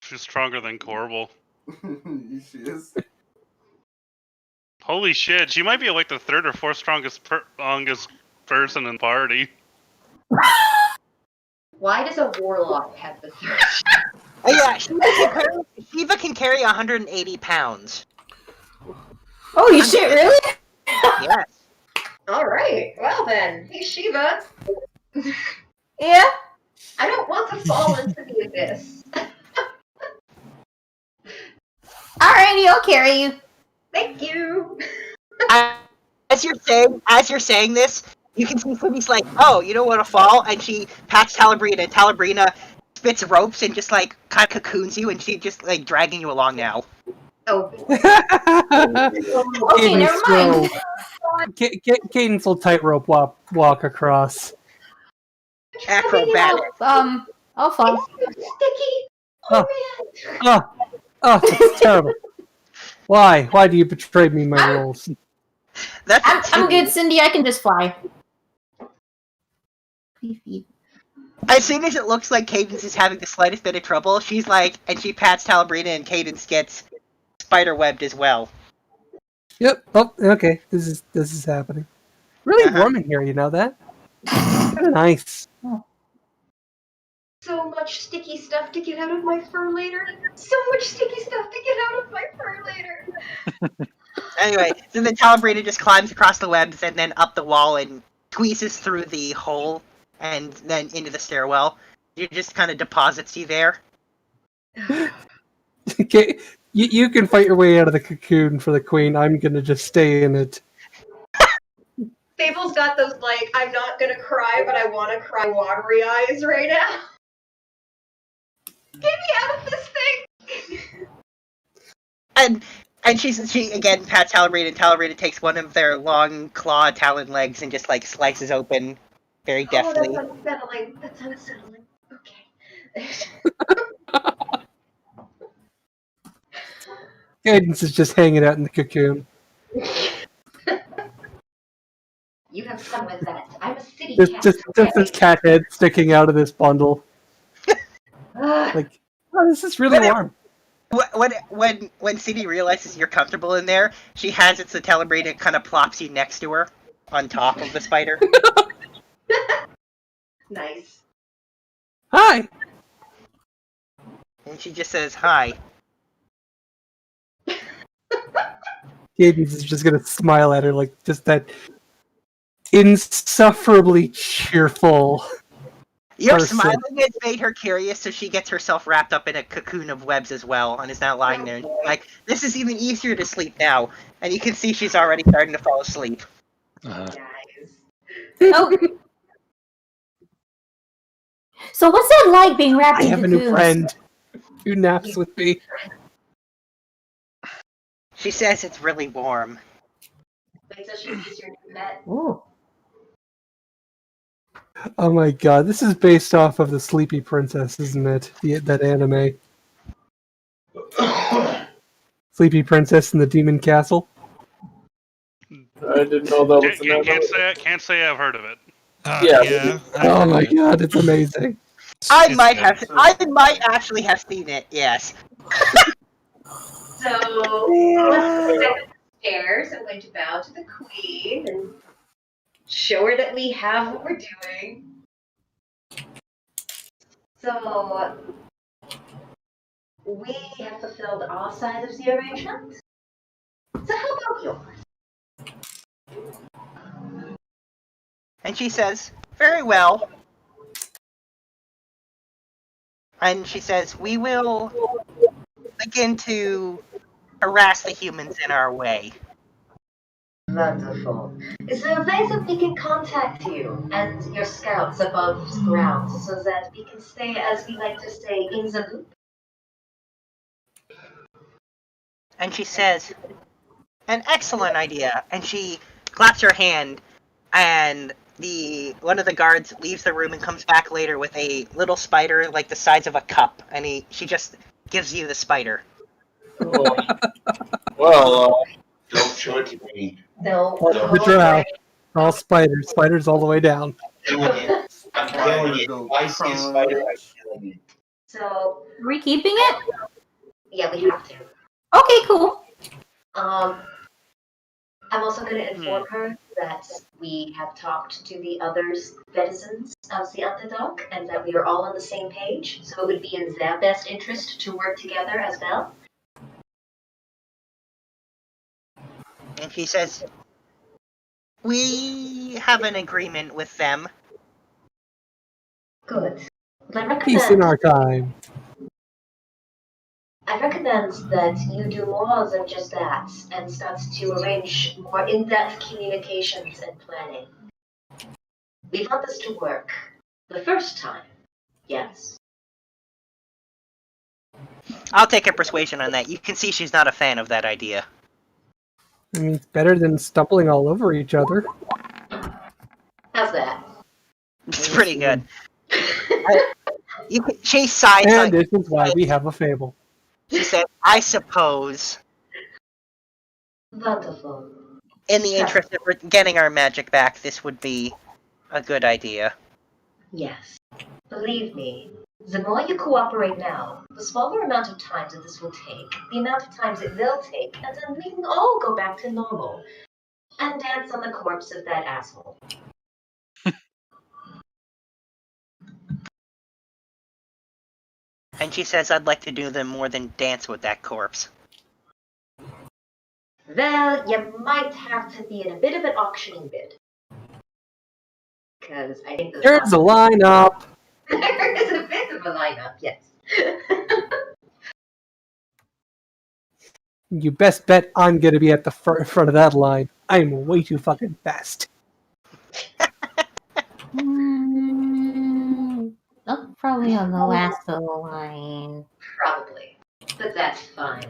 She's stronger than Corbel.
She is.
Holy shit, she might be like the third or fourth strongest person in the party.
Why does a warlock have the third?
Oh yeah, Shiva can carry 180 pounds.
Holy shit, really?
Yes.
Alright, well then. Hey Shiva.
Yeah?
I don't want to fall into the abyss.
Alrighty, I'll carry you.
Thank you.
As you're saying this, you can see Cindy's like, oh, you don't want to fall, and she pats Talabrina, and Talabrina spits ropes and just like kind of cocoons you, and she's just like dragging you along now.
Oh.
Okay, never mind.
Cadence will tightrope walk across.
Acrobatic.
I'll fall.
It's so sticky.
Oh, man. Oh, that's terrible. Why? Why do you betray me, my rules?
I'm good, Cindy. I can just fly.
As soon as it looks like Cadence is having the slightest bit of trouble, she's like, and she pats Talabrina, and Cadence gets spider-webbed as well.
Yep. Oh, okay. This is happening. Really warm in here. You know that? Kind of nice.
So much sticky stuff to get out of my fur later. So much sticky stuff to get out of my fur later.
Anyway, so then Talabrina just climbs across the webs and then up the wall and squeezes through the hole and then into the stairwell. It just kind of deposits you there.
Okay, you can fight your way out of the cocoon for the queen. I'm gonna just stay in it.
Fable's got those, like, I'm not gonna cry, but I want to cry watery eyes right now. Get me out of this thing!
And she again pats Talabrina, and Talabrina takes one of their long claw talon legs and just like slices open very deftly.
Oh, that's unsettling. That's unsettling. Okay.
Cadence is just hanging out in the cocoon.
You have fun with that. I'm a city cat.
Just this cat head sticking out of this bundle. Like, oh, this is really warm.
When Cindy realizes you're comfortable in there, she has it so Talabrina kind of plops you next to her on top of the spider.
Nice.
Hi.
And she just says hi.
Cadence is just gonna smile at her like just that insufferably cheerful.
Your
person.
smiling has made her curious, so she gets herself wrapped up in a cocoon of webs as well, and is now lying there. And she's like, this is even easier to sleep now. And you can see she's already starting to fall asleep.
Guys.
Oh. So what's that like being wrapped
I
in
have a
cocoons?
new friend who naps with me.
She says it's really warm.
Wait till she sees your new pet.
Ooh.
Oh my god, this is based off of the Sleepy Princess, isn't it? That anime. Sleepy Princess in the Demon Castle.
I didn't know that was an anime.
Can't say I've heard of it.
Yeah.
Oh my god, it's amazing.
I
It's
might
good.
actually have seen it. Yes.
So let's go back up the stairs. I'm going to bow to the queen and show her that we have what we're doing. So we have fulfilled our side of the arrangement. So how about yours?
And she says, very well. And she says, we will begin to harass the humans in our way.
Wonderful. Is there a way that we can contact you and your scouts above ground so that we can stay, as we like to say, in the loop?
And she says, an excellent idea. And she claps her hand, and one of the guards leaves the room and comes back later with a little spider like the size of a cup, and she just gives you the spider.
Oh. Well,
Don't show it to me.
No.
The drow. All spiders. Spiders all the way down.
Killing it. I'm killing it. If I see a spider, I'm killing it.
So,
Are we keeping it?
yeah, we have to.
Okay, cool.
I'm also going to inform her that we have talked to the other citizens of the Underdark and that we are all on the same page, so it would be in their best interest to work together as well.
And she says, we have an agreement with them.
Good. But
Peace in our time.
I recommend that you do more than just that and start to arrange more in-depth communications and planning. We want this to work. The first time, yes.
I'll take a persuasion on that. You can see she's not a fan of that idea.
I mean, it's better than stumbling all over each other.
How's that?
It's pretty good. She sighs.
And this is why we have a fable.
She said, I suppose,
Wonderful.
in the interest of getting our magic back, this would be a good idea.
Yes. Believe me, the more you cooperate now, the smaller amount of time that this will take, the amount of times it will take, and then we can all go back to normal. And dance on the corpse of that asshole.
And she says, I'd like to do them more than dance with that corpse.
Well, you might have to be in a bit of an auctioning bid. Because I think
there's a lineup.
There is a bit of a lineup, yes.
You best bet I'm gonna be at the front of that line. I'm way too fucking fast.
Oh, probably on the last of the line.
Probably. But that's fine.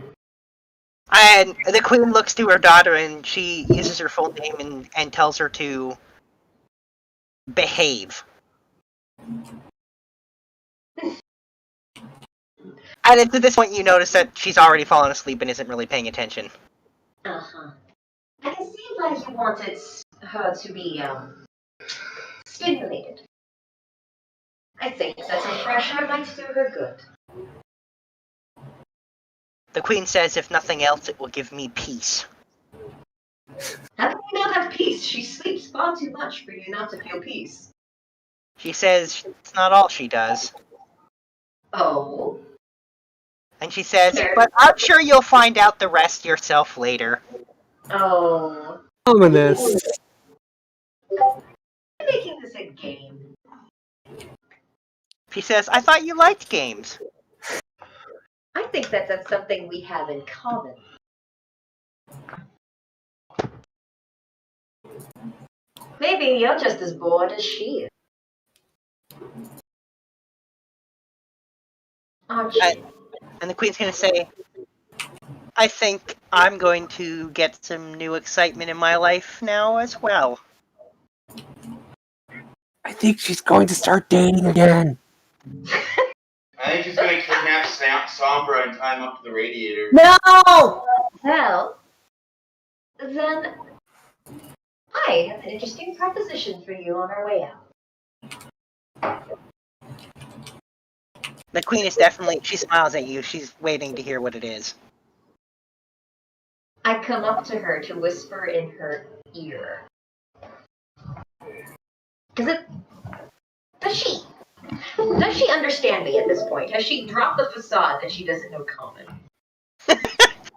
And the queen looks to her daughter and she uses her full name and tells her to behave. And it's at this point you notice that she's already fallen asleep and isn't really paying attention.
Uh-huh. I can see why you wanted her to be, stimulated. I think that some pressure might do her good.
The queen says, if nothing else, it will give me peace.
How can you not have peace? She sleeps far too much for you not to feel peace.
She says it's not all she does.
Oh.
And she says, but I'm sure you'll find out the rest yourself later.
Oh.
Ominous.
You're making this a game.
She says, I thought you liked games.
I think that that's something we have in common. Maybe you're just as bored as she is.
And the queen's gonna say, I think I'm going to get some new excitement in my life now as well.
I think she's going to start dating again.
I think she's going to kidnap Sombra and tie him up to the radiator.
No!
Well, then I have an interesting proposition for you on our way out.
The queen is definitely, she smiles at you. She's waiting to hear what it is.
I come up to her to whisper in her ear. Does she understand me at this point? Has she dropped the facade that she doesn't know common?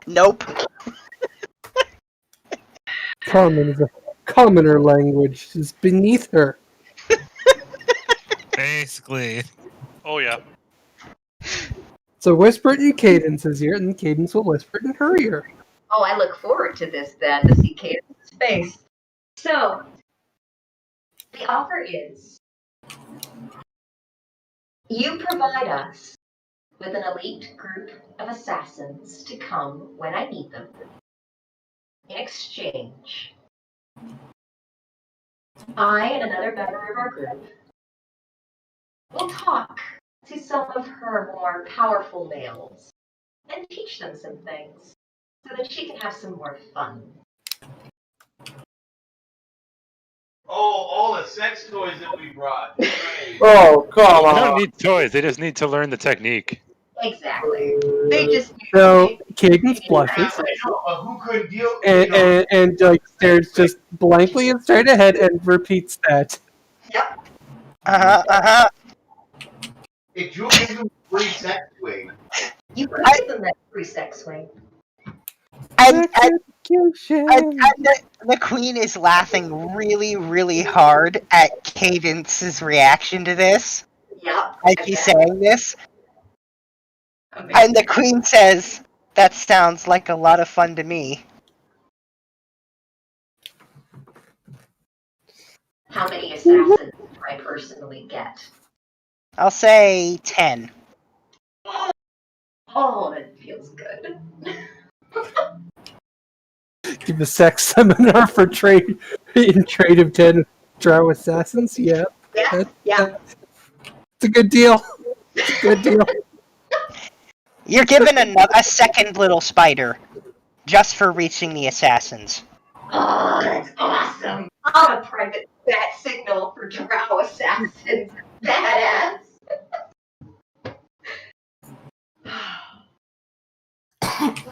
Nope.
Common is a commoner language. It's beneath her.
Basically.
Oh yeah.
So whisper it in Cadence's ear, and Cadence will whisper it in her ear.
Oh, I look forward to this then, to see Cadence's face. So, the offer is, you provide us with an elite group of assassins to come when I need them. In exchange, I and another member of our group will talk to some of her more powerful males and teach them some things so that she can have some more fun.
Oh, all the sex toys that we brought. Right.
Oh, come
They
on.
don't need toys. They just need to learn the technique.
Exactly. They just
So Cadence blushes
Who could deal?
and like stares just blankly and straight ahead and repeats that.
Yep.
If Jewel gives them free sex swing.
You could give them that free sex swing.
And the queen is laughing really, really hard at Cadence's reaction to this.
Yep.
As she's saying this.
Amazing.
And the queen says, that sounds like a lot of fun to me.
How many assassins do I personally get?
I'll say 10.
Oh, it feels good.
Give a sex seminar for trade of 10 drow assassins. Yeah.
Yeah, yeah.
It's a good deal. It's a good deal.
You're given a second little spider, just for reaching the assassins.
Oh, that's awesome. I'm a private bat signal for drow assassins. Badass.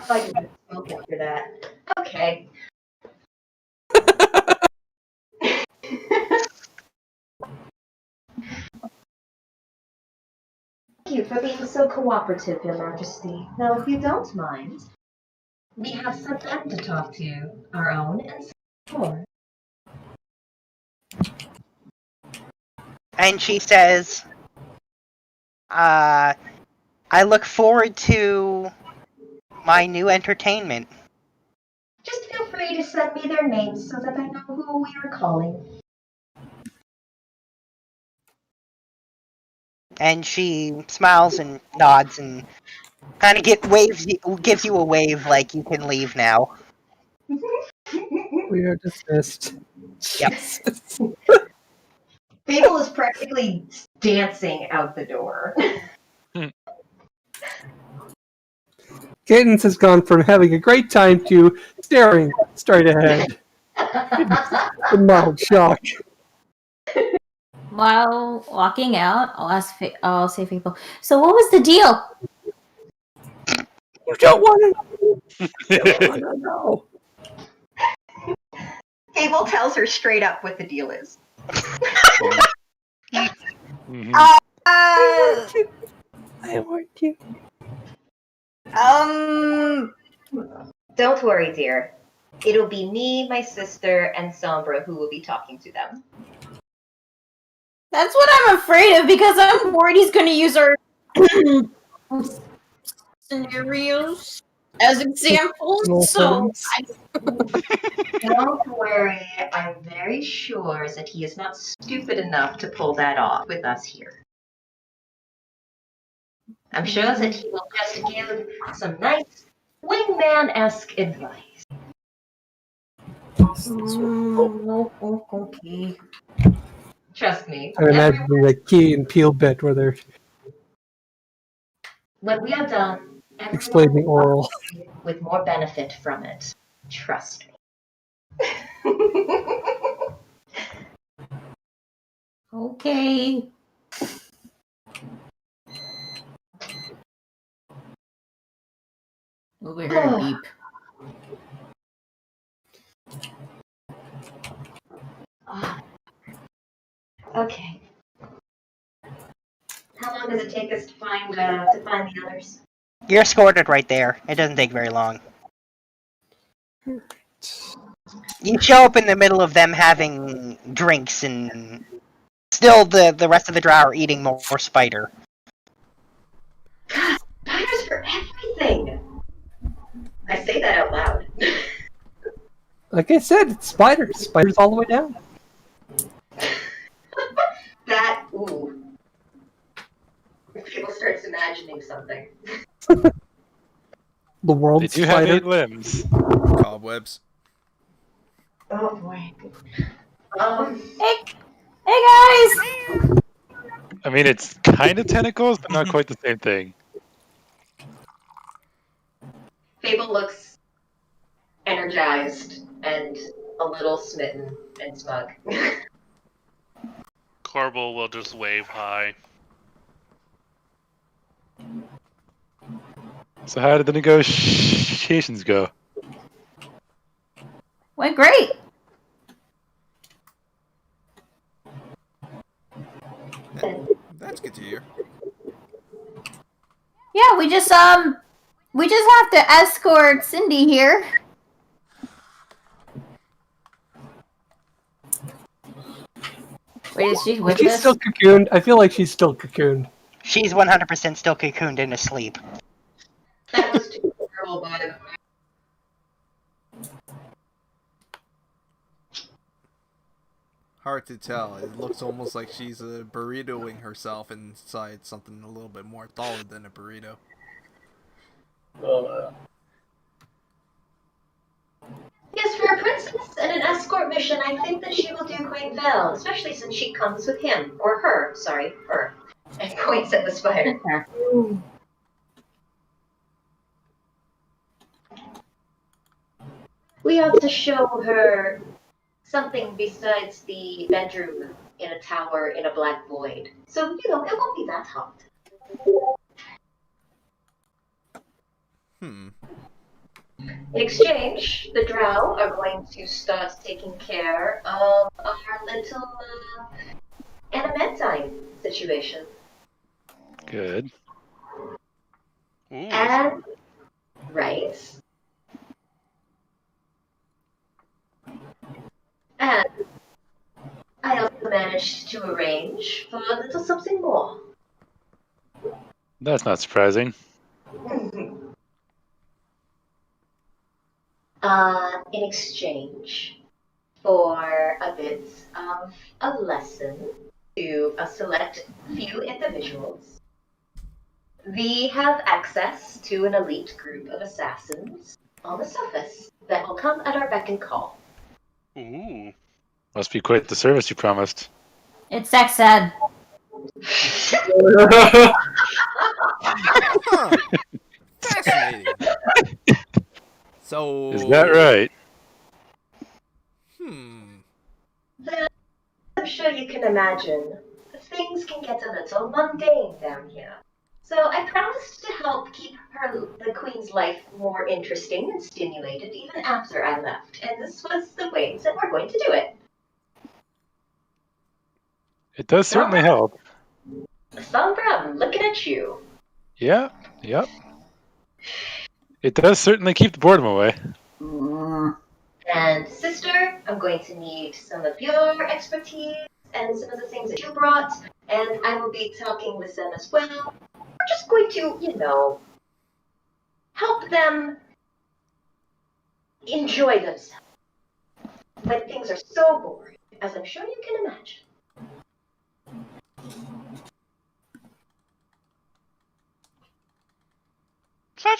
I can smoke after that. Okay. Thank you for being so cooperative, Your Majesty. Now, if you don't mind, we have some time to talk to our own and some more.
And she says, I look forward to my new entertainment.
Just feel free to send me their names so that I know who we are calling.
And she smiles and nods and kind of gives you a wave like you can leave now.
We are dismissed.
Yep.
Fable is practically dancing out the door.
Cadence has gone from having a great time to staring straight ahead in mild shock.
While walking out, I'll say people. So what was the deal?
You don't want to know.
Fable tells her straight up what the deal is.
Mhm.
I want you.
Don't worry, dear. It'll be me, my sister, and Sombra who will be talking to them.
That's what I'm afraid of because I'm worried he's going to use our scenarios as examples. So
Don't worry. I'm very sure that he is not stupid enough to pull that off with us here. I'm sure that he will just give some nice wingman-esque advice. Okay. Trust me.
I'm imagining the Key and Peele bit where they're
When we are done, everyone
explaining
will walk
oral.
away with more benefit from it. Trust me.
Okay. We heard a beep.
Okay. How long does it take us to find the others?
You're escorted right there. It doesn't take very long. You show up in the middle of them having drinks, and still the rest of the drow are eating more spider.
Spiders for everything! I say that out loud.
Like I said, it's spiders. Spiders all the way down.
That, ooh. People starts imagining something.
The world
They do
spider.
have 8 limbs.
Cobwebs.
Oh boy.
Hey guys!
I mean, it's kind of tentacles, but not quite the same thing.
Fable looks energized and a little smitten and smug.
Corbel will just wave hi.
So how did the negotiations go?
Went great.
That's good to hear.
Yeah, we just have to escort Cindy here. Wait, is she with
She's
us?
still cocooned. I feel like she's still cocooned.
She's 100% still cocooned and asleep.
That was too terrible, by the way.
Hard to tell. It looks almost like she's burritoing herself inside something a little bit more solid than a burrito.
Yes, for a princess and an escort mission, I think that she will do quite well, especially since she comes with him. Or her, sorry, her. And points at the spider. We ought to show her something besides the bedroom in a tower in a black void. So, it won't be that hot. In exchange, the drow are going to start taking care of our little adamantine situation.
Good.
Ooh.
And, right. And I also managed to arrange for a little something more.
That's not surprising.
In exchange for a bit of a lesson to a select few individuals, we have access to an elite group of assassins on the surface that will come at our beck and call.
Ooh.
Must be quite the service you promised.
It's sex ed.
Huh. Fascinating. So...
Is that right?
I'm sure you can imagine, things can get a little mundane down here. So I promised to help keep the Queen's life more interesting and stimulated even after I left, and this was the way that we're going to do it.
It does certainly help.
Sombra, I'm looking at you.
Yeah, yep. It does certainly keep the boredom away.
And sister, I'm going to need some of your expertise and some of the things that you brought, and I will be talking with them as well. We're just going to, help them enjoy themselves when things are so boring, as I'm sure you can imagine.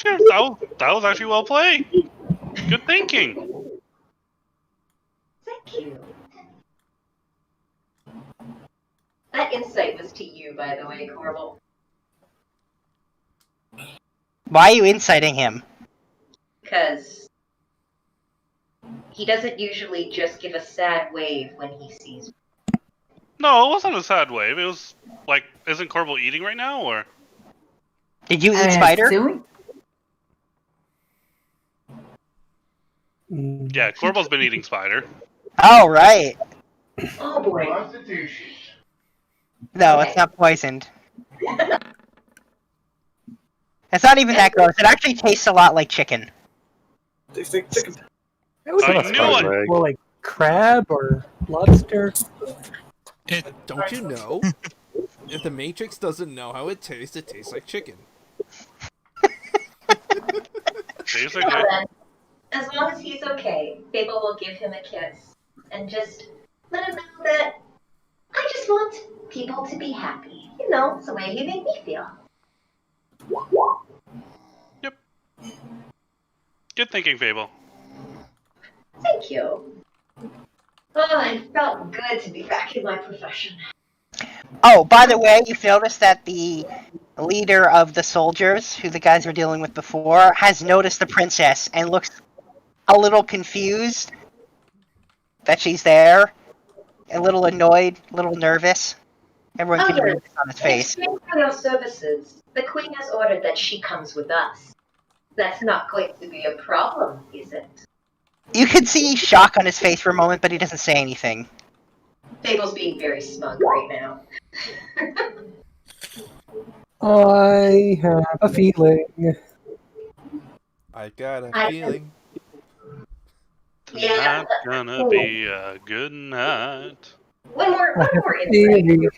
That was actually well played. Good thinking.
Thank you. That insight was to you, by the way, Corbel.
Why are you inciting him?
Because he doesn't usually just give a sad wave when he sees me.
No, it wasn't a sad wave. It was like, isn't Corbel eating right now, or?
Did you eat spider?
Yeah, Corbel's been eating spider.
Oh, right.
Oh boy.
Prostitution.
No, it's not poisoned. It's not even that gross. It actually tastes a lot like chicken.
Tastes like chicken.
I knew it!
More like crab or lobster.
Don't you know? If the Matrix doesn't know how it tastes like chicken.
Tastes like
Well
chicken.
then, as long as he's okay, Fable will give him a kiss. And just let him know that I just want people to be happy. You know, it's the way he made me feel.
Yep. Good thinking, Fable.
Thank you. Oh, it felt good to be back in my profession.
Oh, by the way, you've noticed that the leader of the soldiers, who the guys were dealing with before, has noticed the princess and looks a little confused that she's there. A little annoyed, a little nervous. Everyone can read this on his
In
face.
exchange for your services, the Queen has ordered that she comes with us. That's not going to be a problem, is it?
You can see shock on his face for a moment, but he doesn't say anything.
Fable's being very smug right now.
I have a feeling.
I got a feeling.
Tonight's gonna be a good night.
One more insight.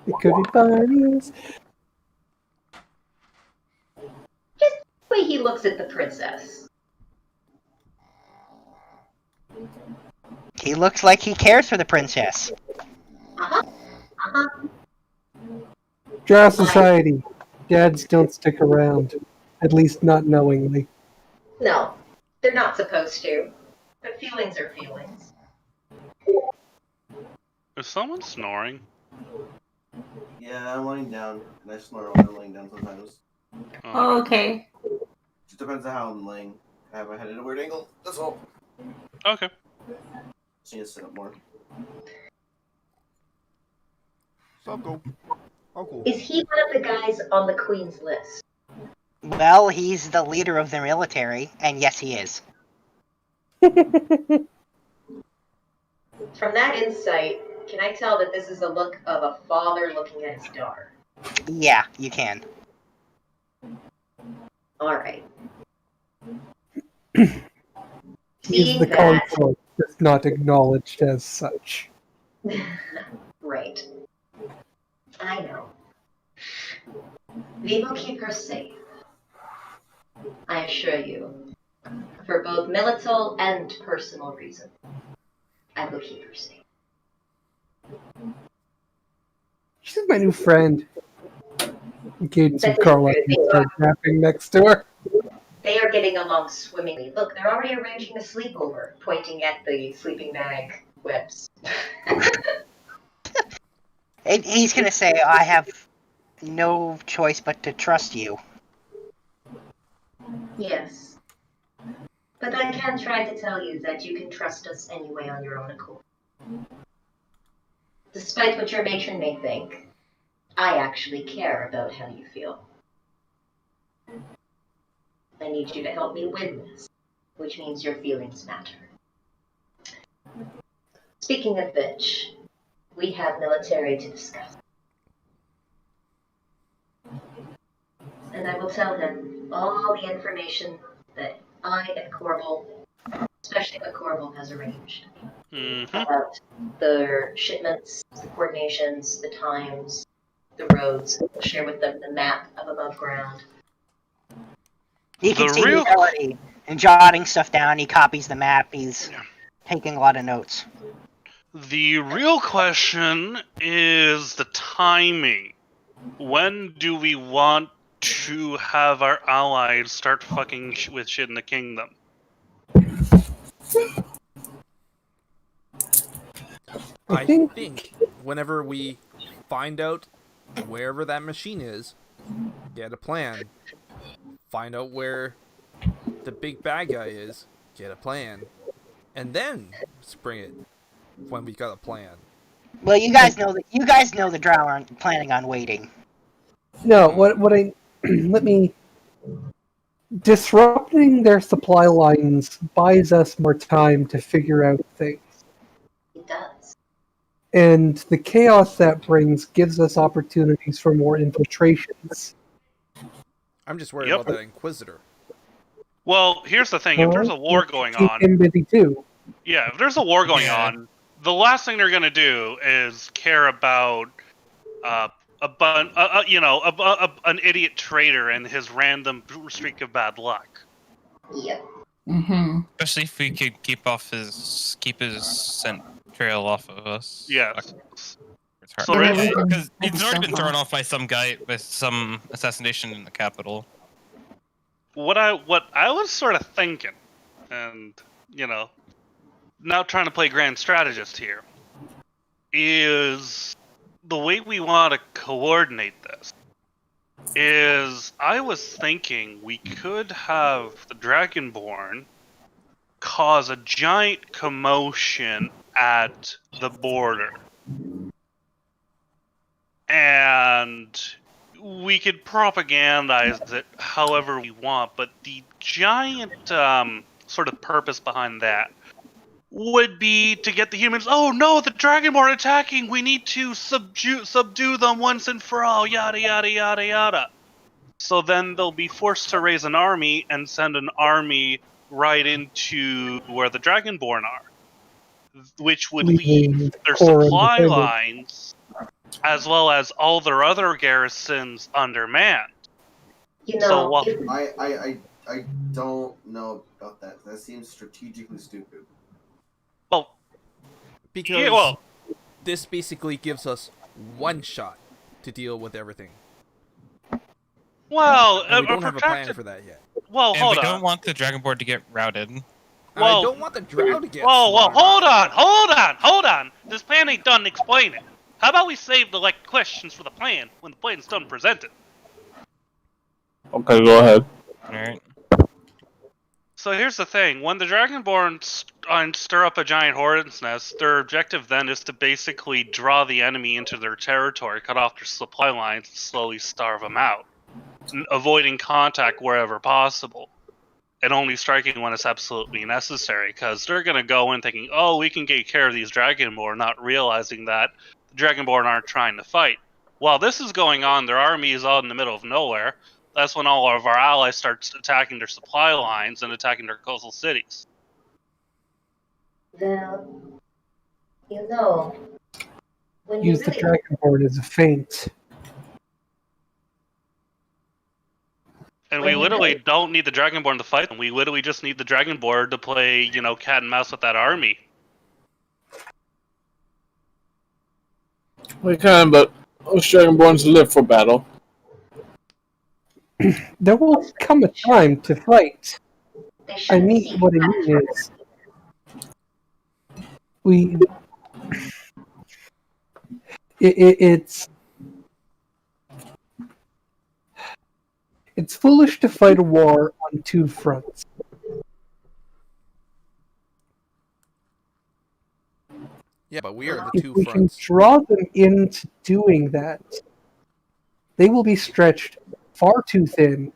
It could be bunnies.
Just the way he looks at the princess.
He looks like he cares for the princess.
Drow society. Dads don't stick around. At least not knowingly.
No, they're not supposed to. But feelings are feelings.
Is someone snoring?
Yeah, I'm laying down, and I snore when I'm laying down sometimes.
Oh, okay.
Just depends on how I'm laying. I have my head at a weird angle. That's all.
Okay.
Just need to sit up more.
I'll go.
Is he one of the guys on the Queen's list?
Well, he's the leader of the military, and yes, he is.
From that insight, can I tell that this is the look of a father looking at his daughter?
Yeah, you can.
Alright.
He is the consort, just not acknowledged as such.
Right. I know. We will keep her safe. I assure you. For both milital and personal reasons. I will keep her safe.
She's my new friend. Cadence and
That's
Carl
true.
can start napping next to her.
They are getting along swimmingly. Look, they're already arranging a sleepover, pointing at the sleeping bag webs.
And he's gonna say, I have no choice but to trust you.
Yes. But I can try to tell you that you can trust us anyway on your own accord. Despite what your matron may think, I actually care about how you feel. I need you to help me win this, which means your feelings matter. Speaking of which, we have military to discuss. And I will tell him all the information that I and Corbel, especially what Corbel has arranged, about the shipments, the coordinations, the times, the roads. We'll share with them the map of above ground.
You can see the ability in jotting stuff down. He copies the map. He's taking a lot of notes.
The real question is the timing. When do we want to have our allies start fucking with shit in the kingdom.
I think whenever we find out wherever that machine is, get a plan. Find out where the big bad guy is, get a plan. And then spring it when we got a plan.
Well, you guys know the Drow aren't planning on waiting.
No, what I let me disrupting their supply lines buys us more time to figure out things.
It does.
And the chaos that brings gives us opportunities for more infiltrations.
I'm just worried about that Inquisitor.
Well, here's the thing: if there's a war going
Keep
on,
him busy too.
yeah, if there's a war going on, the last thing they're gonna do is care about, an idiot trader and his random streak of bad luck.
Yep.
Mm-hmm.
Especially if we could keep his scent trail off of us.
Yeah.
So because
That'd be
it's already
so
been
fun.
thrown off by some guy with some assassination in the capital.
What I was sort of thinking, and not trying to play grand strategist here, is the way we want to coordinate this. Is I was thinking we could have the Dragonborn cause a giant commotion at the border. And we could propagandize it however we want, but the giant sort of purpose behind that would be to get the humans, oh no, the Dragonborn attacking, we need to subdue them once and for all, yada yada yada yada. So then they'll be forced to raise an army and send an army right into where the Dragonborn are, which would leave their supply lines as well as all their other garrisons undermanned.
I don't know about that. That seems strategically stupid.
Well,
because this basically gives us one shot to deal with everything.
Well,
and we don't have a plan for that yet.
Well,
and we don't want the Dragonborn to get routed.
Well,
I don't want the Drow to get
Well, hold on. This plan ain't done explaining. How about we save the questions for the plan when the plan's done presented?
Okay, go ahead.
Alright.
So here's the thing. When the Dragonborn stir up a giant hornet's nest, their objective then is to basically draw the enemy into their territory, cut off their supply lines, and slowly starve them out, avoiding contact wherever possible, and only striking when it's absolutely necessary, because they're going to go in thinking, oh, we can take care of these Dragonborn, not realizing that the Dragonborn aren't trying to fight. While this is going on, their army is out in the middle of nowhere. That's when all of our allies start attacking their supply lines and attacking their coastal cities.
Well, when
Use the Dragonborn as a feint.
And we literally don't need the Dragonborn to fight them. We literally just need the Dragonborn to play, cat and mouse with that army.
We can, but those Dragonborns live for battle.
There will come a time to fight. I mean, what I mean is, it's foolish to fight a war on two fronts.
Yeah, but we are the two
If we
fronts.
can draw them into doing that, they will be stretched far too thin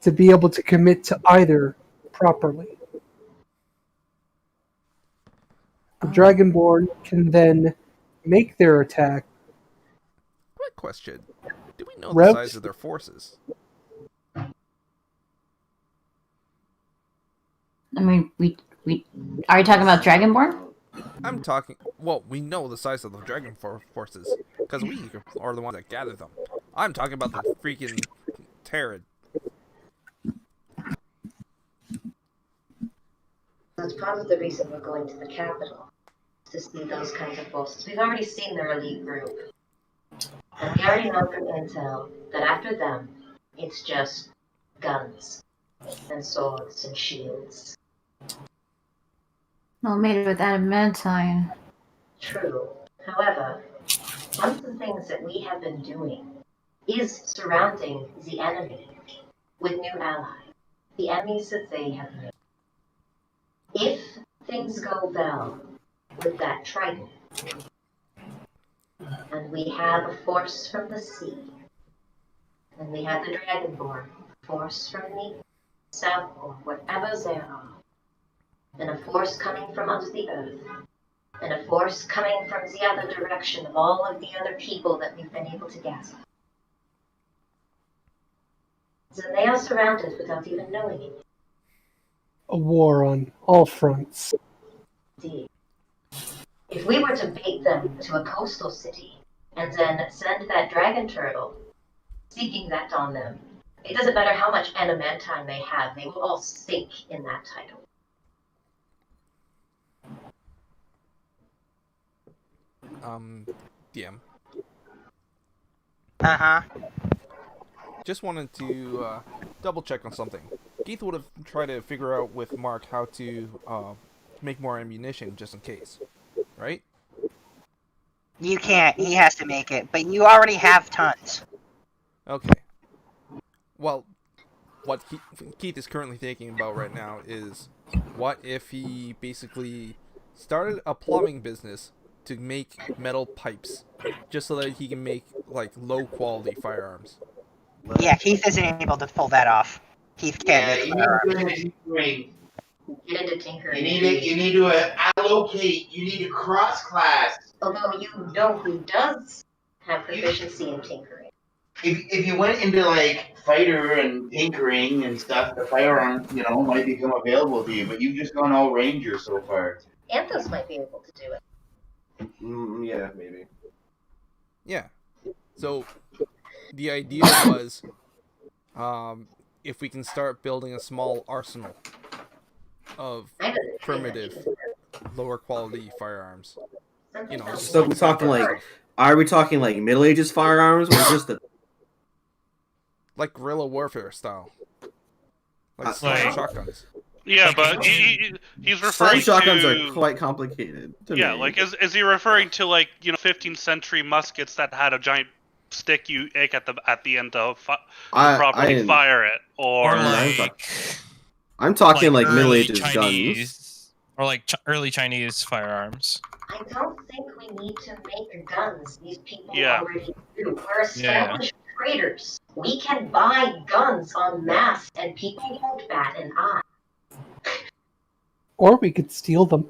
to be able to commit to either properly. The Dragonborn can then make their attack.
Quick question. Do we know the size of their forces?
I mean, we are you talking about Dragonborn?
I'm talking. Well, we know the size of the Dragon forces because we are the ones that gather them. I'm talking about the freaking Terran.
That's part of the reason we're going to the capital, to see those kinds of forces. We've already seen their elite group. And we already know from intel that after them, it's just guns and swords and shields.
Well, made with adamantine.
True. However, one of the things that we have been doing is surrounding the enemy with new allies, the enemies that they have made. If things go well with that trident, and we have a force from the sea, and we have the Dragonborn force from the south or whatever they are, and a force coming from under the earth, and a force coming from the other direction of all of the other people that we've been able to gather. So they are surrounded without even knowing it.
A war on all fronts.
Indeed. If we were to bait them to a coastal city and then send that dragon turtle seeking that on them, it doesn't matter how much adamantine they have, they will all sink in that title.
DM.
Uh-huh.
Just wanted to double check on something. Keith would have tried to figure out with Mark how to make more ammunition just in case, right?
You can't. He has to make it. But you already have tons.
Okay. Well, what Keith is currently thinking about right now is what if he basically started a plumbing business to make metal pipes just so that he can make like low quality firearms.
Yeah, Keith isn't able to pull that off. Keith can't make
you
firearms.
need to tinkering.
Get into tinkering.
You need to allocate. You need to cross class.
Although you know who does have proficiency in tinkering.
If you went into like fighter and tinkering and stuff, the firearm might become available to you. But you've just gone all ranger so far.
Anthos might be able to do it.
Yeah, maybe.
Yeah. So the idea was, if we can start building a small arsenal of primitive, lower quality firearms.
So we're talking like, are we talking like Middle Ages firearms or just the
like guerrilla warfare style, like shotguns?
Yeah, but he's referring
some shotguns
to...
are quite complicated.
Yeah, like is he referring to like 15th century muskets that had a giant stick you ache at the end to properly fire it, or
like
I'm talking like Middle
early
Ages
Chinese, or like early Chinese firearms.
I don't think we need to make guns. These people
Yeah.
already do. We're established traders. We can buy guns en masse, and people won't bat an eye.
Or we could steal them.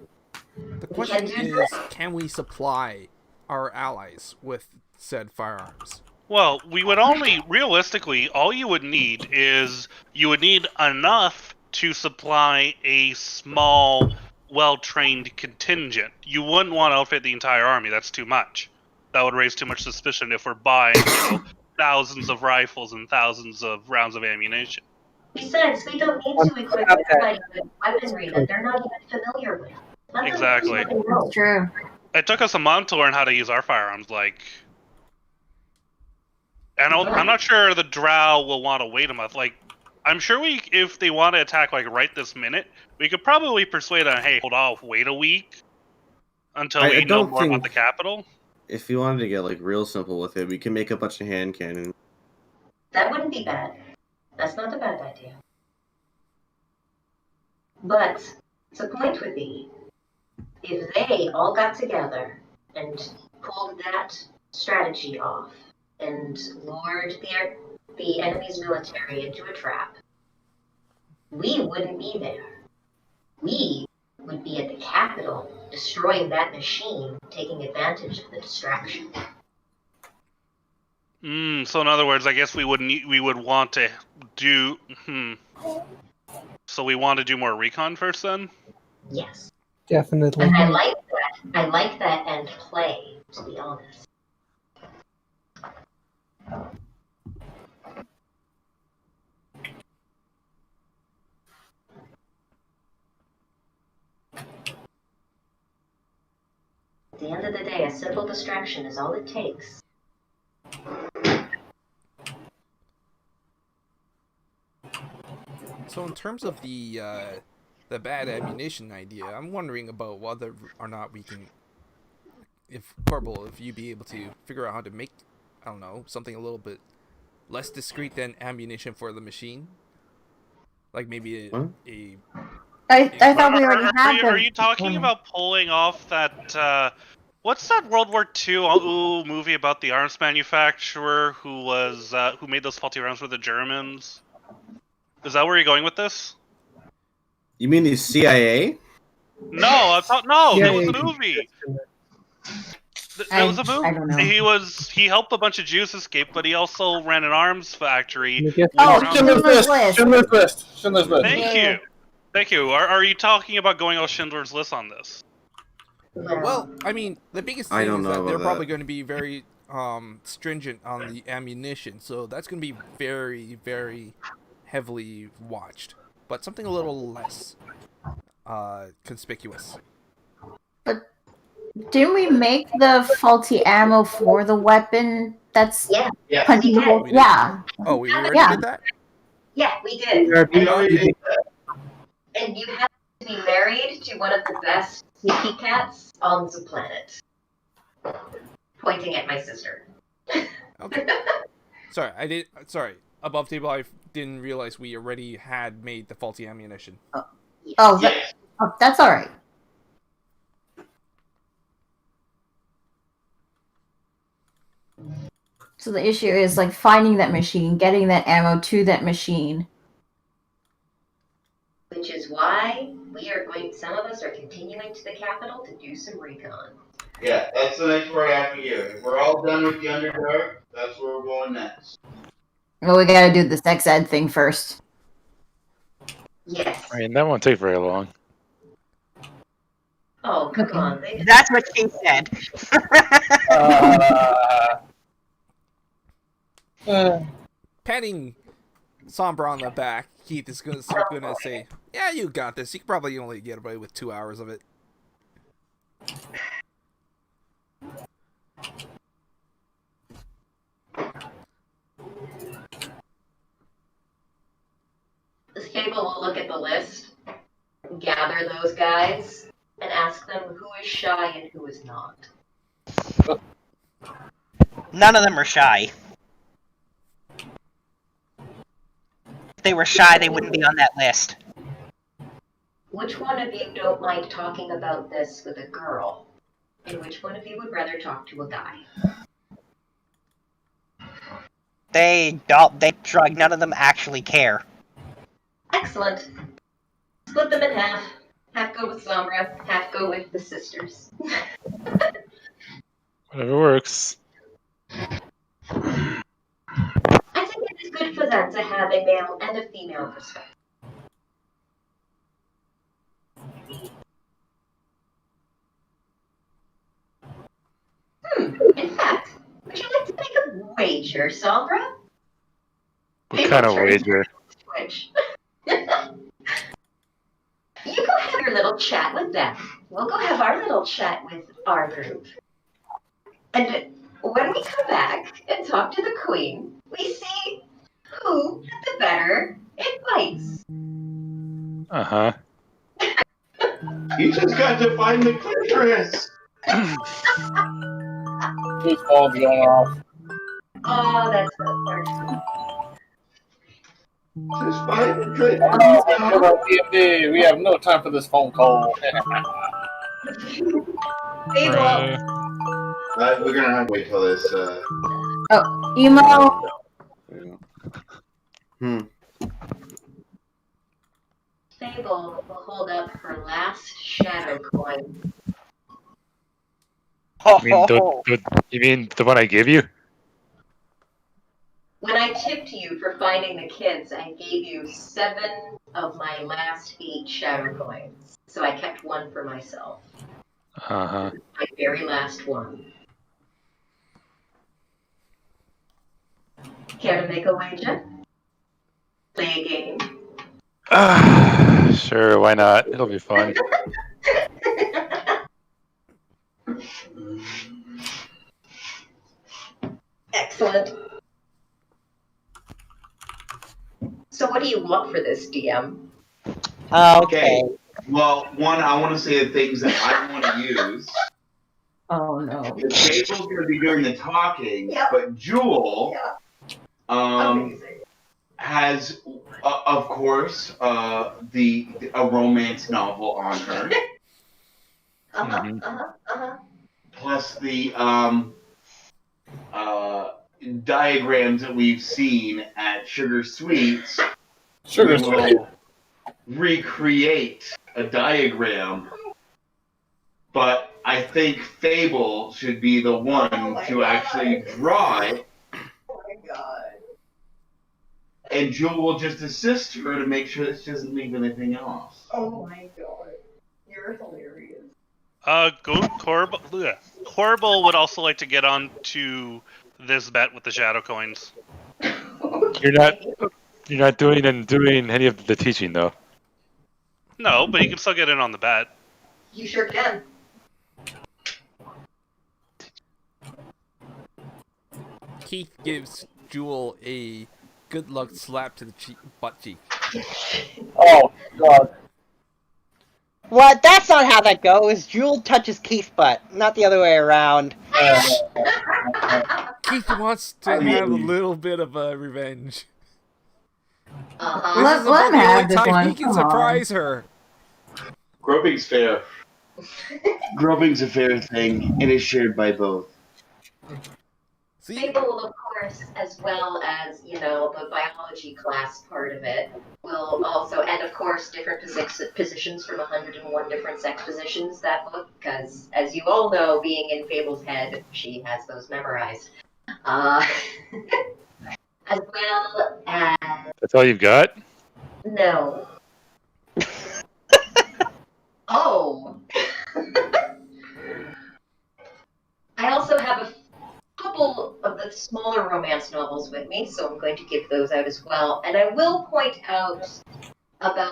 The question is, can we supply our allies with said firearms?
Well, we would only, realistically, all you would need is, you would need enough to supply a small, well-trained contingent. You wouldn't want to outfit the entire army, that's too much. That would raise too much suspicion if we're buying, thousands of rifles and thousands of rounds of ammunition.
Besides, we don't need to equip everybody with weaponry that they're not even familiar with.
Exactly.
True.
It took us a month to learn how to use our firearms, and I'm not sure the drow will want to wait a month. I'm sure if they want to attack right this minute, we could probably persuade them, hey, hold off, wait a week until we know more about the capital.
If you wanted to get real simple with it, we can make a bunch of hand cannons.
That wouldn't be bad. That's not a bad idea. But the point would be, if they all got together and pulled that strategy off and lured the enemy's military into a trap, we wouldn't be there. We would be at the capital, destroying that machine, taking advantage of the distraction.
So in other words, I guess we would want to do. So we want to do more recon first, then.
Yes.
Definitely.
And I like that. I like that end play, to be honest. At the end of the day, a simple distraction is all it takes
So in terms of the bad ammunition idea, I'm wondering about whether or not we can, if Corporal, if you'd be able to figure out how to make, I don't know, something a little bit less discreet than ammunition for the machine, like maybe a
I thought we already had
Are you talking about pulling off that? What's that World War II movie about the arms manufacturer who made those faulty rounds for the Germans? Is that where you're going with this?
You mean the CIA?
No, I thought no.
Yeah,
There was
yeah,
a movie. There
I
was a movie.
don't know.
He helped a bunch of Jews escape, but he also ran an arms factory.
Schindler's List.
Schindler's List. Schindler's List.
Thank you. Are you talking about going on Schindler's List on this?
Well, I mean, the biggest
I
thing
don't
is
know
that they're
about
probably
that.
going to be very stringent on the ammunition, so that's going to be very, very heavily watched. But something a little less conspicuous.
But didn't we make the faulty ammo for the weapon? That's
Yeah,
punching
we
the hole.
did.
Yeah.
Oh, we already
Yeah.
did that?
Yeah, we did.
We already did that.
And you have to be married to one of the best sneaky cats on the planet. Pointing at my sister.
Okay. Sorry. Above table, I didn't realize we already had made the faulty ammunition.
Oh, that's all right. So the issue is like finding that machine, getting that ammo to that machine.
Which is why some of us are continuing to the capital to do some recon.
Yeah, that's the next part after you. If we're all done with the Underdark, that's where we're going next.
Well, we gotta do the sex ed thing first.
Yes.
I mean, that won't take very long.
Oh, come on.
That's what she said.
Patting Sombra on the back, Keith is going to say, "Yeah, you got this. You can probably only get away with 2 hours of it."
This table will look at the list, gather those guys, and ask them who is shy and who is not.
None of them are shy. If they were shy, they wouldn't be on that list.
Which one of you don't mind talking about this with a girl? And which one of you would rather talk to a guy?
They shrug. None of them actually care.
Excellent. Split them in half. Half go with Sombra, half go with the sisters.
Whatever works.
I think it is good for them to have a male and a female perspective. In fact, would you like to make a wager, Sombra?
What kind of wager?
Switch. You go have your little chat with them. We'll go have our little chat with our group. And when we come back and talk to the queen, we see who had the better advice.
Uh-huh.
You just got to find the clitoris.
Whose phone's going off?
Oh, that's so funny.
Just find the clitoris.
DMD, we have no time for this phone call.
Fable.
We're gonna have to wait till this.
Oh, emo.
Fable will hold up her last shadow coin.
You mean the one I gave you?
When I tipped you for finding the kids, I gave you 7 of my last 8 shadow coins. So I kept 1 for myself.
Uh-huh.
My very last one. Care to make a wager? Play a game?
Sure, why not? It'll be fun.
Excellent. So what do you want for this, DM?
Okay.
Well, one, I want to say the things that I want to use.
Oh no.
The Fable's going to be doing the talking,
Yep.
but Jewel has, of course, a romance novel on her. Plus the diagrams that we've seen at Sugar Sweets.
Sugar
We will recreate a diagram, but I think Fable should be the one to actually draw it.
Oh my god.
And Jewel will just assist her to make sure that she doesn't leave anything else.
Oh my god. You're hilarious.
Horrible would also like to get on to this bet with the shadow coins.
You're not doing any of the teaching though.
No, but you can still get in on the bet.
You sure can.
Keith gives Jewel a good luck slap to the butt cheek.
Oh god.
What? That's not how that goes. Jewel touches Keith's butt, not the other way around.
Keith wants to have a little bit of a revenge.
Uh-huh.
This is
Let
about
him
the
have
only
this
time
one.
he can
Come
surprise her.
Groping's fair. Groping's a fair thing, and is shared by both.
See?
Fable, of course, as well as, the biology class part of it, will also, and of course, different positions from 101 different sex positions, that book, because, as you all know, being in Fable's head, she has those memorized. As well as...
That's all you've got?
No. Oh. I also have a couple of the smaller romance novels with me, so I'm going to give those out as well. And I will point out about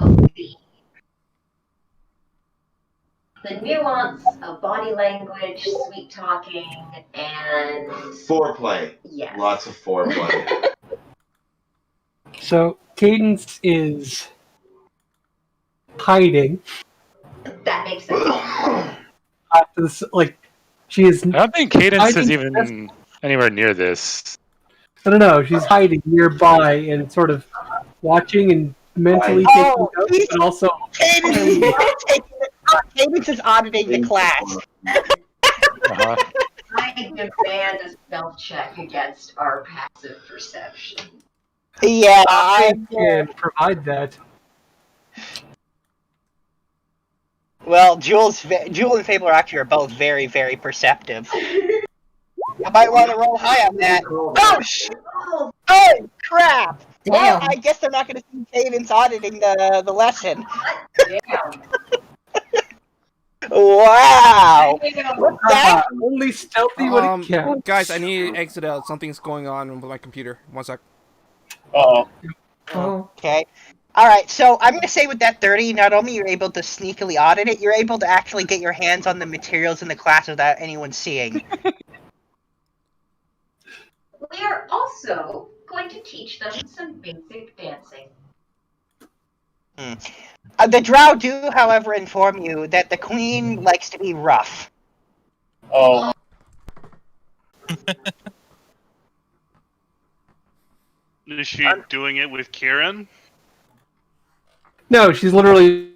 the nuance of body language, sweet talking, and...
Foreplay.
Yes.
Lots of foreplay.
So Cadence is hiding.
That makes sense.
After this, she is.
I don't think Cadence is
hiding-
even anywhere near this.
I don't know. She's hiding nearby and sort of watching and mentally taking notes, but also.
Cadence is auditing the class.
Uh-huh.
I demand a stealth check against our passive perception.
Yeah,
I can provide that.
Well, Jewel and Fable are both very, very perceptive. I might want to roll high on that. Oh, oh crap!
Damn.
Well, I guess they're not going to see Cadence auditing the lesson.
Damn.
Wow! What's that?
Only stealthy when it counts.
Guys, I need to exit out. Something's going on with my computer. 1 sec.
Oh.
Okay. Alright, so I'm going to say with that 30, not only you're able to sneakily audit it, you're able to actually get your hands on the materials in the class without anyone seeing.
We are also going to teach them some basic dancing.
The drow do, however, inform you that the queen likes to be rough.
Oh.
Is she doing it with Kieran?
No, she's literally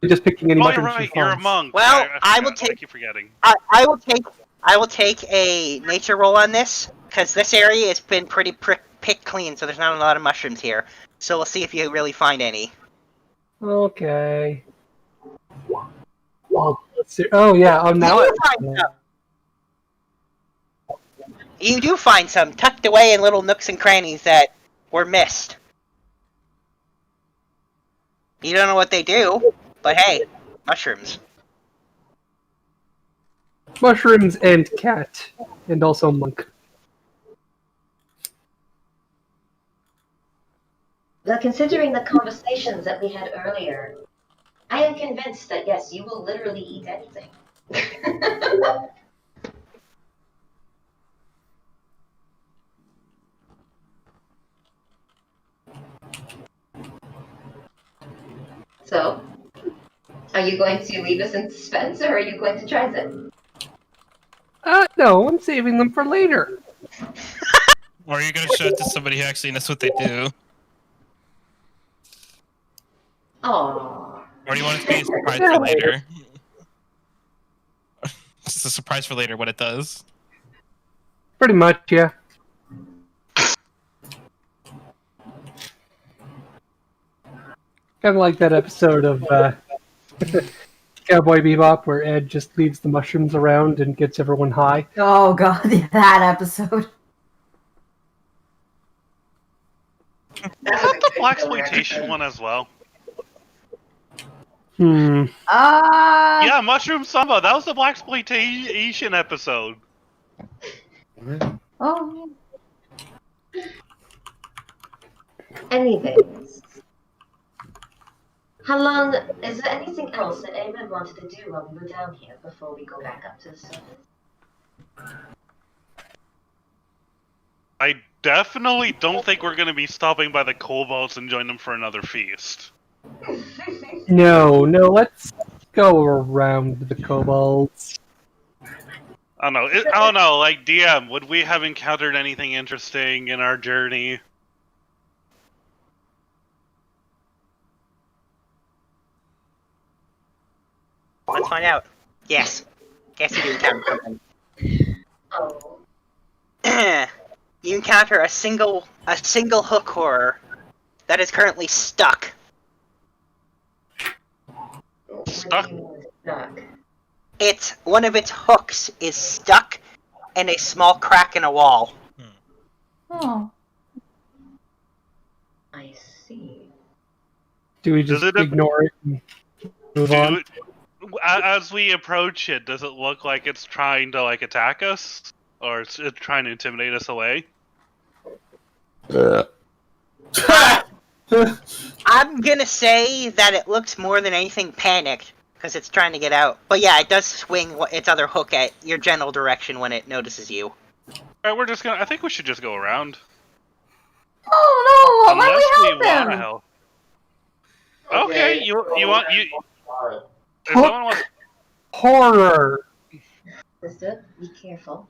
just picking anybody.
Oh, you're right. You're a monk.
Well, I
keep forgetting.
I will take a nature roll on this because this area has been pretty picked clean, so there's not a lot of mushrooms here. So we'll see if you really find any.
Okay. Well, let's see. Oh yeah. Oh, now
You do find some tucked away in little nooks and crannies that were missed. You don't know what they do, but hey, mushrooms.
Mushrooms and cat, and also monk.
Well, considering the conversations that we had earlier, I am convinced that yes, you will literally eat anything. So, are you going to leave us in suspense, or are you going to try it?
No, I'm saving them for later.
Or are you going to show it to somebody who actually knows what they do?
Aww.
Or do you want it to be a surprise for later? It's a surprise for later what it does.
Pretty much, yeah. Kind of like that episode of Cowboy Bebop where Ed just leaves the mushrooms around and gets everyone high.
Oh god, that episode.
Is that the blaxploitation one as well?
Yeah,
Mushroom Samba. That was the blaxploitation episode.
Oh.
Anyways. How long... Is there anything else that anyone wanted to do while we were down here before we go back up to the surface?
I definitely don't think we're going to be stopping by the kobolds and join them for another feast.
No, let's go around the kobolds.
I don't know, like, DM, would we have encountered anything interesting in our journey?
Let's find out. Yes. Yes, you do encounter something.
Oh.
You encounter a single hook horror that is currently stuck.
Stuck?
It's one of its hooks is stuck in a small crack in a wall.
Oh.
I see.
Do we just ignore it and move on?
As we approach it, does it look like it's trying to, like, attack us? Or it's trying to intimidate us away?
I'm gonna say that it looks more than anything panicked, because it's trying to get out. But yeah, it does swing its other hook at your general direction when it notices you.
Alright, I think we should just go around.
Oh no! Why
Unless
we help him?
help. Okay, you want... If someone wants...
Horror!
Sister, be careful.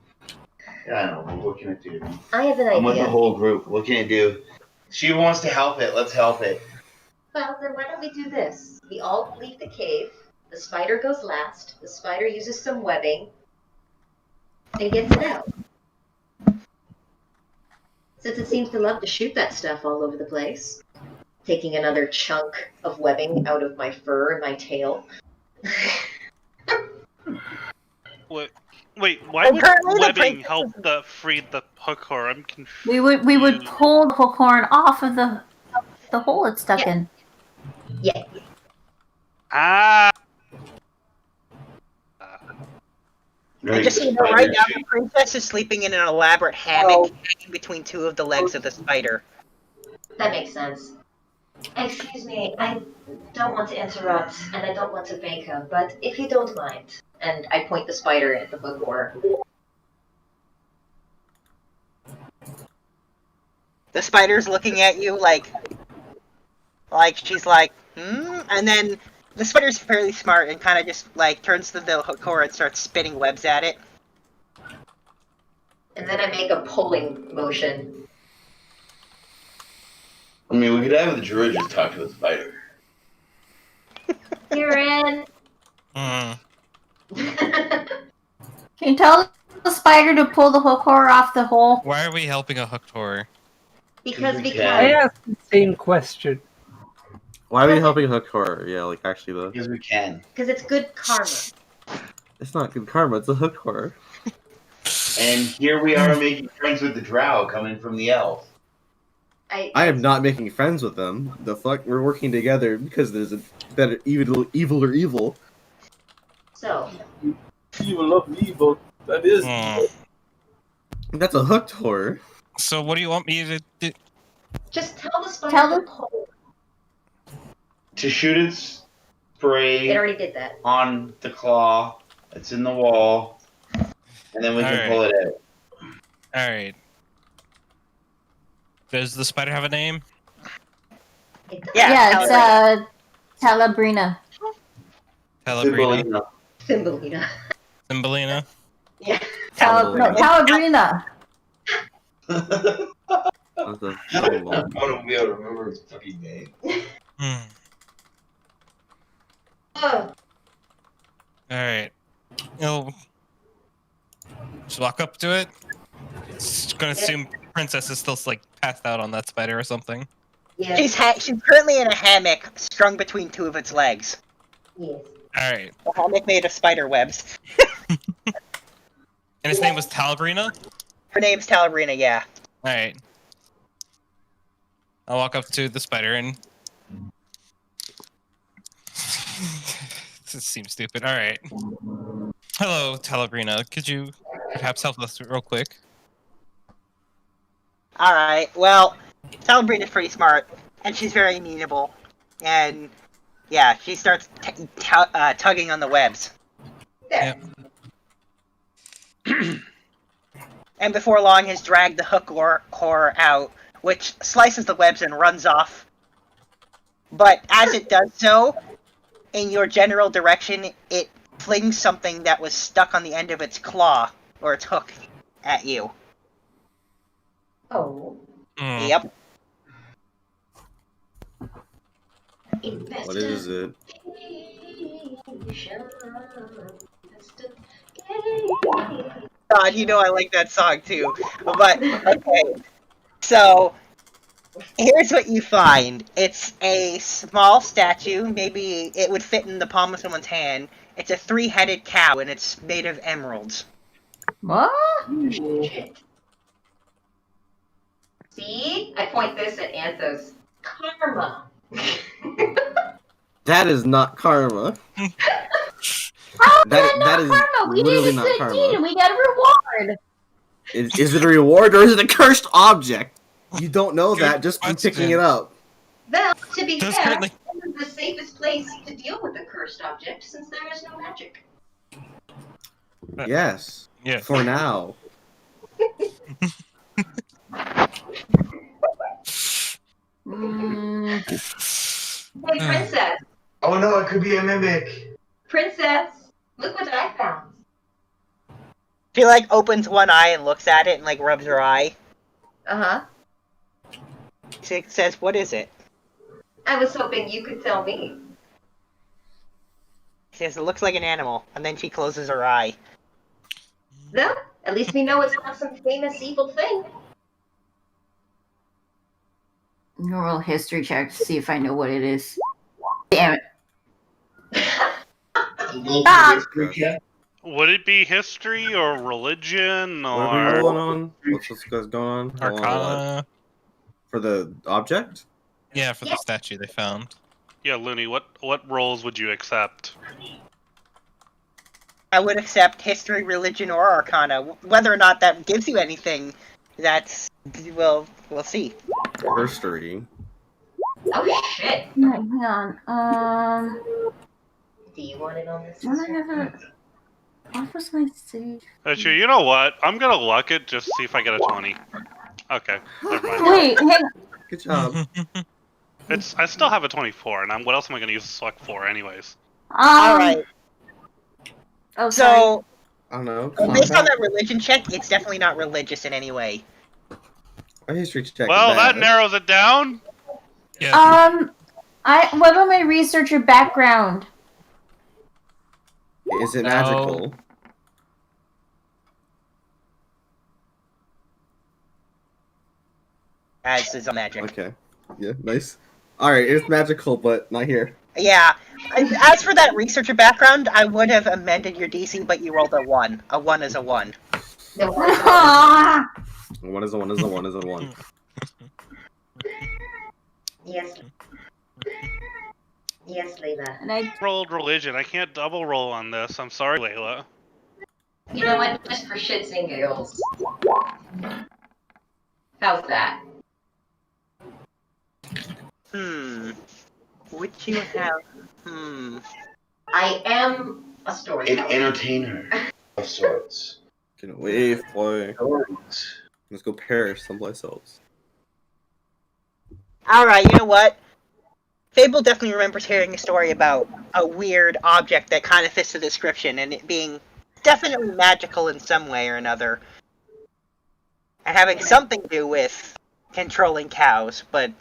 Yeah, I know. What can it do?
I have an idea.
I'm with the whole group. What can it do? She wants to help it. Let's help it.
Well, then why don't we do this? We all leave the cave. The spider goes last. The spider uses some webbing and gets it out. Since it seems to love to shoot that stuff all over the place. Taking another chunk of webbing out of my fur and my tail.
Wait, why would webbing help free the hook horror? I'm confused.
We would pull the hook horn off of the hole it's stuck in.
Yeah.
And just so you know, right now the princess is sleeping in an elaborate hammock hanging between two of the legs of the spider.
That makes sense. Excuse me, I don't want to interrupt, and I don't want to bake her, but if you don't mind, and I point the spider at the hook horror.
The spider's looking at you like she's like, and then the spider's fairly smart and kind of just like turns to the hook horror and starts spinning webs at it.
And then I make a pulling motion.
I mean, we could have the druid just talk to the spider.
You're in.
Can you tell the spider to pull the hook horror off the hole?
Why are we helping a hooked horror?
Because we
I
can.
asked the same question.
Why are we helping hook horror? Yeah, like actually though.
Because we can.
Because it's good karma.
It's not good karma. It's a hook horror.
And here we are making friends with the drow coming from the elves.
I am not making friends with them. The fuck, we're working together because there's a better evil or evil.
So.
Evil of evil. That is.
That's a hooked horror.
So what do you want me to do?
Just tell the spider to pull.
To shoot its spray.
It already did that.
On the claw that's in the wall. And then we can pull it out.
Alright. Does the spider have a name?
Yeah,
it's Talabrina.
Talabrina.
Thumbelina.
Thumbelina.
Yeah.
Talabrina.
That's a double
I wouldn't be able to remember his fucking name.
Hmm.
Oh,
Alright. You'll just walk up to it. It's gonna assume Princess is still like passed out on that spider or something.
yes.
She's currently in a hammock, strung between two of its legs.
Yes.
Alright.
A hammock made of spider webs.
And his name was Talabrina?
Her name's Talabrina, yeah.
Alright. I'll walk up to the spider and... This seems stupid. Alright. Hello, Talabrina. Could you perhaps help us real quick?
Alright, well, Talabrina's pretty smart, and she's very amenable. And, yeah, she starts tugging on the webs.
Yep.
And before long has dragged the hook core out, which slices the webs and runs off. But as it does so, in your general direction, it flings something that was stuck on the end of its claw, or its hook, at you.
Oh.
Mm.
Yep.
What is it?
God, you know I like that song too. But, okay. So, here's what you find. It's a small statue. Maybe it would fit in the palm of someone's hand. It's a 3-headed cow, and it's made of emeralds.
What?
See? I point this at Anthos. Karma.
That is not karma. that is
karma? We
literally
did a
not
good
karma.
deed and we got a reward.
Is it a reward or is it a cursed object? You don't know that just from picking it up.
Well, to be
Does
fair,
currently-
this is the safest place to deal with a cursed object since there is no magic.
Yes.
Yeah.
For now.
Hey, Princess.
Oh no, it could be a mimic.
Princess, look what I found.
She, opens one eye and looks at it and, rubs her eye.
Uh-huh.
She says, what is it?
I was hoping you could tell me.
She says, it looks like an animal. And then she closes her eye.
Well, at least we know it's not some famous evil thing.
Roll history check to see if I know what it is. Damn it.
Would it be history or religion
What are we
or
rolling on? What's this guy's going on? Rolling on what?
Arcana.
For the object?
Yeah, for the statue they found.
yeah, Looney? What roles would you accept?
I would accept history, religion, or arcana. Whether or not that gives you anything, we'll see.
History.
Oh shit.
Hang on.
Do you want it on this?
Don't I have a... What was my save?
Actually, you know what? I'm gonna luck it just see if I get a 20. Okay, never mind.
Wait, hang on.
Good job.
I still have a 24, and what else am I gonna use this luck for, anyways?
Alright,
Oh, sorry.
so,
I don't know.
based on that religion check, it's definitely not religious in any way.
A history check.
Well, that narrows it down.
Yeah.
What about my researcher background?
Is it magical?
As is magic.
Okay. Yeah, nice. Alright, it's magical, but not here.
Yeah. As for that researcher background, I would have amended your DC, but you rolled a 1. A 1 is a 1.
No,
Ah!
One is a one is a one is a one.
yes. Yes, Layla.
And I
Rolled religion. I can't double roll on this. I'm sorry, Layla.
You know what? Just for shits and giggles. How's that?
Would you have...
I am a
An
storyteller.
entertainer of sorts.
Get away, boy.
Stories.
Let's go perish someplace else.
Alright, you know what? Fable definitely remembers hearing a story about a weird object that kind of fits the description, and it being definitely magical in some way or another, and having something to do with controlling cows. But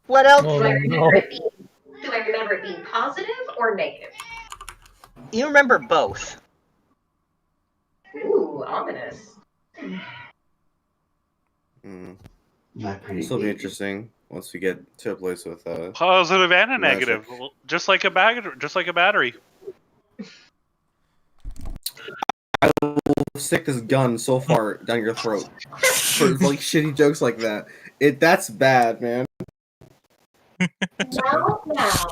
what else?
Do I remember it being positive or negative?
You remember both.
Ooh, ominous.
This will be interesting once we get to a place with
Positive and a
magic.
negative, just like a battery.
I will stick this gun so far down your throat for like shitty jokes like that. That's bad, man.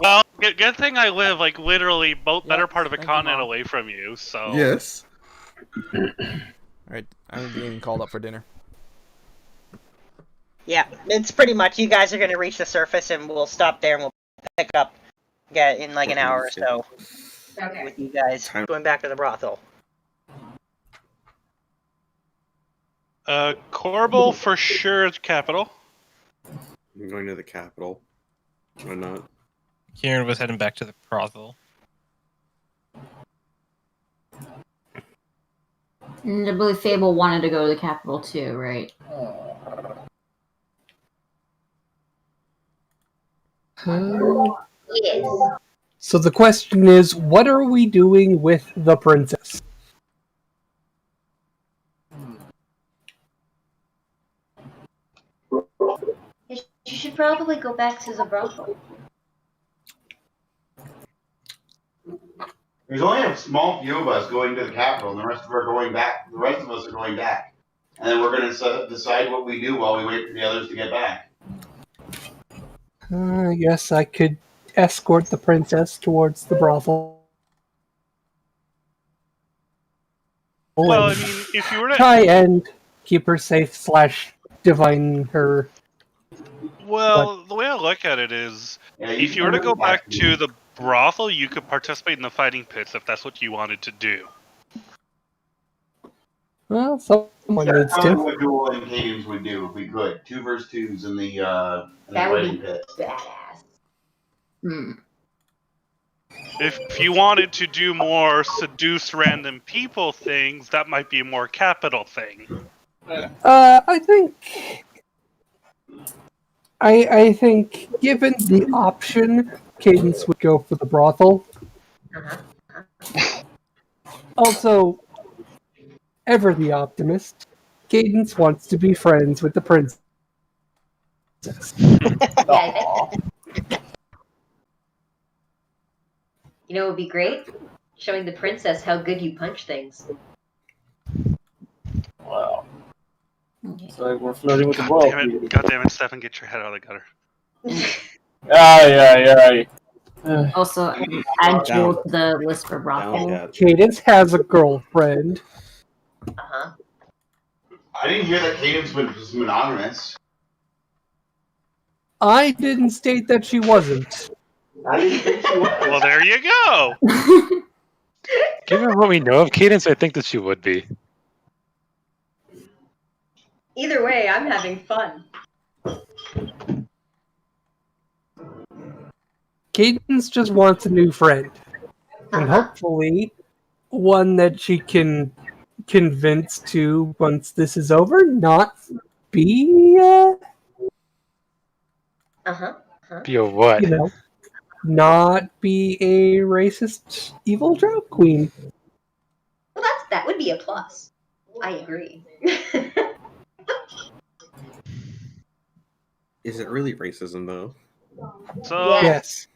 Well, good thing I live like literally better part of a continent away from you. So
yes.
All right, I'm getting called up for dinner.
Yeah, it's pretty much you guys are going to reach the surface, and we'll stop there, and we'll pick up in like an hour or so with you guys going back to the brothel.
Corbel for sure is capital.
I'm going to the capital. Why not?
Kieran was heading back to the brothel.
And I believe Fable wanted to go to the capital too, right?
Yes.
So the question is, what are we doing with the princess?
You should probably go back to the brothel.
There's only a small few of us going to the capital, and the rest of us are going back. And then we're going to decide what we do while we wait for the others to get back.
I guess I could escort the princess towards the brothel.
Well, I mean, if you were to
try and keep her safe / divine her.
Well, the way I look at it is, if you were to go back to the brothel, you could participate in the fighting pits if that's what you wanted to do.
Well, someone needs
Probably
to.
what Duel and Cadence would do if we could. 2 versus 2s in the
That would
fighting
be
pit.
badass.
If you wanted to do more seduce random people things, that might be a more capital thing.
I think given the option, Cadence would go for the brothel. Also, ever the optimist, Cadence wants to be friends with the princess.
You know what would be great? Showing the princess how good you punch things.
Wow. It's like we're flirting with the world.
God damn it, Stefan, get your head out of the gutter.
Aye.
Also, add Jewel to the list for brothel.
Cadence has a girlfriend.
Uh-huh.
I didn't hear that Cadence was monogamous.
I didn't state that she wasn't.
I didn't think she was.
Well, there you go.
Given what we know of Cadence, I think that she would be.
Either way, I'm having fun.
Cadence just wants a new friend. And hopefully, one that she can convince to, once this is over, not be,
Be a what?
you know, not be a racist evil drag queen.
Well, that would be a plus. I agree.
Is it really racism, though?
So,
Yes.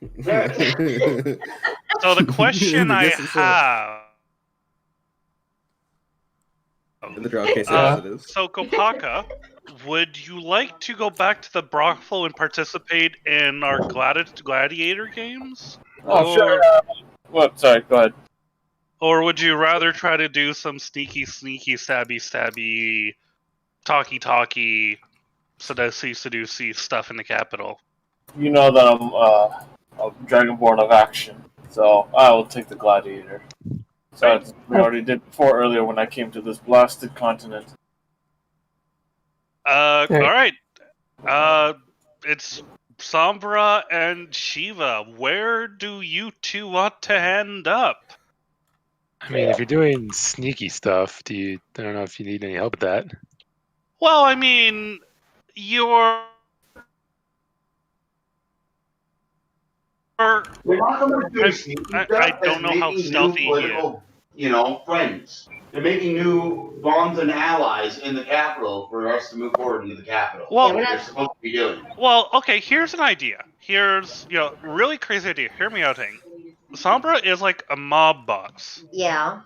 So the question I
Yes, it is.
have.
In the drop case, yes, it is.
So Kopaka, would you like to go back to the brothel and participate in our gladiator games?
Oh, sure. What? Sorry, go ahead.
Or would you rather try to do some sneaky, stabby, talky, seducey stuff in the capital?
You know that I'm a dragonborn of action, so I will take the gladiator. So we already did before earlier when I came to this blasted continent.
Alright. It's Sombra and Shiva, where do you two want to end up?
I mean, if you're doing sneaky stuff, I don't know if you need any help with that.
Well, I mean, you're...
We're not so much doing sneaky stuff
I
as
don't know how
making
stealthy
new political, friends. They're making new bonds and allies in the capital for us to move forward into the capital.
Well,
That's what they're supposed to be doing.
Well, okay, here's an idea. Here's, really crazy idea. Hear me out, Hank. Sombra is like a mob boss.
Yeah.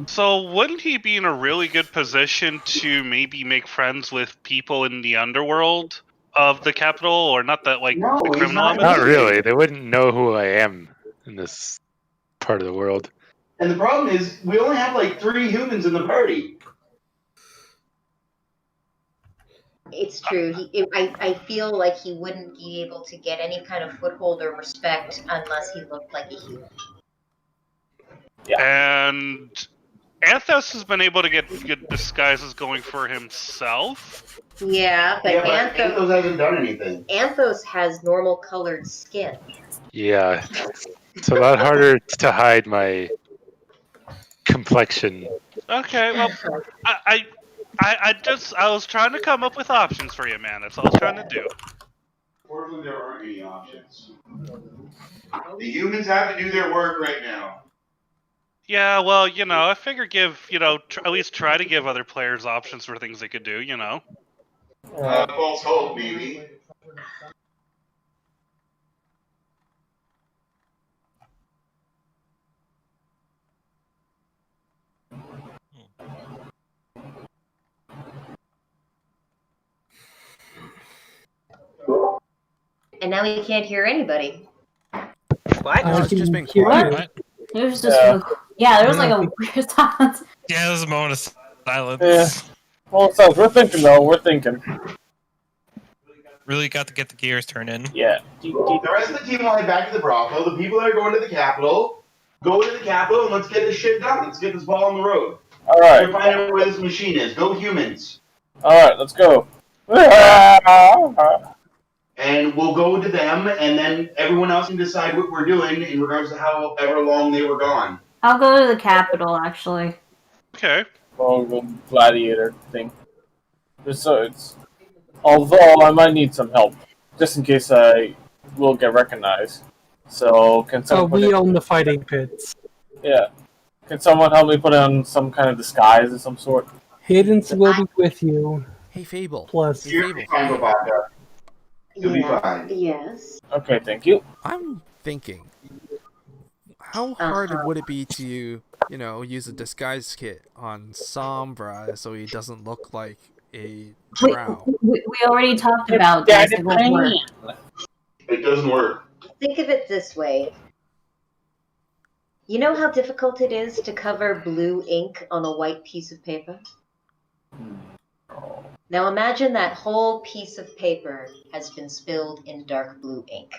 So wouldn't he be in a really good position to maybe make friends with people in the underworld of the capital, or not that, like,
No,
the
he's
criminal
not.
elements?
Not really. They wouldn't know who I am in this part of the world.
And the problem is, we only have like 3 humans in the party.
It's true. I feel like he wouldn't be able to get any kind of foothold or respect unless he looked like a human.
And Anthos has been able to get good disguises going for himself.
Yeah, but
Anthos hasn't done anything.
Anthos has normal colored skin.
Yeah, it's a lot harder to hide my complexion.
Okay, well, I was trying to come up with options for you, man. That's all I was trying to do.
Unfortunately, there aren't any options. The humans have to do their work right now.
Yeah, well, I figure at least try to give other players options for things they could do,
False hope, maybe.
And now he can't hear anybody.
What?
No, it's just been
Hear
quiet.
you.
What?
There was just there was like a weird silence.
Yeah, there's a moment of silence.
Yeah. Well, so we're thinking though. We're thinking.
Really got to get the gears turned in.
Yeah.
The rest of the team will head back to the brothel. The people that are going to the capital, go to the capital and let's get this shit done. Let's get this ball on the road.
All
We're
right.
find out where this machine is. Go humans.
All right. Let's go.
And we'll go to them, and then everyone else can decide what we're doing in regards to however long they were gone.
I'll go to the capital, actually.
Okay.
Oh, the gladiator thing. Although I might need some help, just in case I will get recognized. So can someone?
We own the fighting pits.
Yeah. Can someone help me put on some kind of disguise of some sort?
Hiddens will be with you.
Hey, Fable.
Plus,
Hey,
You're
Fable.
fine, Rebecca. You'll be fine.
Yes.
Okay, thank you.
I'm thinking, how hard would it be to, use a disguise kit on Sombra so he doesn't look like a drow?
We already talked about this. It won't work.
It doesn't work.
Think of it this way. You know how difficult it is to cover blue ink on a white piece of paper? Now imagine that whole piece of paper has been spilled in dark blue ink.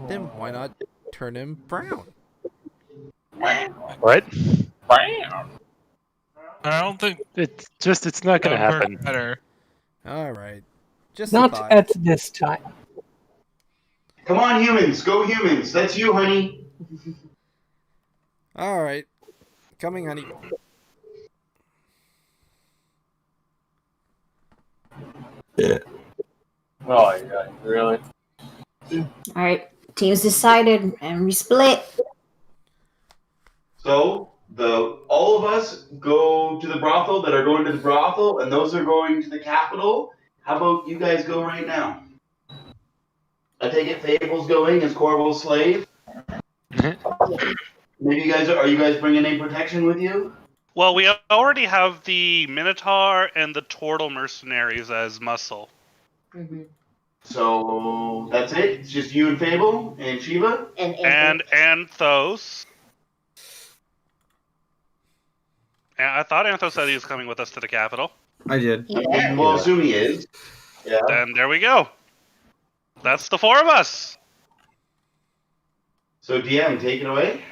Then why not turn him brown?
What?
Bam.
I don't think
It's not going to
that would work
happen.
better.
All right. Just a
not
thought.
at this time.
Come on, humans. Go humans. That's you, honey.
All right. Coming, honey.
Oh, yeah, really?
Alright, teams decided, and we split.
So, all of us go to the brothel that are going to the brothel, and those are going to the capital. How about you guys go right now? I take it Fable's going as Corval's slave. Maybe are you guys bringing any protection with you?
Well, we already have the Minotaur and the Turtle mercenaries as muscle.
Mm-hmm.
So that's it. It's just you and Fable and Shiva
and Anthos. And I thought Anthos said he was coming with us to the capital.
I did.
And we'll assume he is. Yeah.
And there we go. That's the 4 of us.
So DM, take it away.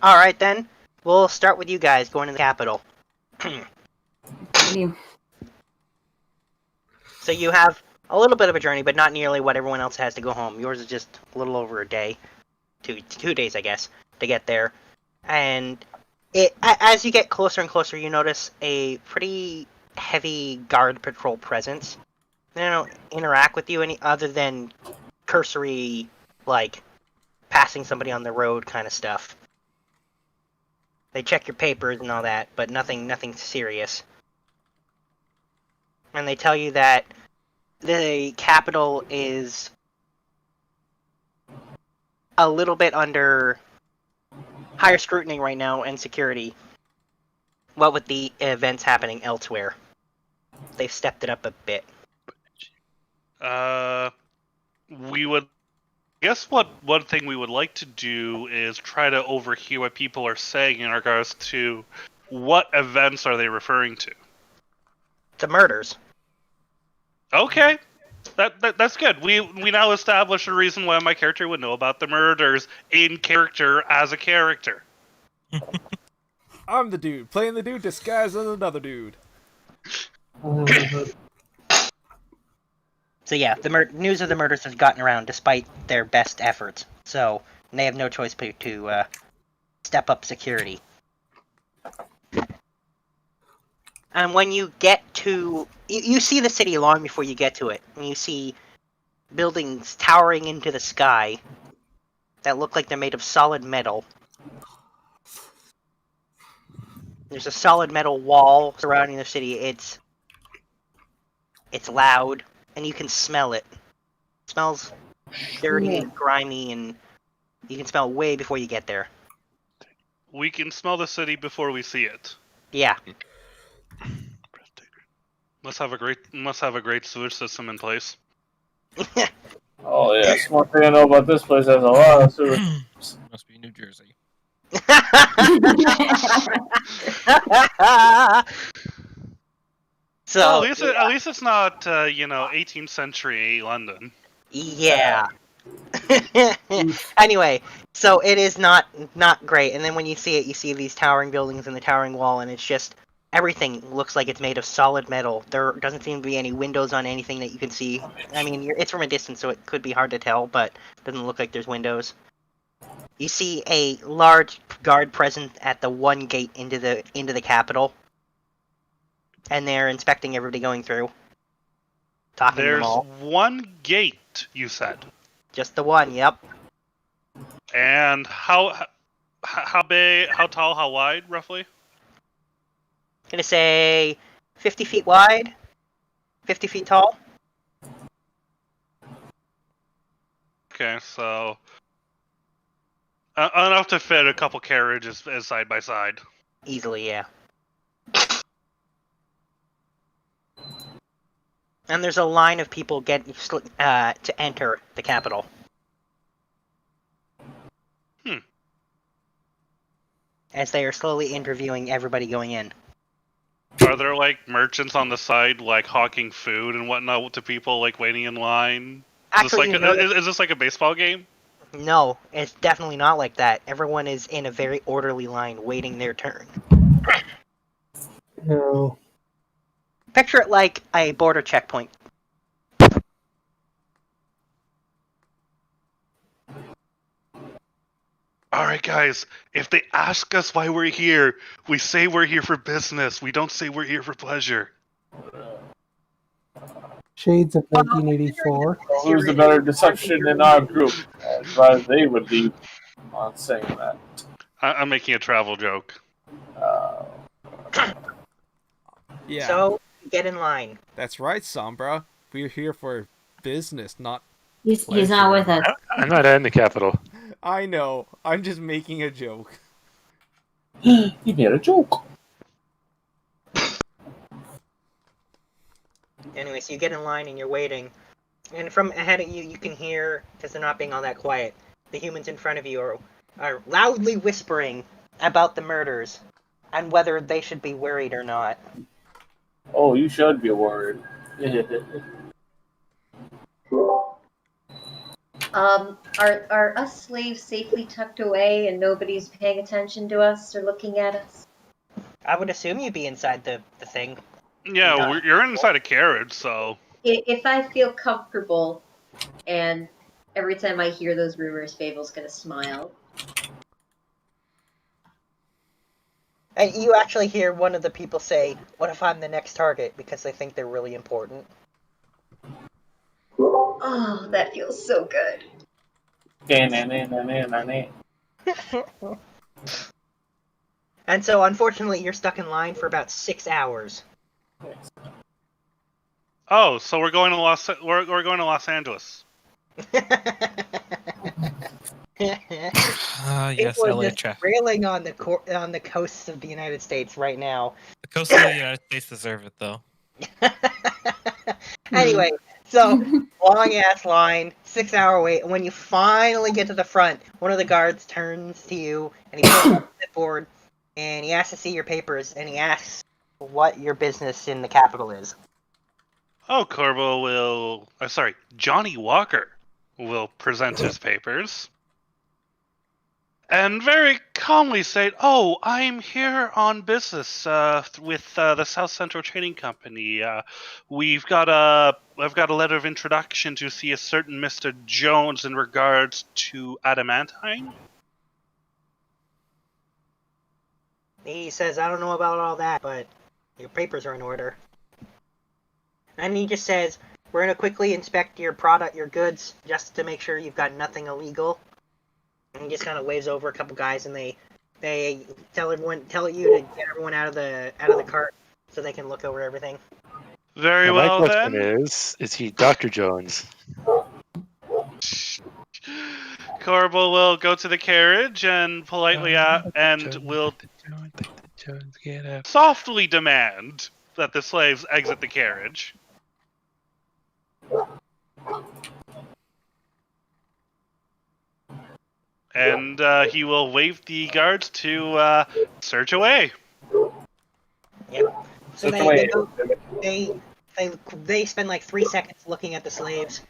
All right then. We'll start with you guys going to the capital. So you have a little bit of a journey, but not nearly what everyone else has to go home. Yours is just a little over a day, 2 days, I guess, to get there. And as you get closer and closer, you notice a pretty heavy guard patrol presence. They don't interact with you any other than cursory, like passing somebody on the road kind of stuff. They check your papers and all that, but nothing serious. And they tell you that the capital is a little bit under higher scrutiny right now and security. What with the events happening elsewhere, they've stepped it up a bit.
We would guess what one thing we would like to do is try to overhear what people are saying in regards to what events are they referring to.
The murders.
Okay. That's good. We now establish a reason why my character would know about the murders in character as a character.
I'm the dude, playing the dude disguised as another dude.
So yeah, the news of the murders has gotten around despite their best efforts. So they have no choice but to step up security. And when you get to... You see the city long before you get to it. And you see buildings towering into the sky that look like they're made of solid metal. There's a solid metal wall surrounding the city. It's loud, and you can smell it. It smells dirty and grimy, and you can smell it way before you get there.
We can smell the city before we see it.
Yeah.
Must have a great sewage system in place.
Oh yes, one thing I know about this place has a lot of sewage.
Must be New Jersey.
So
well, at least it's not 18th century London.
Yeah. Anyway, so it is not great. And then when you see it, you see these towering buildings and the towering wall, and it's just everything looks like it's made of solid metal. There doesn't seem to be any windows on anything that you can see. I mean, it's from a distance, so it could be hard to tell, but it doesn't look like there's windows. You see a large guard present at the one gate into the capital, and they're inspecting everybody going through. Talking to them all.
There's one gate, you said.
Just the one, yep.
And how big, how tall, how wide, roughly?
Gonna say 50 feet wide, 50 feet tall.
Okay, so enough to fit a couple carriages side by side.
Easily, yeah. And there's a line of people getting to enter the capital. As they are slowly interviewing everybody going in.
Are there like merchants on the side, like hawking food and whatnot to people like waiting in line?
Actually,
is this like a baseball game?
No, it's definitely not like that. Everyone is in a very orderly line, waiting their turn.
No.
Picture it like a border checkpoint.
Alright guys, if they ask us why we're here, we say we're here for business. We don't say we're here for pleasure.
Shades of 1984.
Who's the better deception in our group? I advise they would be on saying that.
I'm making a travel joke.
Yeah.
So, get in line.
That's right, Sombra. We're here for business, not
He's not with us.
I'm not in the capital.
I know. I'm just making a joke.
You made a joke.
Anyway, so you get in line and you're waiting. And from ahead of you, you can hear, because they're not being all that quiet, the humans in front of you are loudly whispering about the murders and whether they should be worried or not.
Oh, you should be worried.
Are us slaves safely tucked away and nobody's paying attention to us or looking at us?
I would assume you'd be inside the thing.
Yeah, you're inside a carriage, so...
if I feel comfortable, and every time I hear those rumors, Fable's gonna smile.
And you actually hear one of the people say, "What if I'm the next target?" Because they think they're really important.
Oh, that feels so good.
And so, unfortunately, you're stuck in line for about 6 hours.
Oh, so we're going to Los Angeles.
Yes,
People are
LA
just
traffic.
railing on the coasts of the United States right now.
The coast of the United States deserve it, though.
Anyway, so long ass line, 6 hour wait, and when you finally get to the front, one of the guards turns to you and he pulls up the board and he asks to see your papers and he asks what your business in the capital is.
Oh, Johnny Walker will present his papers. And very calmly say, "Oh, I'm here on business with the South Central Trading Company. I've got a letter of introduction to see a certain Mr. Jones in regards to adamantine."
He says, "I don't know about all that, but your papers are in order." And he just says, "We're going to quickly inspect your goods, just to make sure you've got nothing illegal." And he just kind of waves over a couple guys, and they tell you to get everyone out of the cart so they can look over everything.
Very
Now, my
well
question
then.
is he Dr. Jones?
Corbo will go to the carriage and politely will softly demand that the slaves exit the carriage. And he will wave the guards to search away.
Yep. So
Search
they spend like 3 seconds looking at the slaves,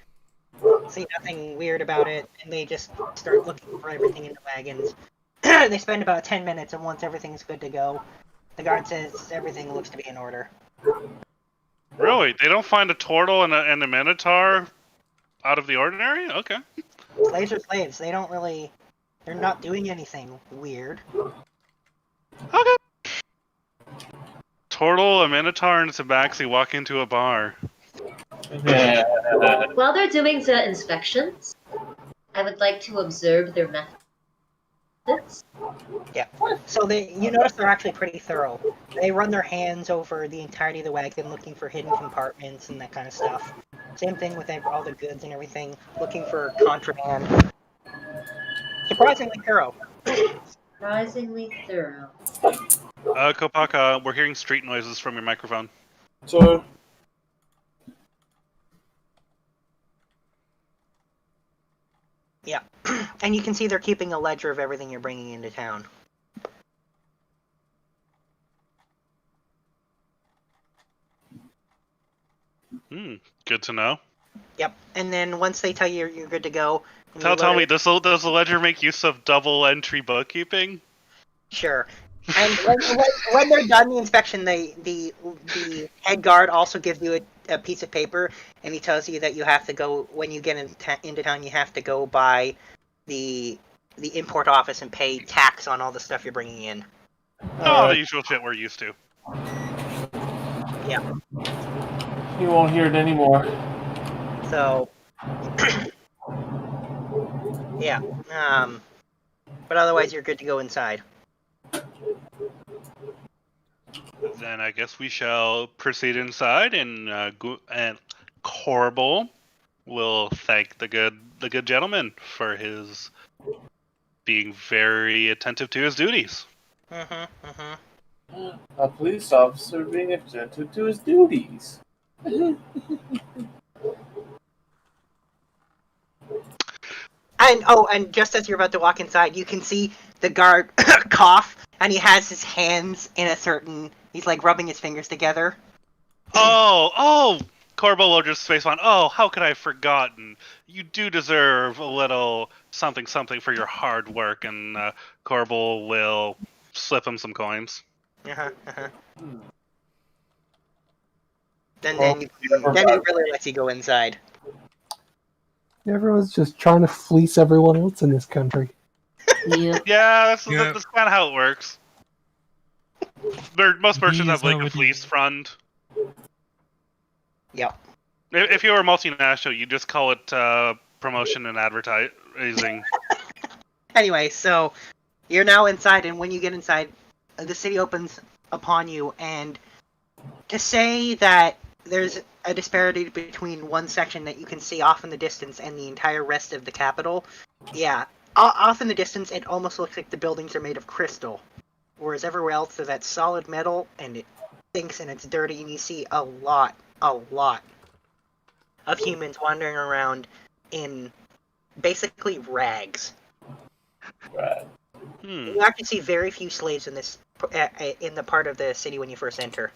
see nothing weird about it, and they just start looking for everything in the wagons. They spend about 10 minutes, and once everything's good to go, the guard says everything looks to be in order.
Really? They don't find a turtle and a minotaur out of the ordinary? Okay.
Slaves are slaves. They're not doing anything weird.
Okay. Turtle, a minotaur, and a tabaxi walk into a bar.
While they're doing the inspections, I would like to observe their methods.
Yeah. So you notice they're actually pretty thorough. They run their hands over the entirety of the wagon, looking for hidden compartments and that kind of stuff. Same thing with all the goods and everything, looking for contraband. Surprisingly thorough.
Surprisingly thorough.
Kopaka, we're hearing street noises from your microphone.
So,
Yeah. And you can see they're keeping a ledger of everything you're bringing into town.
Good to know.
Yep. And then once they tell you you're good to go...
Tell me, does the ledger make use of double entry bookkeeping?
Sure. And when they're done the inspection, the head guard also gives you a piece of paper, and he tells you that you have to go, when you get into town, you have to go by the import office and pay tax on all the stuff you're bringing in.
Oh, the usual shit we're used to.
Yeah.
you won't hear it anymore.
So, yeah. But otherwise, you're good to go inside.
Then I guess we shall proceed inside, and Corbel will thank the good gentleman for his being very attentive to his duties.
A police officer being attentive to his duties.
And just as you're about to walk inside, you can see the guard cough, and he has his hands in a certain... He's like rubbing his fingers together.
Oh! Corbel will just face on. Oh, how could I have forgotten? You do deserve a little something for your hard work, and Corbel will slip him some coins.
then he really lets you go inside.
Everyone's just trying to fleece everyone else in this country.
Yep.
Yeah, that's
Yep.
kind of how it works. Most merchants have like a fleece fund.
Yep.
If you were multinational, you just call it promotion and advertising.
Anyway, so you're now inside, and when you get inside, the city opens upon you, and to say that there's a disparity between one section that you can see off in the distance and the entire rest of the capital, yeah. Off in the distance, it almost looks like the buildings are made of crystal, whereas everywhere else they're that solid metal, and it stinks and it's dirty, and you see a lot of humans wandering around in basically rags. You actually see very few slaves in this in the part of the city when you first enter.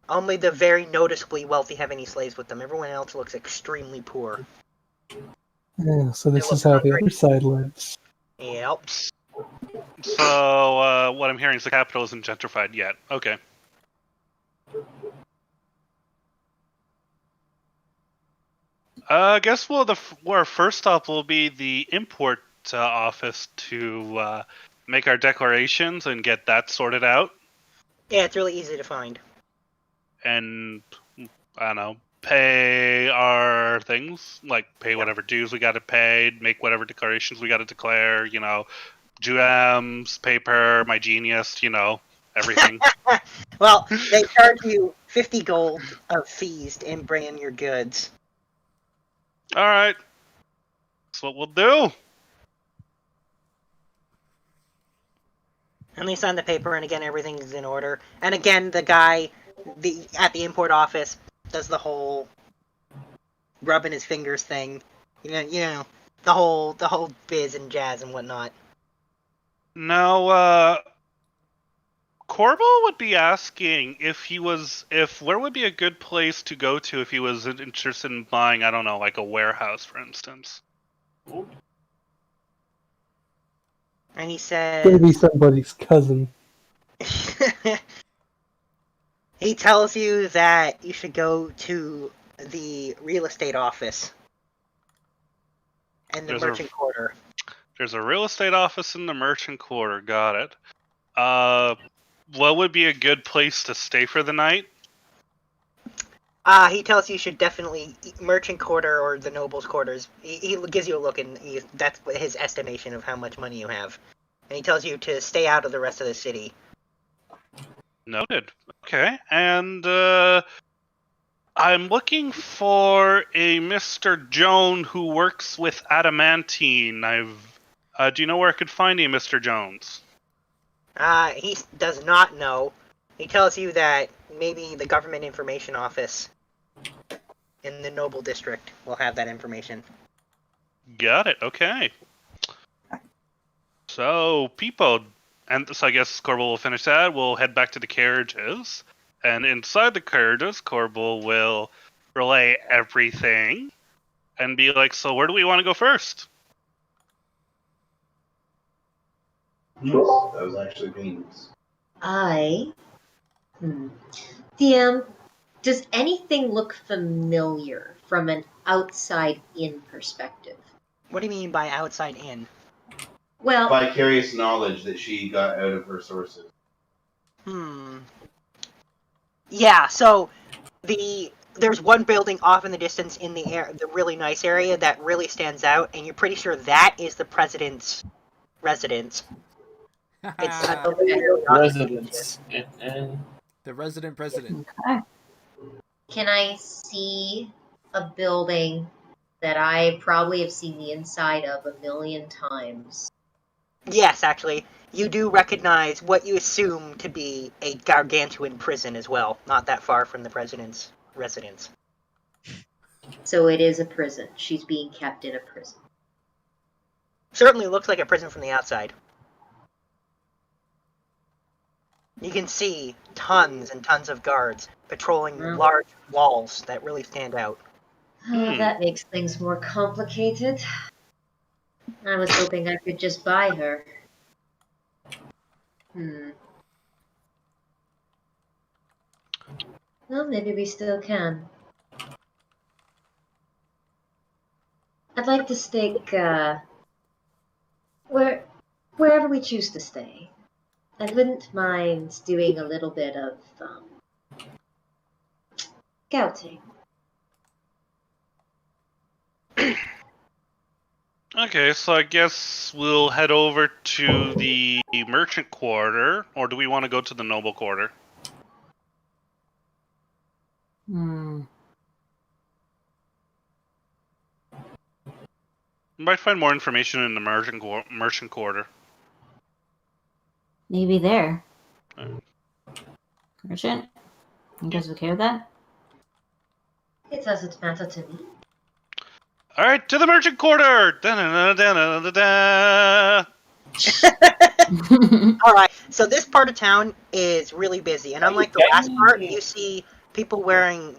Only the very noticeably wealthy have any slaves with them. Everyone else looks extremely poor.
Yeah, so this is how the other side lives.
Yep.
So what I'm hearing is the capital isn't gentrified yet. Okay. I guess our first stop will be the import office to make our declarations and get that sorted out.
Yeah, it's really easy to find.
And I don't know, pay our things, like pay whatever dues we got to pay, make whatever declarations we got to declare. You know, GMs, paper, my genius. You know, everything.
Well, they charge you 50 gold of fees to bring in your goods.
All right, that's what we'll do.
And they sign the paper, and again, everything's in order. And again, the guy at the import office does the whole rubbing his fingers thing. You know, the whole biz and jazz and whatnot.
Now, Corbel would be asking if where would be a good place to go to if he was interested in buying, I don't know, like a warehouse, for instance.
And he says,
Gonna be somebody's cousin.
he tells you that you should go to the real estate office and the merchant quarter.
There's a real estate office in the merchant quarter. Got it. What would be a good place to stay for the night?
He tells you should definitely merchant quarter or the nobles quarters. He gives you a look, and that's his estimation of how much money you have. And he tells you to stay out of the rest of the city.
Noted. Okay, and I'm looking for a Mr. Jones who works with adamantine. Do you know where I could find a Mr. Jones?
He does not know. He tells you that maybe the government information office in the Noble District will have that information.
Got it. Okay. So, people, and so I guess Corbel will finish that. We'll head back to the carriages, and inside the carriages, Corbel will relay everything and be like, "So, where do we want to go first?"
That was actually painless.
DM, does anything look familiar from an outside-in perspective?
What do you mean by outside in?
Well,
Vicarious knowledge that she got out of her sources.
Yeah, so there's one building off in the distance in the really nice area that really stands out, and you're pretty sure that is the president's residence. It's
Residence.
The resident president.
Okay.
can I see a building that I probably have seen the inside of 1,000,000 times?
Yes, actually. You do recognize what you assume to be a gargantuan prison as well, not that far from the president's residence.
So it is a prison. She's being kept in a prison.
Certainly looks like a prison from the outside. You can see tons and tons of guards patrolling large walls that really stand out.
That makes things more complicated. I was hoping I could just buy her. Well, maybe we still can. I'd like to stick, wherever we choose to stay. I wouldn't mind doing a little bit of, scouting.
Okay, so I guess we'll head over to the merchant quarter, or do we want to go to the noble quarter?
Hmm.
You might find more information in the merchant quarter.
Maybe there.
Alright.
Merchant? You guys okay with that?
It doesn't matter to me.
All right, to the merchant quarter. Da-da-da-da-da-da-da.
All right, so this part of town is really busy, and unlike the last part, you see people wearing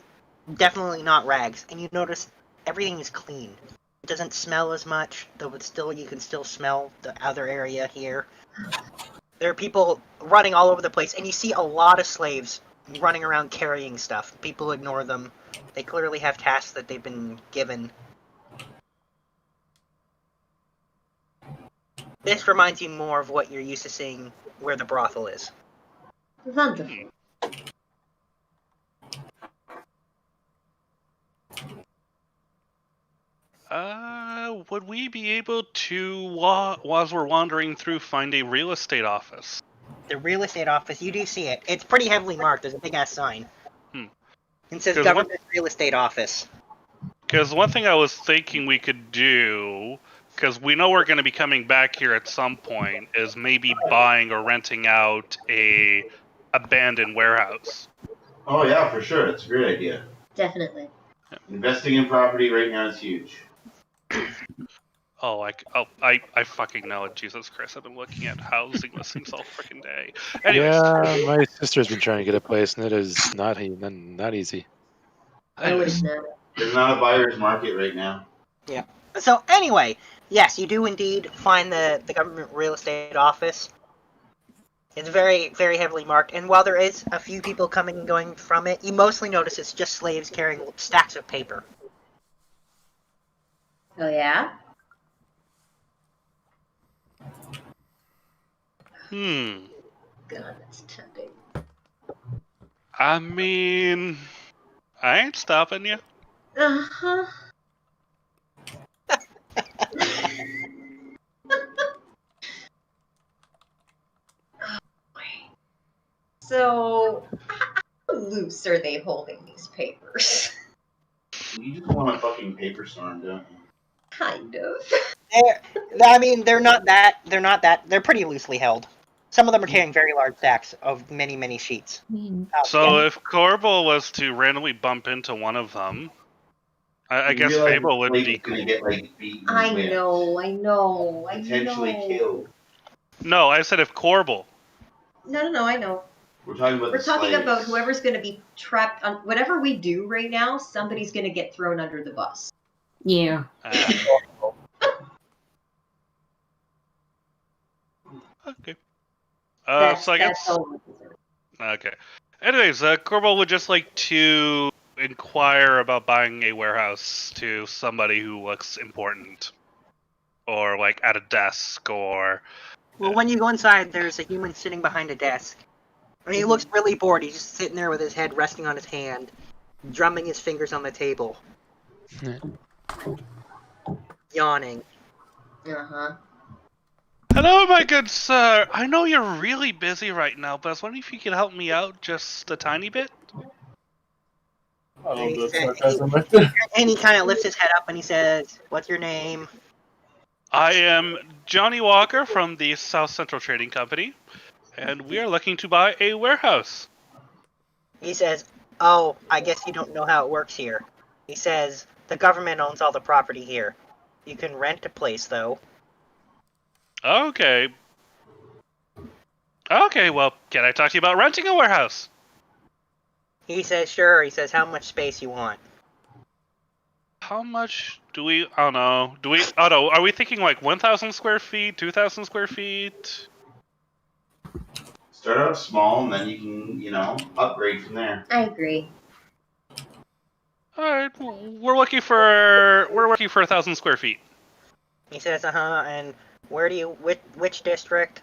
definitely not rags, and you notice everything is clean. It doesn't smell as much, though it's still you can still smell the other area here. There are people running all over the place, and you see a lot of slaves running around carrying stuff. People ignore them. They clearly have tasks that they've been given. This reminds you more of what you're used to seeing where the brothel is.
Wonderful.
Would we be able to, while we're wandering through, find a real estate office?
The real estate office, you do see it. It's pretty heavily marked. There's a big ass sign. It says Government Real Estate Office.
Because one thing I was thinking we could do, because we know we're going to be coming back here at some point, is maybe buying or renting out a abandoned warehouse.
Oh yeah, for sure. It's a great idea.
Definitely.
Yeah.
Investing in property right now is huge.
I fucking know it. Jesus Christ, I've been looking at housing listings all freaking day. Anyways.
Yeah, my sister's been trying to get a place, and it is not easy.
I wouldn't know.
There's not a buyer's market right now.
Yeah. So anyway, yes, you do indeed find the government real estate office. It's very, very heavily marked, and while there is a few people coming and going from it, you mostly notice it's just slaves carrying stacks of paper.
Oh yeah?
God,
that's tempting.
I mean, I ain't stopping you.
Uh-huh. So, how loose are they holding these papers?
You just want a fucking paper storm, don't you?
Kind of.
They're not that. They're pretty loosely held. Some of them are carrying very large stacks of many, many sheets.
So if Corbel was to randomly bump into one of them, I guess Fable would be
gonna get beaten.
I know.
Potentially killed.
No, I said if Corbel.
No, I know.
We're talking about.
We're talking about whoever's going to be trapped on whatever we do right now. Somebody's going to get thrown under the bus.
Yeah.
Okay. So I guess. Okay. Anyways, Corbel would just like to inquire about buying a warehouse to somebody who looks important, or like at a desk, or.
Well, when you go inside, there's a human sitting behind a desk. I mean, he looks really bored. He's just sitting there with his head resting on his hand, drumming his fingers on the table. Yawning.
Uh-huh.
Hello, my good sir. I know you're really busy right now, but I was wondering if you could help me out just a tiny bit.
And he kind of lifts his head up and he says, "What's your name?"
I am Johnny Walker from the South Central Trading Company, and we are looking to buy a warehouse.
He says, "Oh, I guess you don't know how it works here." He says, "The government owns all the property here. You can rent a place, though."
Okay. Okay, well, can I talk to you about renting a warehouse?
He says, "Sure." He says, "How much space you want?"
How much do we... Oh, no. Oh, no. Are we thinking like 1,000 square feet? 2,000 square feet?
Start out small, and then you can, upgrade from there.
I agree.
All right, we're looking for 1,000 square feet.
He says, and which district?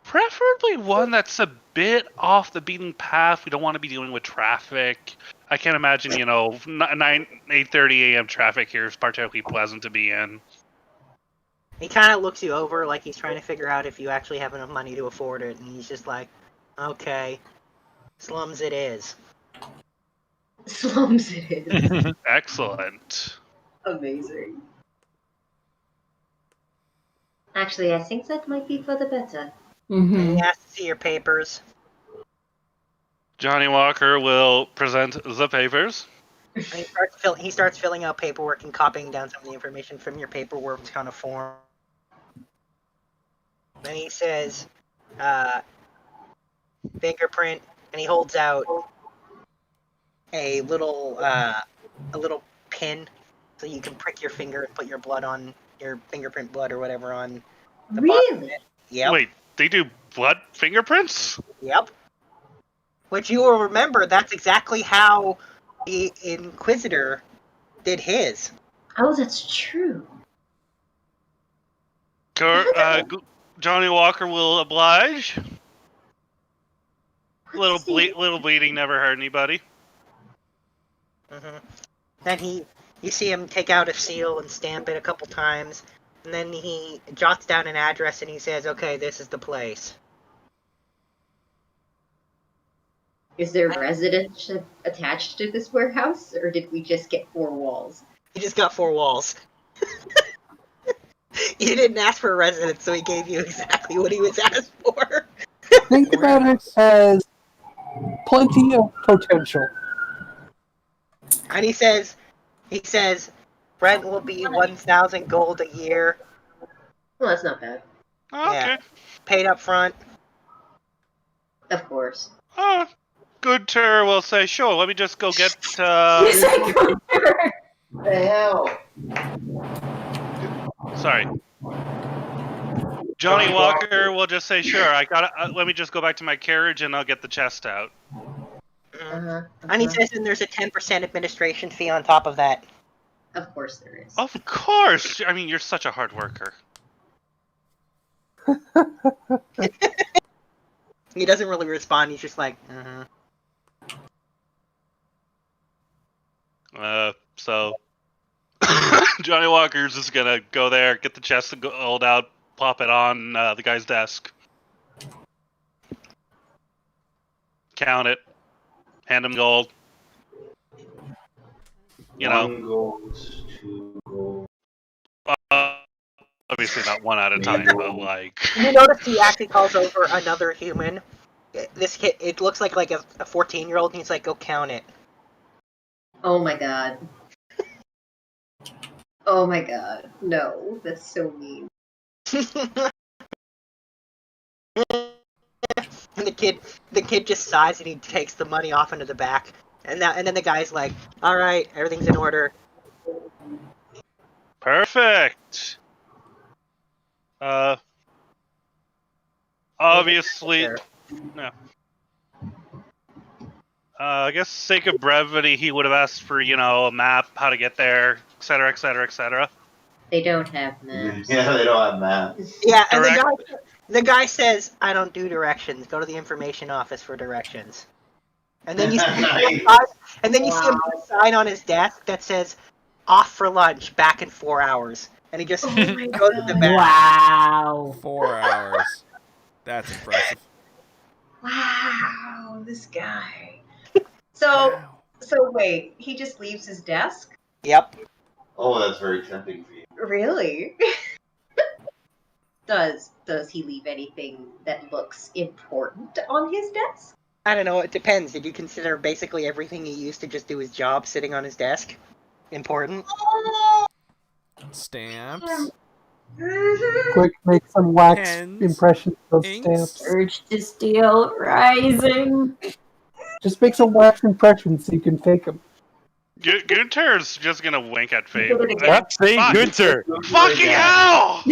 Preferably one that's a bit off the beaten path. We don't want to be dealing with traffic. I can't imagine, 8:30 a.m. traffic here is particularly pleasant to be in.
He kind of looks you over like he's trying to figure out if you actually have enough money to afford it, and he's just like, okay, slums it is.
Slums it is.
Excellent.
Amazing. Actually, I think that might be for the better.
And he asks to see your papers.
Johnny Walker will present the papers.
And he starts filling out paperwork and copying down some of the information from your paperwork kind of form. Then he says, fingerprint, and he holds out a little pin so you can prick your finger and put your blood on your fingerprint blood or whatever on the bottom of it. Yep.
Wait, they do blood fingerprints?
Yep. Which you will remember, that's exactly how the Inquisitor did his.
Oh, that's true.
Johnny Walker will oblige. Little bleeding never hurt anybody.
Then you see him take out a seal and stamp it a couple times, and then he jots down an address and he says, okay, this is the place.
Is there residents attached to this warehouse, or did we just get 4 walls?
He just got 4 walls. You didn't ask for a residence, so he gave you exactly what he was asked for.
Think about it as plenty of potential.
And he says, rent will be 1,000 gold a year.
Well, that's not bad.
Oh, okay.
Yeah. Paid up front.
Of course.
Oh, Gunter will say, sure, let me just go get...
You said Gunter!
What the hell?
Sorry. Johnny Walker will just say, sure, let me just go back to my carriage and I'll get the chest out.
And he says, and there's a 10% administration fee on top of that.
Of course there is.
Of course! I mean, you're such a hard worker.
He doesn't really respond, he's just like,
So... Johnny Walker's just gonna go there, get the chest of gold out, plop it on the guy's desk. Count it. Hand him gold. You know.
1 gold, 2 gold.
Obviously not one at a time, but like...
You notice he actually calls over another human. This kid, it looks like a 14-year-old, and he's like, go count it.
Oh my god. Oh my god. No, that's so mean.
And the kid just sighs and he takes the money off into the back. And then the guy's like, alright, everything's in order.
Perfect! Obviously... No. I guess sake of brevity, he would have asked for, a map, how to get there, etc., etc., etc.
They don't have maps.
Yeah, they don't have maps.
Yeah, and the guy says, I don't do directions. Go to the information office for directions. And then you see him put a sign on his desk that says, off for lunch, back in 4 hours. And he just goes to the back.
Wow.
4 hours. That's impressive.
Wow, this guy. So wait, he just leaves his desk?
Yep.
Oh, that's very tempting for you.
Really? Does he leave anything that looks important on his desk?
I don't know, it depends. Did you consider basically everything he used to just do his job sitting on his desk important?
Stamps.
Quick, make some wax
Pens,
impressions of
inks.
stamps.
Urge to steal rising.
Just make some wax impressions so you can fake them.
Gunter's just gonna wink at Fable.
Stop saying Gunter!
Fucking hell!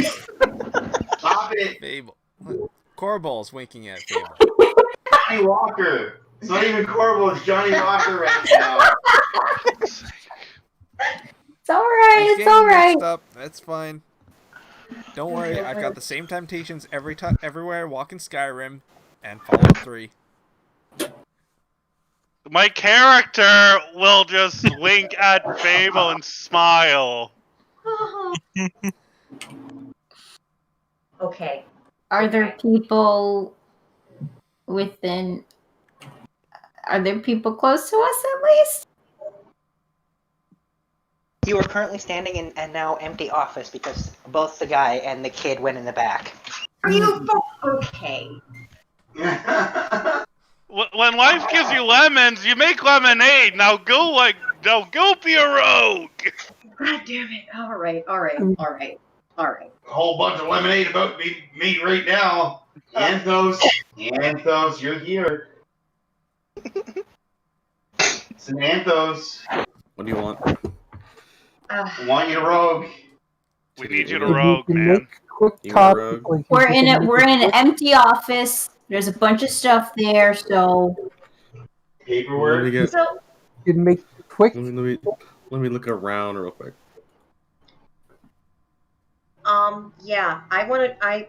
Stop it!
Fable. Corball's winking at Fable.
Johnny Walker! It's not even Corvo, it's Johnny Rocker right now.
It's alright, it's alright.
Mixed up. That's fine. Don't worry, I've got the same temptations everywhere I walk in Skyrim and Fallout 3.
My character will just wink at Fable and smile.
Okay.
Are there people within... Are there people close to us at least?
You are currently standing in a now empty office because both the guy and the kid went in the back.
Are you okay?
When life gives you lemons, you make lemonade. Now go be a rogue.
God damn it. Alright.
A whole bunch of lemonade about me right now. Anthos, you're here. It's an Anthos.
What do you want?
I want you to rogue.
We need you to rogue, man.
Quick
You
copy,
rogue.
like,
We're
you
in
can
a,
make
we're in an
quick-
empty office. There's a bunch of stuff there, so...
Paperwork.
Let me get.
So,
you can make quick.
Let me look around real quick.
yeah, I want to,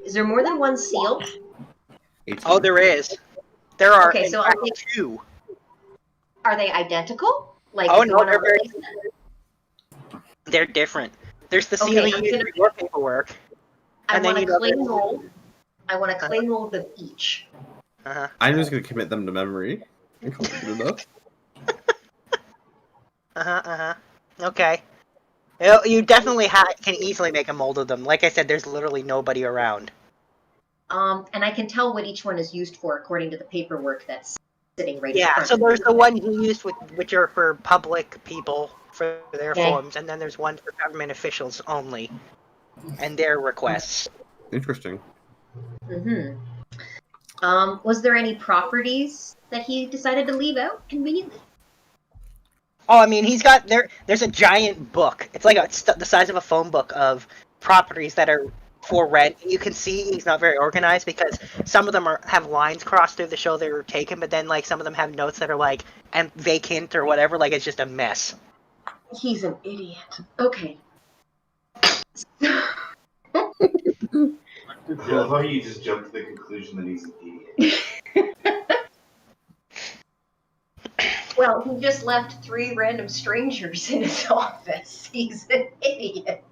is there more than one seal?
18.
Oh, there is. There are
Okay, so
in fact, two.
Are they identical? Like,
Oh,
if you
no,
want to
they're very-
replace them?
They're different. There's the
Okay,
seal you
I'm
use
gonna-
for your paperwork.
I
And then
want
you
to
know
claim
there's-
mold. I want to claim mold of each.
Uh-huh.
I'm just gonna commit them to memory. And call it good enough.
Okay. You definitely can easily make a mold of them. Like I said, there's literally nobody around.
And I can tell what each one is used for according to the paperwork that's sitting right in
Yeah,
front
so
of me.
there's the one you used which are for public people for their
Okay.
forms, and then there's one for government officials only, and their requests.
Interesting.
Mm-hmm. Was there any properties that he decided to leave out conveniently?
Oh, I mean, he's got there's a giant book. It's like the size of a phone book of properties that are for rent. You can see he's not very organized because some of them have lines crossed through the show they were taken, but then like some of them have notes that are like vacant or whatever. Like it's just a mess.
He's an idiot. Okay.
Yeah, I thought you just jumped to the conclusion that he's an idiot.
Well, he just left 3 random strangers in his office. He's an idiot.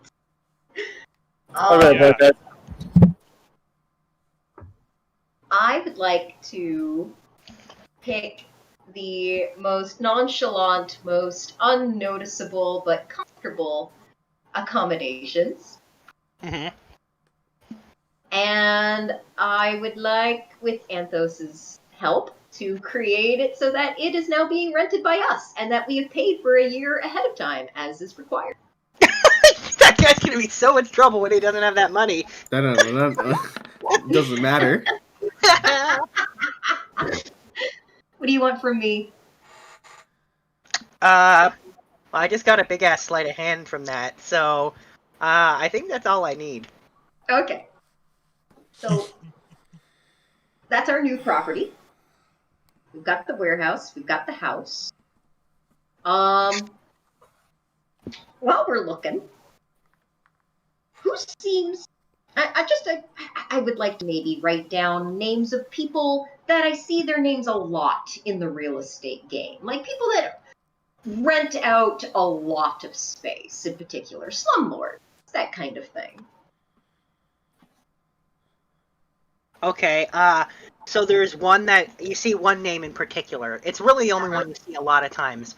Yeah.
I would like to pick the most nonchalant, most unnoticeable, but comfortable accommodations.
Mm-hmm.
And I would like, with Anthos's help, to create it so that it is now being rented by us, and that we have paid for a year ahead of time, as is required.
That guy's gonna be so much trouble when he doesn't have that money.
That doesn't matter.
What do you want from me?
I just got a big ass sleight of hand from that, so I think that's all I need.
Okay. So, that's our new property. We've got the warehouse. We've got the house. While we're looking, who seems... I would like to maybe write down names of people that I see their names a lot in the real estate game. Like people that rent out a lot of space, in particular. Slumlords, that kind of thing.
Okay, so there's one that you see one name in particular. It's really the only one you see a lot of times.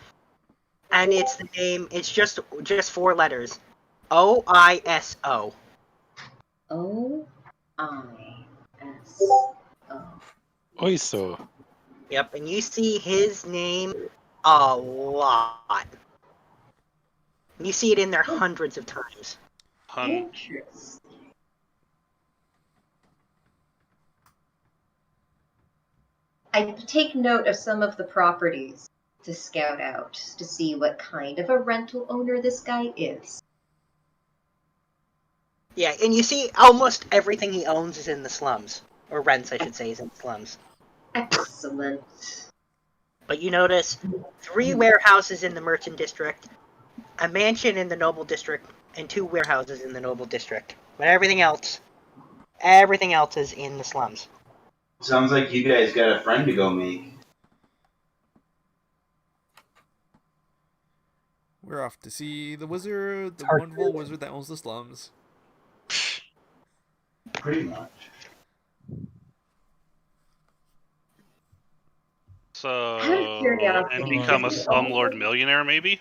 And it's the name, it's just 4 letters. OISO.
O-I-S-O.
Oiso.
Yep, and you see his name a lot. You see it in there hundreds of times.
Interesting. I take note of some of the properties to scout out, to see what kind of a rental owner this guy is.
Yeah, and you see almost everything he owns is in the slums. Or rents, I should say, is in the slums.
Excellent.
But you notice 3 warehouses in the merchant district, a mansion in the noble district, and 2 warehouses in the noble district. But everything else is in the slums.
Sounds like you guys got a friend to go make.
We're off to see the wizard, the
hard to
wonderful wizard that owns the slums.
Pretty much.
So,
Out of curiosity,
and become a
does he
slumlord
own-
millionaire, maybe?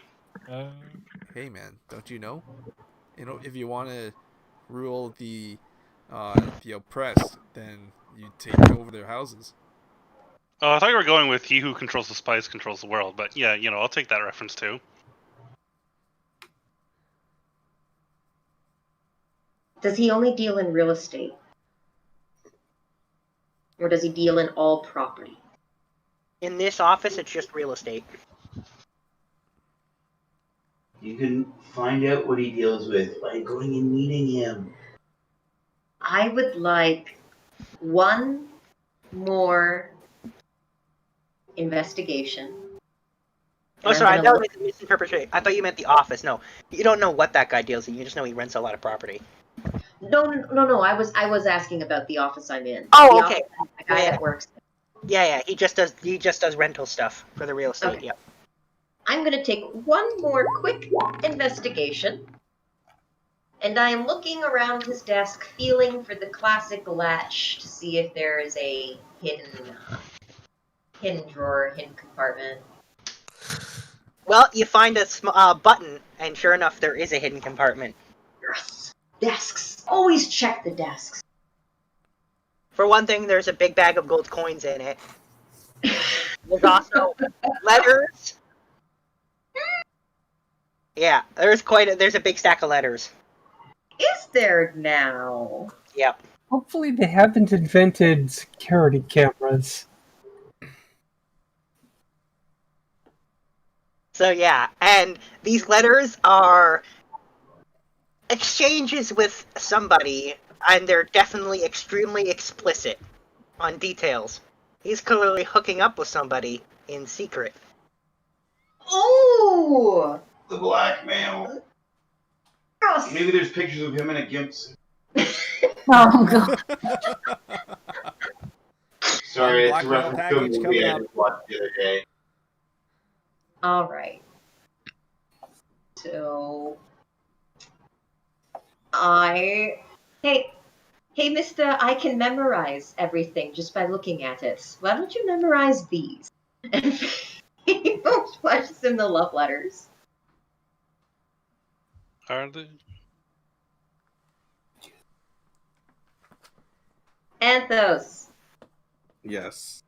Hey man, don't you know? You know, if you want to rule the oppressed, then you take over their houses.
Oh, I thought you were going with he who controls the spice controls the world, but yeah, I'll take that reference too.
Does he only deal in real estate? Or does he deal in all property?
In this office, it's just real estate.
You can find out what he deals with by going and meeting him.
I would like one more investigation.
Oh,
And
sorry,
I'm
that
gonna
was a misinterpretation. I thought you meant the office. No, you don't know what that guy deals in. You just know he rents a lot of property.
No. I was asking about the office I'm in.
Oh,
The
okay.
office, the guy
Yeah.
that works.
Yeah. He just does rental stuff for the real estate.
Okay.
Yeah.
I'm gonna take one more quick investigation, and I am looking around his desk, feeling for the classic latch to see if there is a hidden drawer, hidden compartment.
Well, you find a button, and sure enough, there is a hidden compartment.
Yes. Desks. Always check the desks.
For one thing, there's a big bag of gold coins in it. There's also letters. Yeah, there's a big stack of letters.
Is there now?
Yep.
Hopefully they haven't invented security cameras.
So yeah, and these letters are exchanges with somebody, and they're definitely extremely explicit on details. He's clearly hooking up with somebody in secret.
Oh!
The blackmail.
Yes.
Maybe there's pictures of him in a gimp suit.
Oh god.
Sorry, it's a
Blackmail
reference to a
package
movie
coming
I
up.
just watched the other day.
All right. So, hey, Mister, I can memorize everything just by looking at it. Why don't you memorize these? And he flashes him the love letters.
Are they?
Anthos.
Yes.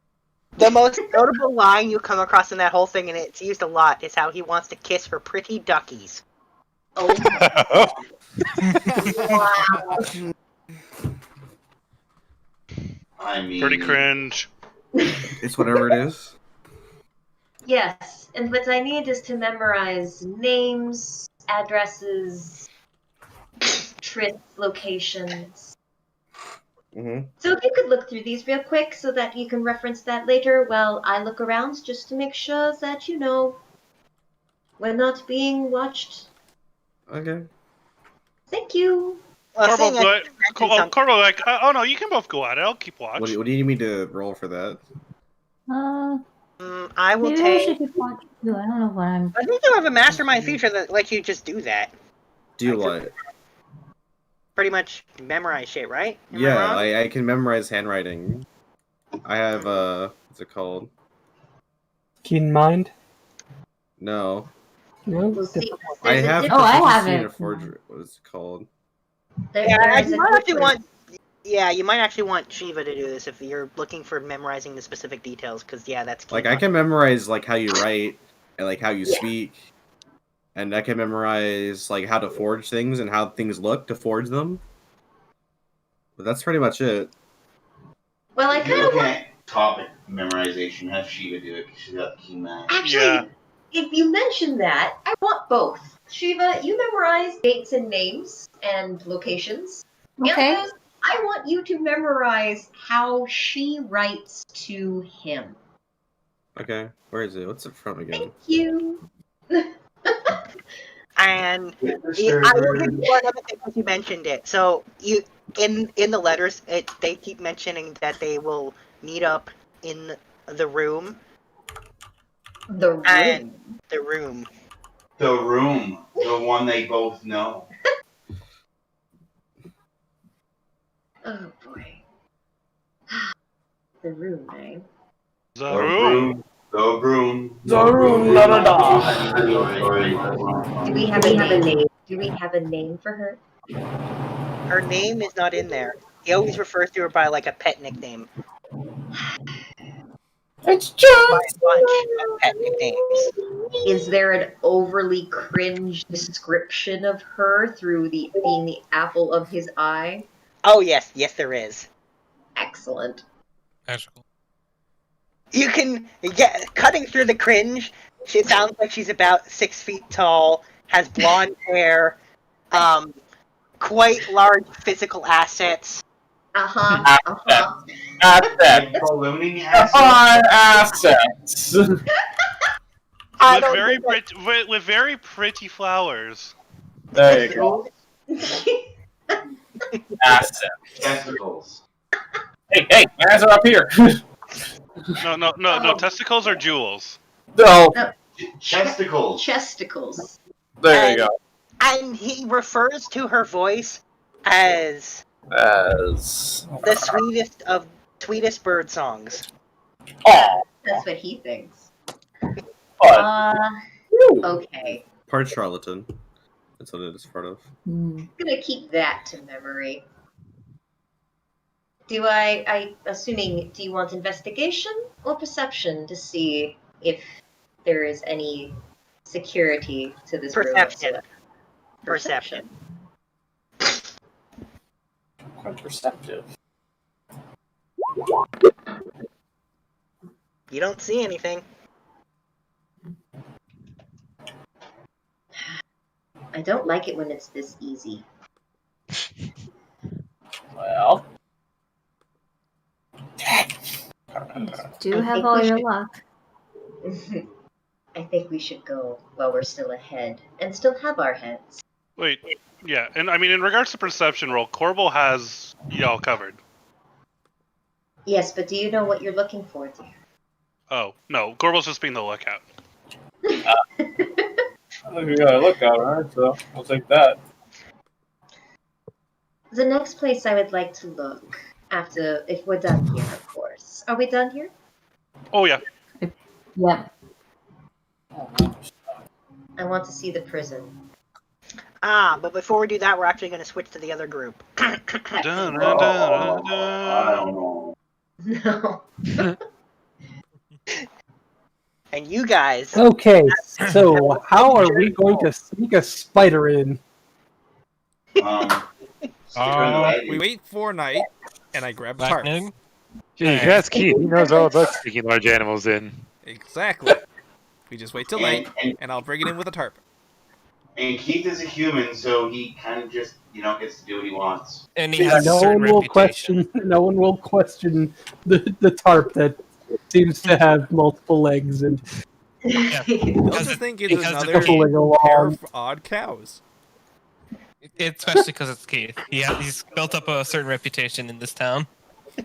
The most notable line you come across in that whole thing, and it's used a lot, is how he wants to kiss for pretty duckies.
Oh wow.
I mean,
Pretty cringe.
It's whatever it is.
Yes, and what I need is to memorize names, addresses, trips, locations.
Mm-hmm.
So if you could look through these real quick so that you can reference that later while I look around, just to make sure that, we're not being watched.
Okay.
Thank you.
Well,
Corvo,
seeing as you mentioned something-
Corvo, oh no, you can both go at it. I'll keep watch.
What do you need me to roll for that?
I will
Maybe I
take.
should keep watching too. I don't know what I'm.
I think you have a mastermind feature that lets you just do that.
Do what?
Pretty much memorize shit, right? Am I
Yeah,
wrong?
I can memorize handwriting. I have what's it called?
Keen mind?
No.
No?
We'll see.
I
There's a
have
Oh, I
proficiency
have
in a
it.
forgery. What is it called?
Yeah,
there's
you
a
might actually
difference.
want. Yeah, you might actually want Shiva to do this if you're looking for memorizing the specific details, because yeah, that's key.
Like I can memorize like how you write and like how you
Yeah.
speak, and I can memorize like how to forge things and how things look to forge them. But that's pretty much it.
Well, I
if you're
kind of
looking
want.
at topic memorization, have Shiva do it because she's got the key mind.
Actually,
Yeah.
if you mention that, I want both. Shiva, you memorize dates and names and locations.
Okay.
Anthos, I want you to memorize how she writes to him.
Okay, where is it? What's it from again?
Thank you.
And I will give you one other thing because you mentioned it. So you in the letters, they keep mentioning that they will meet up in the room.
The room.
And the room.
The room. The one they both know.
Oh boy. The room, eh?
The room.
The room.
The room, la la la.
Do we have a name? Do we have a name for her?
Her name is not in there. He always refers to her by like a pet nickname.
It's
By
just
a bunch of pet nicknames.
Is there an overly cringe description of her through being the apple of his eye?
Oh yes, there is.
Excellent.
Magical.
You can cutting through the cringe. She sounds like she's about 6 feet tall, has blonde hair, quite large physical assets.
Assets.
Ballooning
Assets.
With very pretty flowers.
There you go. Assets.
Testicles.
Hey, my eyes are up here.
No. Testicles are jewels.
No.
Chesticles.
Chesticles.
There you go.
And he refers to her voice as the sweetest bird songs.
Oh.
That's what he thinks. Okay.
Part charlatan. That's what it is part of.
I'm gonna keep that to memory. Do I assuming, do you want investigation or perception to see if there is any security to this room?
Perception.
Quite perceptive.
You don't see anything.
I don't like it when it's this easy.
Well.
Do have all your luck.
I think we should go while we're still ahead and still have our heads.
Wait, yeah, and I mean, in regards to perception roll, Corbel has y'all covered.
Yes, but do you know what you're looking for, dear?
Oh, no, Corbel's just being the lookout.
I think we got a lookout, right? So we'll take that.
The next place I would like to look, if we're done here, of course. Are we done here?
Oh, yeah.
Yeah.
I want to see the prison.
But before we do that, we're actually going to switch to the other group.
I don't know.
No.
And you guys...
Okay, so how are we going to sneak a spider in?
We wait for night, and I grab a tarp.
Gee, that's Keith. He knows all about sneaking large animals in.
Exactly. We just wait till night, and I'll bring it in with a tarp.
And Keith is a human, so he kind of just, gets to do what he wants.
And he has
no
a certain
one will
reputation.
No one will question the tarp that seems to have multiple legs and.
Yeah.
They'll just think it's another
along.
pair of odd cows.
Especially because it's Keith. He's built up a certain reputation in this town.
Why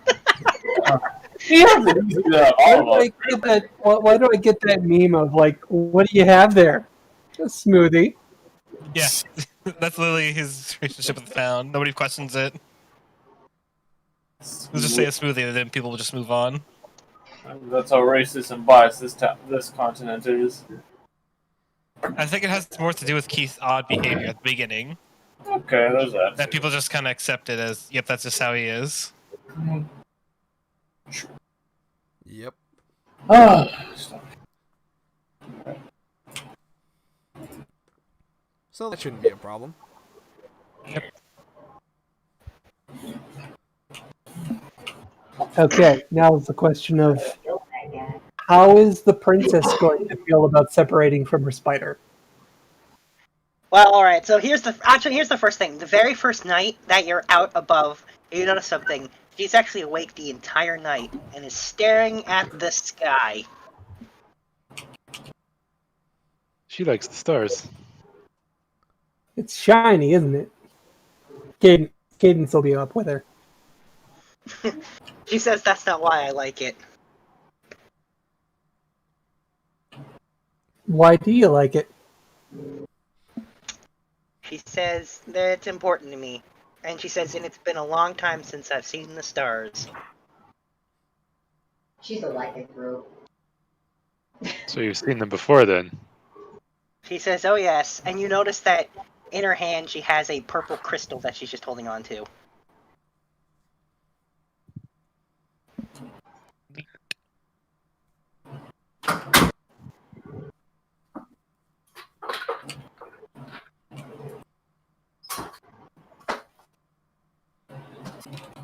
do I get that meme of like, what do you have there? A smoothie.
Yeah, that's literally his relationship with the town. Nobody questions it. We'll just say a smoothie, and then people will just move on.
That's how racist and biased this continent is.
I think it has more to do with Keith's odd behavior at the beginning.
Okay, there's that.
That people just kind of accept it as, yep, that's just how he is.
Yep. So that shouldn't be a problem.
Yep.
Okay, now is the question of how is the princess going to feel about separating from her spider?
Well, alright, so here's the first thing. The very first night that you're out above you notice something. She's actually awake the entire night and is staring at the sky.
She likes the stars.
It's shiny, isn't it? Cadence will be up with her.
She says that's not why I like it.
Why do you like it?
She says that it's important to me. And she says, and it's been a long time since I've seen the stars.
She's a lycanthrope.
So you've seen them before then.
She says, oh yes, and you notice that in her hand she has a purple crystal that she's just holding on to.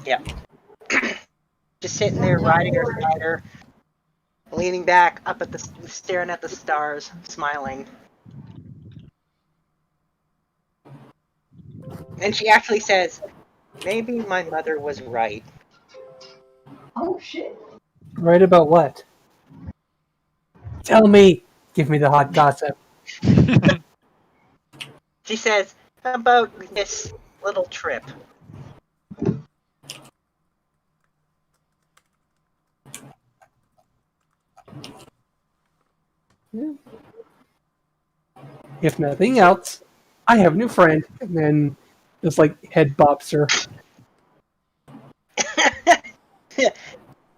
Yeah. Just sitting there riding her spider, leaning back up at the staring at the stars, smiling. And she actually says, maybe my mother was right.
Oh shit.
Right about what? Tell me. Give me the hot gossip.
She says, about this little trip.
If nothing else, I have a new friend. And then just like head bops her.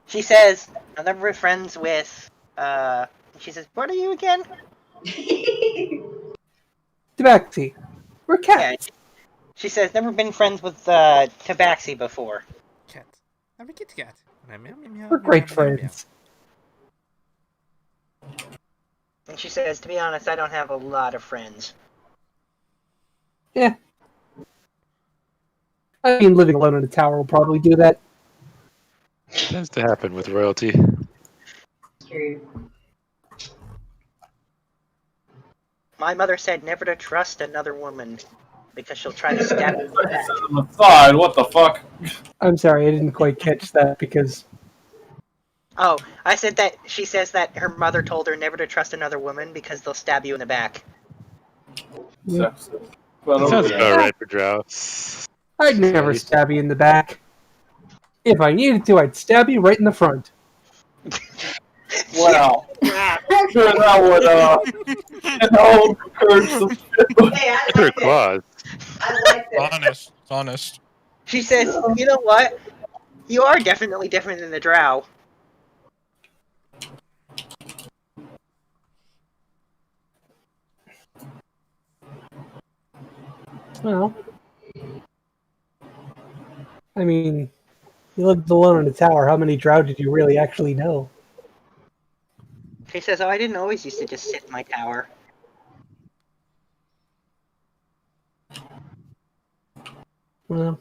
She says, I'll never be friends with, she says, what are you again?
Tabaxi. We're cats.
Yeah, she says, never been friends with, Tabaxi before.
Cat. I'm a kitty cat. Meow, meow, meow,
We're
meow,
great
meow,
friends.
And she says, to be honest, I don't have a lot of friends.
Yeah. I mean, living alone in a tower will probably do that.
Tends to happen with royalty.
True.
My mother said never to trust another woman because she'll try to stab you in the back.
On the side, what the fuck?
I'm sorry, I didn't quite catch that because
Oh, I said that she says that her mother told her never to trust another woman because they'll stab you in the back.
Sexist. But
That sounds
okay.
about right for Drow.
I'd never stab you in the back. If I needed to, I'd stab you right in the front.
Wow. Sure, that would encourage some shit.
Hey, I
Her
like it.
claws.
I like it.
Honest. It's honest.
She says, you know what? You are definitely different than the Drow.
Well, I mean, you lived alone in a tower. How many drow did you really actually know?
She says, oh, I didn't always used to just sit in my tower.
Well,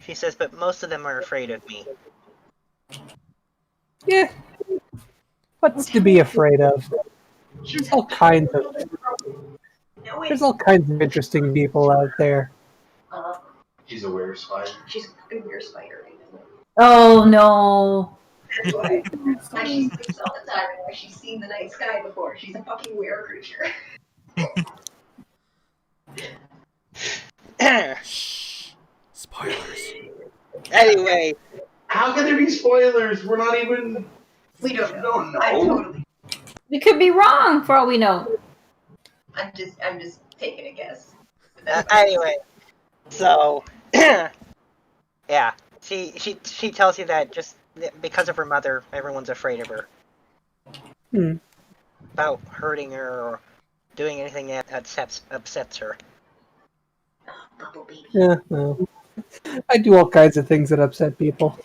She says, but most of them are afraid of me.
yeah. What's to be afraid of? There's all kinds of interesting people out there.
She's a weird spider.
She's a fucking weird spider right now.
Oh no.
That's why. And she sleeps all the time, and she's seen the night sky before. She's a fucking weird creature.
Shh. Spoilers.
Anyway,
How can there be spoilers? We're not even.
We don't
know.
I totally.
We could be wrong for all we know.
I'm just taking a guess.
anyway, so yeah, she tells you that just because of her mother, everyone's afraid of her. About hurting her or doing anything that upsets her.
Yeah, no. I do all kinds of things that upset people.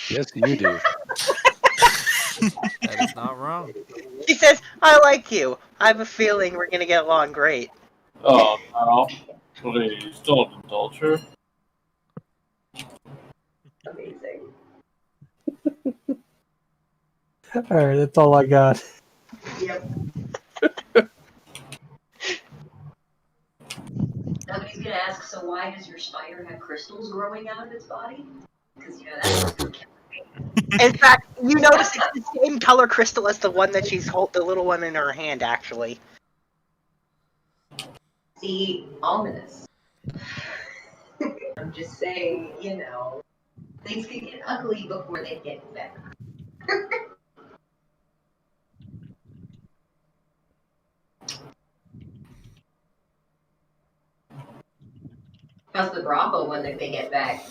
Yes, you do.
That is not wrong.
She says, I like you. I have a feeling we're gonna get along great.
Oh, no. Please, don't indulge her.
Amazing.
Alright, that's all I got.
Yep. Nobody's gonna ask So why does your spider have crystals growing out of its body? Because, you know, that's
In fact, you notice it's the same color crystal as the one that she's the little one in her hand, actually.
see, ominous. I'm just saying, you know, things can get ugly before they get better. How's the brothel when they get back?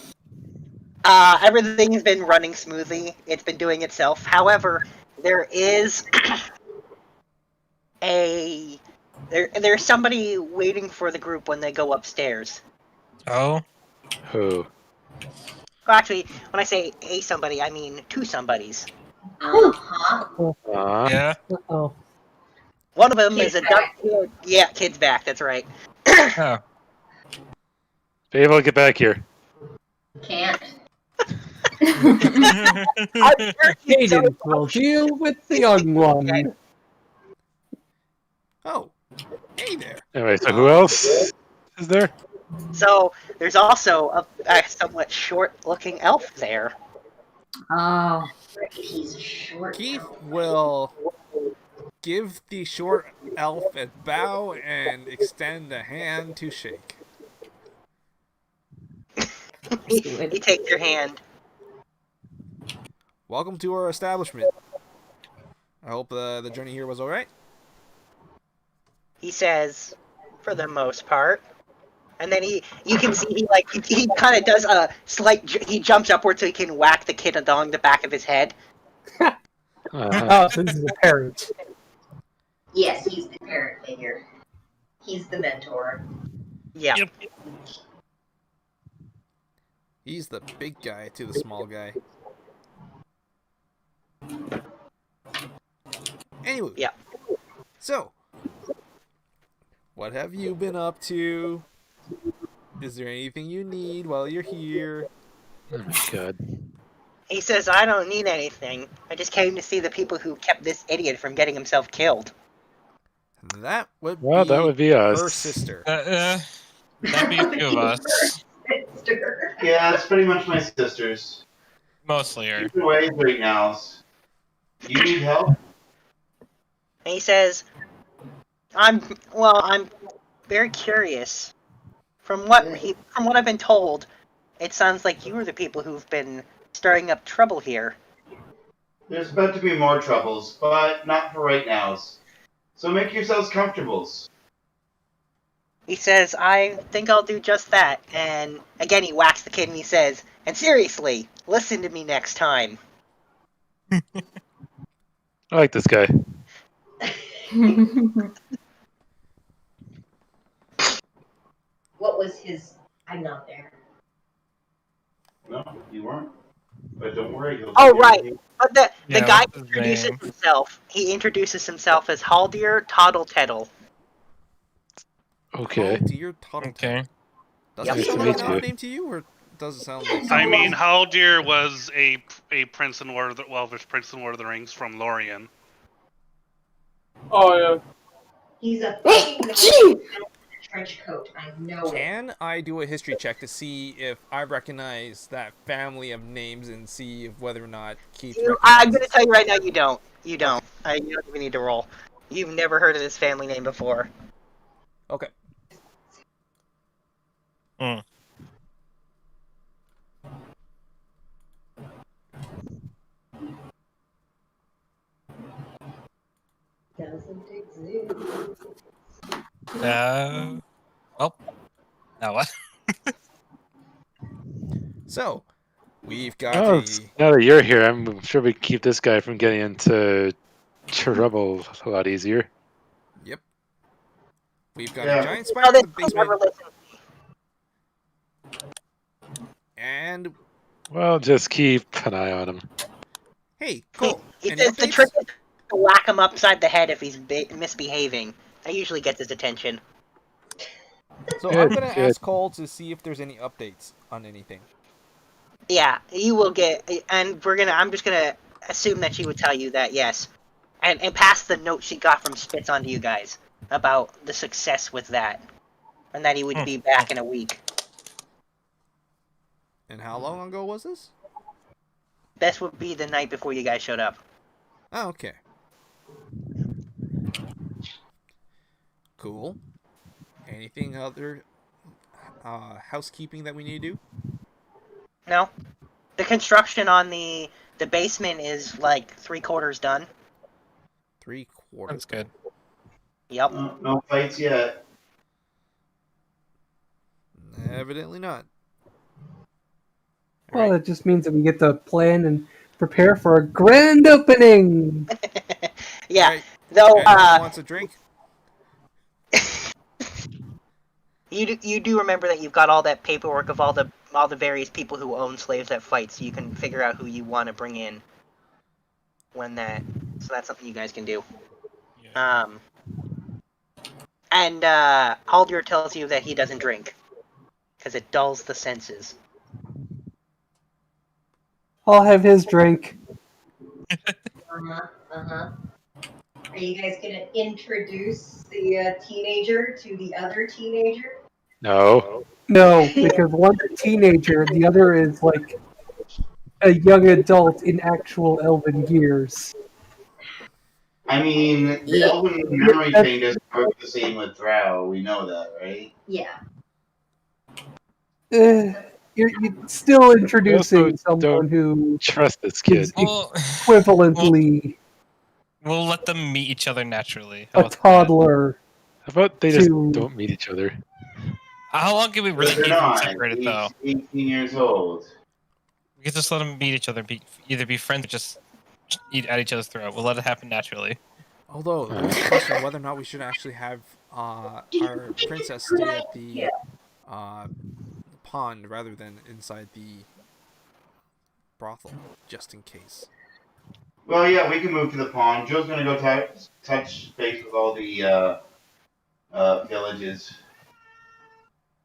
Everything's been running smoothly. It's been doing itself. However, there is there's somebody waiting for the group when they go upstairs.
Oh,
Who?
Well, actually, when I say a somebody, I mean two somebodies.
Uh-huh.
yeah.
Oh,
One of them
Kid's
is a
back.
Yeah, kid's back. That's right.
Oh.
Fable, get back here.
Can't.
I'm sure he's so
Cadence will deal with the young one.
Oh, hey there.
Anyway, so who else is there?
So there's also a somewhat short-looking elf there.
Oh.
He's a short.
Keith
elf.
will give the short elf a bow and extend a hand to shake.
He takes your hand.
Welcome to our establishment. I hope the journey here was alright.
He says, for the most part. And then you can see he kind of does a slight, he jumps upward so he can whack the kid along the back of his head.
Oh, so this is a parent.
Yes, he's the parent figure. He's the mentor.
Yeah.
Yep.
He's the big guy to the small guy. Anyway.
Yeah.
So, what have you been up to? Is there anything you need while you're here?
Oh my god.
He says, I don't need anything. I just came to see the people who kept this idiot from getting himself killed.
That would
That would be us.
her sister.
That'd be a few of us.
Sister.
Yeah, it's pretty much my sister's.
Mostly her.
Either way, right now. You need help?
And he says, I'm very curious. From what I've been told, it sounds like you were the people who've been stirring up trouble here.
There's about to be more troubles, but not for right now. So make yourselves comfortable.
He says, I think I'll do just that. And again, he whacks the kid and he says, and seriously, listen to me next time.
I like this guy.
What was his... I'm not there.
No, you weren't. But don't worry.
Oh, right. But the
Yeah,
guy
what's his
introduces
name?
himself. He introduces himself as Haldir Toddletettle.
Okay.
Oh dear Tuttle.
Okay.
Does
Yep.
that sound
Nice
like
to
an
meet
odd
you.
name to you, or does it sound like
I
something
mean,
else?
Haldir was a prince in Lord of the there's prince in Lord of the Rings from Lorien.
Oh yeah.
He's a fucking guy in a trench coat. I know it.
Can I do a history check to see if I recognize that family of names and see if whether or not Keith
I'm
recognizes?
going to tell you right now, you don't. You don't. You don't even need to roll. You've never heard of this family name before.
Okay.
Hmm.
Doesn't exist.
Well. Now what?
So, we've got
Oh,
a...
now that you're here, I'm sure we can keep this guy from getting into trouble a lot easier.
Yep. We've got
Yeah.
a giant
Oh,
spider in
this
the
will never
basement,
listen.
and...
Well, just keep an eye on him.
Hey, Cole,
He
any
says the
updates?
trick is to whack him upside the head if he's misbehaving. That usually gets his attention.
So
Good,
I'm going to
good.
ask Cole to see if there's any updates on anything.
Yeah, you will get, and I'm just gonna assume that she would tell you that, yes. And pass the note she got from Spitz on to you guys about the success with that. And that he would be back in a week.
And how long ago was this?
This would be the night before you guys showed up.
Oh, okay. Cool. Anything other housekeeping that we need to do?
No? The construction on the basement is like 3/4 done.
3/4.
That's good.
Yep.
No fights yet.
Evidently not.
Well, that just means that we get to plan and prepare for a grand opening.
Yeah.
Right.
Though,
Anyone wants a drink?
you do remember that you've got all that paperwork of all the various people who own slaves that fight, so you can figure out who you want to bring in when that. So that's something you guys can do.
Yeah.
And Haldir tells you that he doesn't drink because it dulls the senses.
I'll have his drink.
Are you guys gonna introduce the teenager to the other teenager?
No.
No, because one's a teenager, the other is like a young adult in actual elven years.
I mean, the Elven memory thing doesn't work the same with Drow. We know that, right?
Yeah.
You're still introducing
Also
someone
don't
who
Trust this kid.
is
Well,
equivalently
we'll let them meet each other naturally. How
a
about that?
toddler.
How about they just
to-
don't meet each other?
How long can we really
They're
keep them
not.
separated,
He's
though?
18 years old.
We can just let them meet each other, either be friends or just eat at each other's throat. We'll let it happen naturally.
Although, there's a question of whether or not we should actually have our princess stay at the pond rather than inside the brothel, just in case.
Well, yeah, we can move to the pond. Joe's gonna go touch base with all the villages.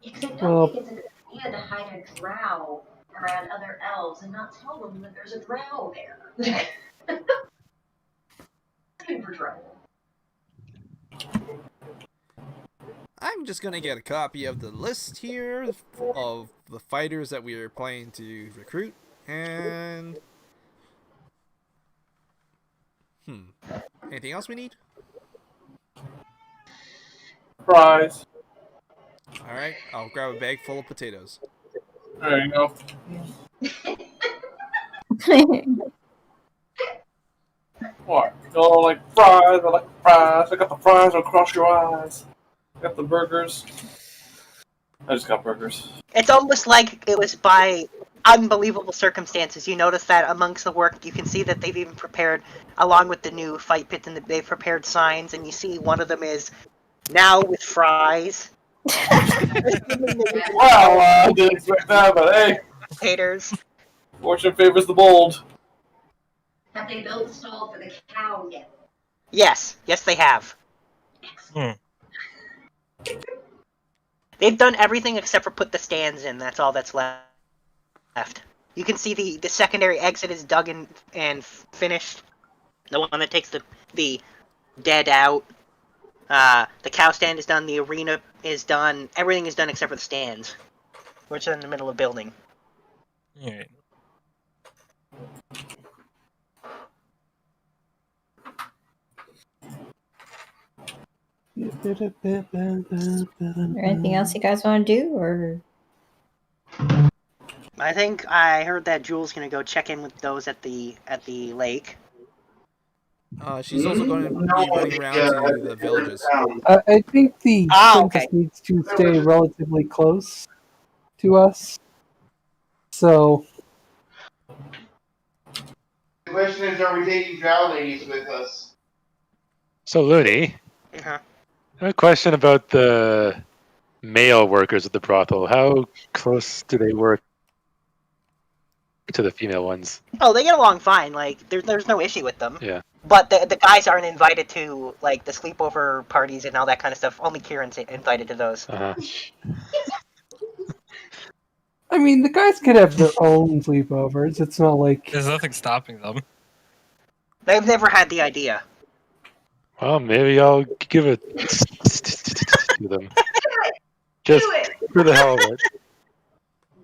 Except I
Well-
think it's an idea to hide a drow around other elves and not tell them that there's a drow there. Super trouble.
I'm just gonna get a copy of the list here of the fighters that we are planning to recruit, and anything else we need?
Fries.
All right, I'll grab a bag full of potatoes.
There you go. What? You don't like fries? I like fries. I got the fries across your eyes. I got the burgers. I just got burgers.
It's almost like it was by unbelievable circumstances. You notice that amongst the work, you can see that they've even prepared, along with the new fight pits, and they've prepared signs, and you see one of them is now with fries.
Wow, I didn't expect that, but hey,
Haters.
fortune favors the bold.
Have they built a stall for the cow yet?
Yes, they have.
Hmm.
They've done everything except for put the stands in. That's all that's left. You can see the secondary exit is dug and finished. The one that takes the dead out. The cow stand is done. The arena is done. Everything is done except for the stands, which are in the middle of the building.
Alright.
Anything else you guys want to do, or
I think I heard that Jules gonna go check in with those at the lake.
She's also going to be running around to the villages.
I think the princess
okay.
needs to stay relatively close to us. So,
The question is, are we taking drow ladies with us?
So, Looney,
Uh-huh.
I have a question about the male workers at the brothel. How close do they work to the female ones?
Oh, they get along fine. Like there's no issue with them.
Yeah.
But the guys aren't invited to like the sleepover parties and all that kind of stuff. Only Kieran's invited to those.
Uh-huh.
I mean, the guys could have their own sleepovers. It's not like
There's nothing stopping them.
They've never had the idea.
Well, maybe I'll give it to them. Just
Do it!
for the hell of it.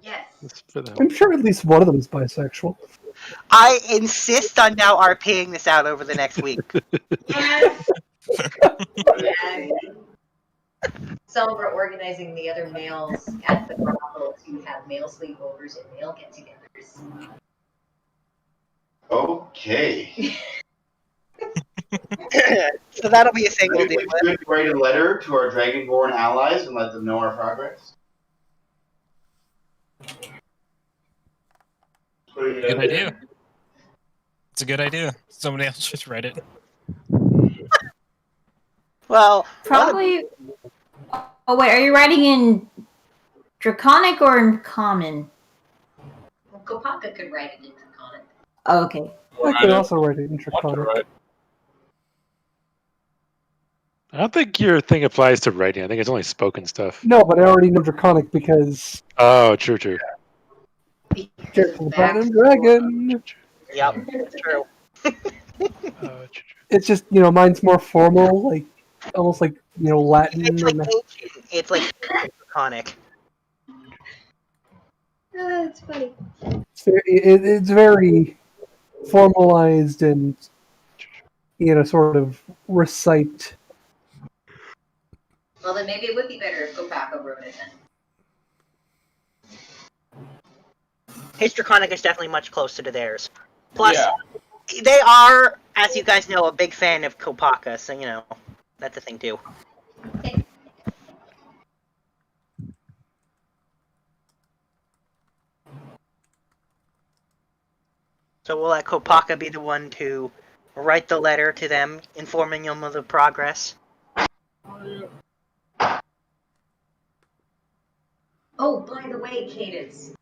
Yes.
For the
I'm sure at least one of them is bisexual.
I insist on now RPing this out over the next week.
Yes. Yes. Some were organizing the other males at the brothel to have male sleepovers and male get-togethers.
Okay.
So that'll be a thing we'll
Maybe
deal
we
with.
should write a letter to our Dragonborn allies and let them know our progress. Putting it
Good
out
idea.
there.
It's a good idea. Somebody else just write it.
Well,
Probably. Oh wait, are you writing in Draconic or in Common?
Well, Kopaka could write it in Draconic.
Oh, okay.
I could also write it in Draconic.
I don't think your thing applies to writing. I think it's only spoken stuff.
No, but I already know Draconic because
Oh, true, true.
Jerk the Platinum Dragon.
Yep, true.
It's just, mine's more formal, like almost like, Latin.
It's like ancient. It's like Draconic.
That's funny.
It's very formalized and, sort of recite.
Well, then maybe it would be better if Kopaka wrote it then.
His Draconic is definitely much closer to theirs. Plus, they are, as you guys know, a big fan of Kopaka, so, that's a thing too. So we'll let Kopaka be the one to write the letter to them, informing them of the progress.
Oh, by the way, Cadence,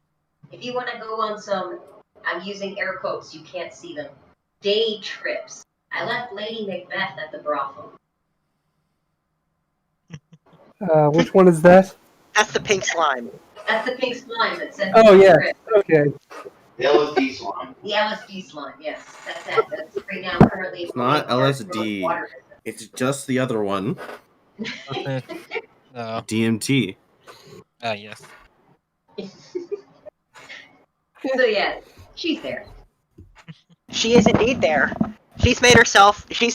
if you want to go on some, I'm using air quotes, you can't see them, day trips, I left Lady Macbeth at the brothel.
Which one is that?
That's the pink slime.
That's the pink slime that said
Oh, yeah.
trip.
Okay.
The LSD slime.
The LSD slime, yes. That's that. That's right now currently.
It's not LSD. It's just the other one. DMT.
Ah, yes.
So yeah, she's there.
She is indeed there. She's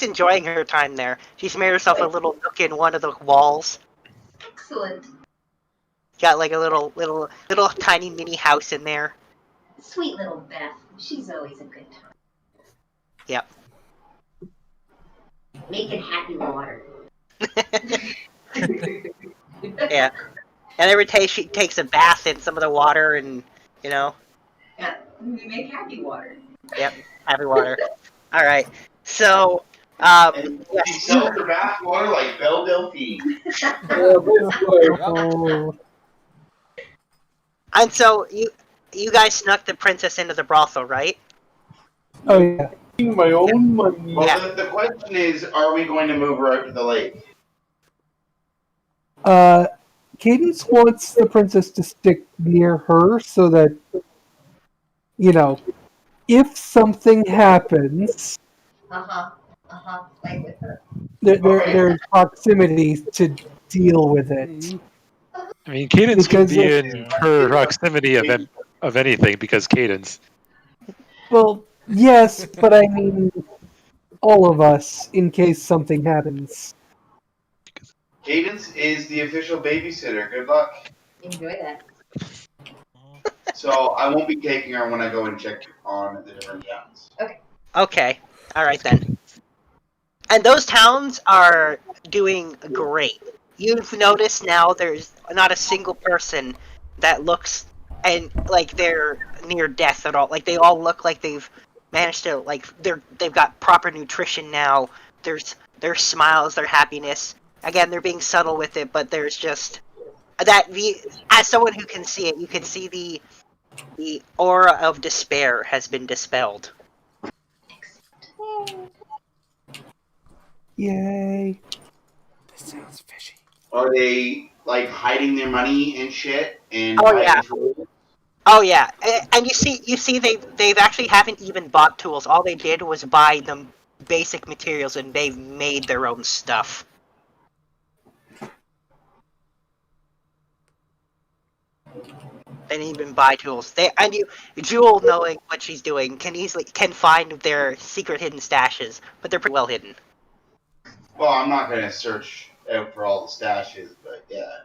enjoying her time there. She's made herself a little nook in one of the walls.
Excellent.
Got like a little tiny mini house in there.
Sweet little Beth. She's always a good time.
Yep.
Making happy water.
Yeah. And every day she takes a bath in some of the water and,
Yeah, we make happy water.
Yep, happy water. Alright. So,
She sells her bath water like Belle Delphine.
And so you guys snuck the princess into the brothel, right?
Oh, yeah.
My own money.
Well, the question is, are we going to move her out to the lake?
Cadence wants the princess to stick near her so that, if something happens,
Like with her.
there's proximity to deal with it.
I mean, Cadence can
Because
be in her proximity of anything because Cadence.
Well, yes, but I mean all of us in case something happens.
Cadence is the official babysitter. Good luck.
Enjoy that.
So I won't be taking her when I go and check on the different towns.
Okay. Alright then. And those towns are doing great. You've noticed now there's not a single person that looks and like they're near death at all. Like they all look like they've managed to they've got proper nutrition now. There's their smiles, their happiness. Again, they're being subtle with it, but there's just that as someone who can see it, you can see the aura of despair has been dispelled.
Yay.
This sounds fishy.
Are they like hiding their money and shit? And
Oh, yeah.
tools?
Oh yeah, and you see they've actually haven't even bought tools. All they did was buy them basic materials, and they've made their own stuff. They didn't even buy tools. Jewel, knowing what she's doing, can find their secret hidden stashes, but they're pretty well hidden.
Well, I'm not going to search out for all the stashes, but yeah.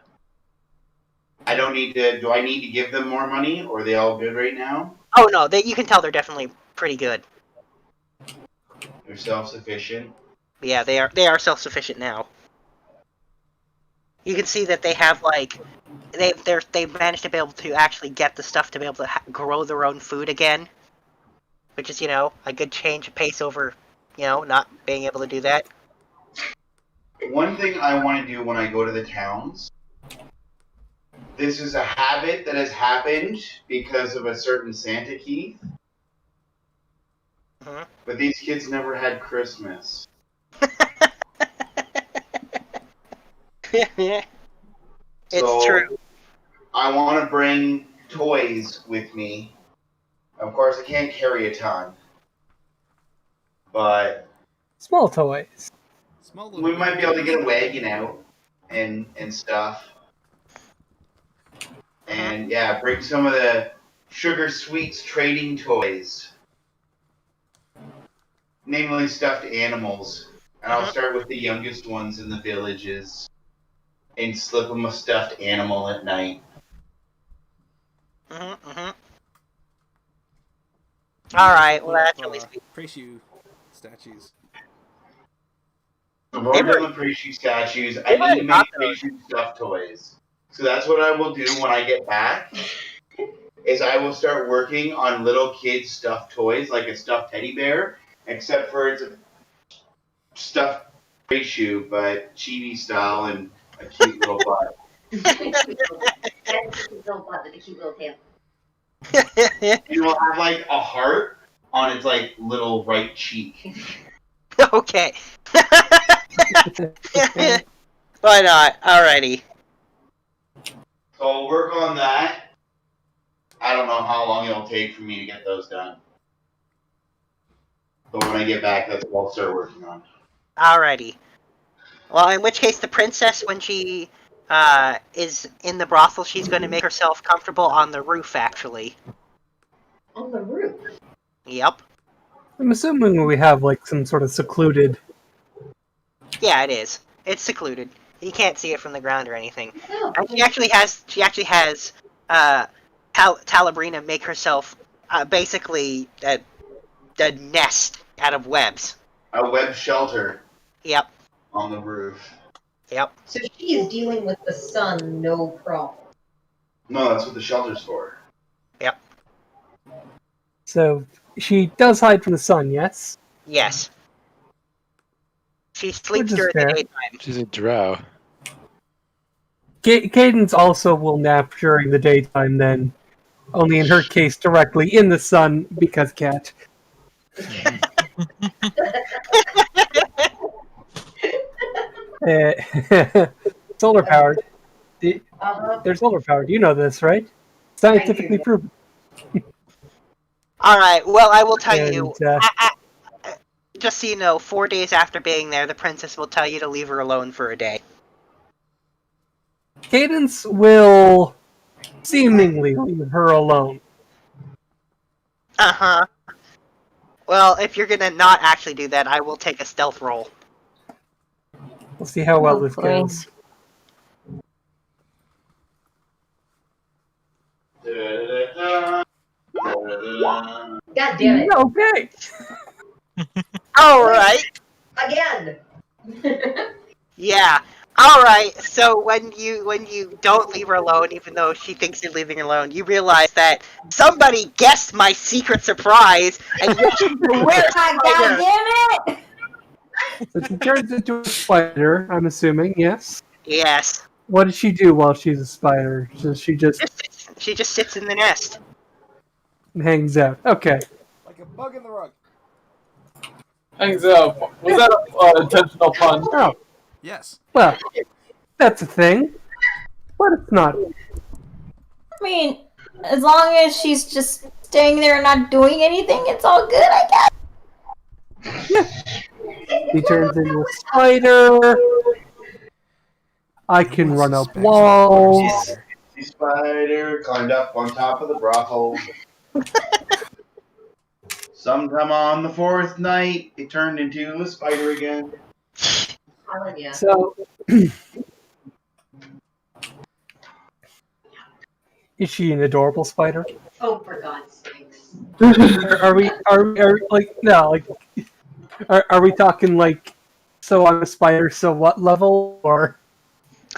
I don't need to. Do I need to give them more money, or are they all good right now?
Oh no, you can tell they're definitely pretty good.
They're self-sufficient.
Yeah, they are self-sufficient now. You can see that they have they've managed to be able to actually get the stuff to be able to grow their own food again, which is a good change of pace over not being able to do that.
One thing I want to do when I go to the towns, this is a habit that has happened because of a certain Santa Keith, but these kids never had Christmas.
It's true.
I want to bring toys with me. Of course, I can't carry a ton, but
Small toys.
we might be able to get a wagon out and stuff. And yeah, bring some of the Sugar Sweets trading toys, namely stuffed animals. And I'll start with the youngest ones in the villages and slip them a stuffed animal at night.
Alright, well that's at least...
Preishu statues.
I've already done the Preishu statues. I need to make Preishu stuffed toys. So that's what I will do when I get back, is I will start working on little kids' stuffed toys, like a stuffed teddy bear, except for it's a stuffed Preishu, but chibi style and a cute little butt.
That's a cute little butt with a cute little tail.
And it will have like a heart on its like little right cheek.
Okay. Why not? Alrighty.
So I'll work on that. I don't know how long it'll take for me to get those done. But when I get back, that's what I'll start working on.
Alrighty. Well, in which case, the princess, when she is in the brothel, she's going to make herself comfortable on the roof, actually.
On the roof?
Yep.
I'm assuming we have like some sort of secluded.
Yeah, it is. It's secluded. You can't see it from the ground or anything. And she actually has Talabrina make herself basically a nest out of webs.
A web shelter.
Yep.
On the roof.
Yep.
So she is dealing with the sun, no problem.
No, that's what the shelter's for.
Yep.
So she does hide from the sun, yes?
Yes. She sleeps during the daytime.
She's a drow.
Cadence also will nap during the daytime then. Only in her case directly in the sun, because cat. Solar powered. They're solar powered. You know this, right? Scientifically proven.
Alright, well, I will tell you. Just so you know, 4 days after being there, the princess will tell you to leave her alone for a day.
Cadence will seemingly leave her alone.
Uh-huh. Well, if you're gonna not actually do that, I will take a stealth roll.
We'll see how well this goes.
God damn it.
Okay.
Alright.
Again.
Yeah. Alright, so when you don't leave her alone, even though she thinks you're leaving her alone, you realize that somebody guessed my secret surprise, and you're
God damn it!
So she turns into a spider, I'm assuming, yes?
Yes.
What does she do while she's a spider? Does she just
She just sits in the nest.
hangs out? Okay.
Like a bug in the rug.
Hangs out. Was that an intentional pun?
Oh.
Yes.
Well, that's a thing. But it's not.
I mean, as long as she's just staying there and not doing anything, it's all good, I guess.
Yeah. He turns into a spider. I can run up walls.
spider climbed up on top of the brothel. Sometime on the fourth night, it turned into a spider again.
Yeah.
So, is she an adorable spider?
Oh, for God's sakes.
Are we like no like are we talking like so I'm a spider so what level or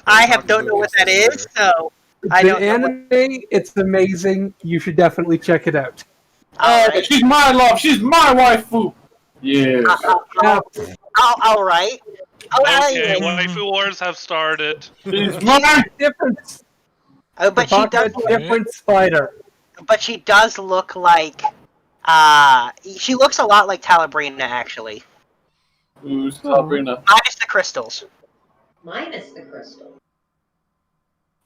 don't know what that is, so
it's
I
an
don't know what.
anime? It's amazing. You should definitely check it out.
Alright.
She's my love. She's my waifu. Yeah.
All right.
Okay, waifu wars have started.
She's my
difference.
But she does.
Different spider.
But she does look like. She looks a lot like Talabrina, actually.
Who's Sabrina?
Minus the crystals.
Minus the crystal.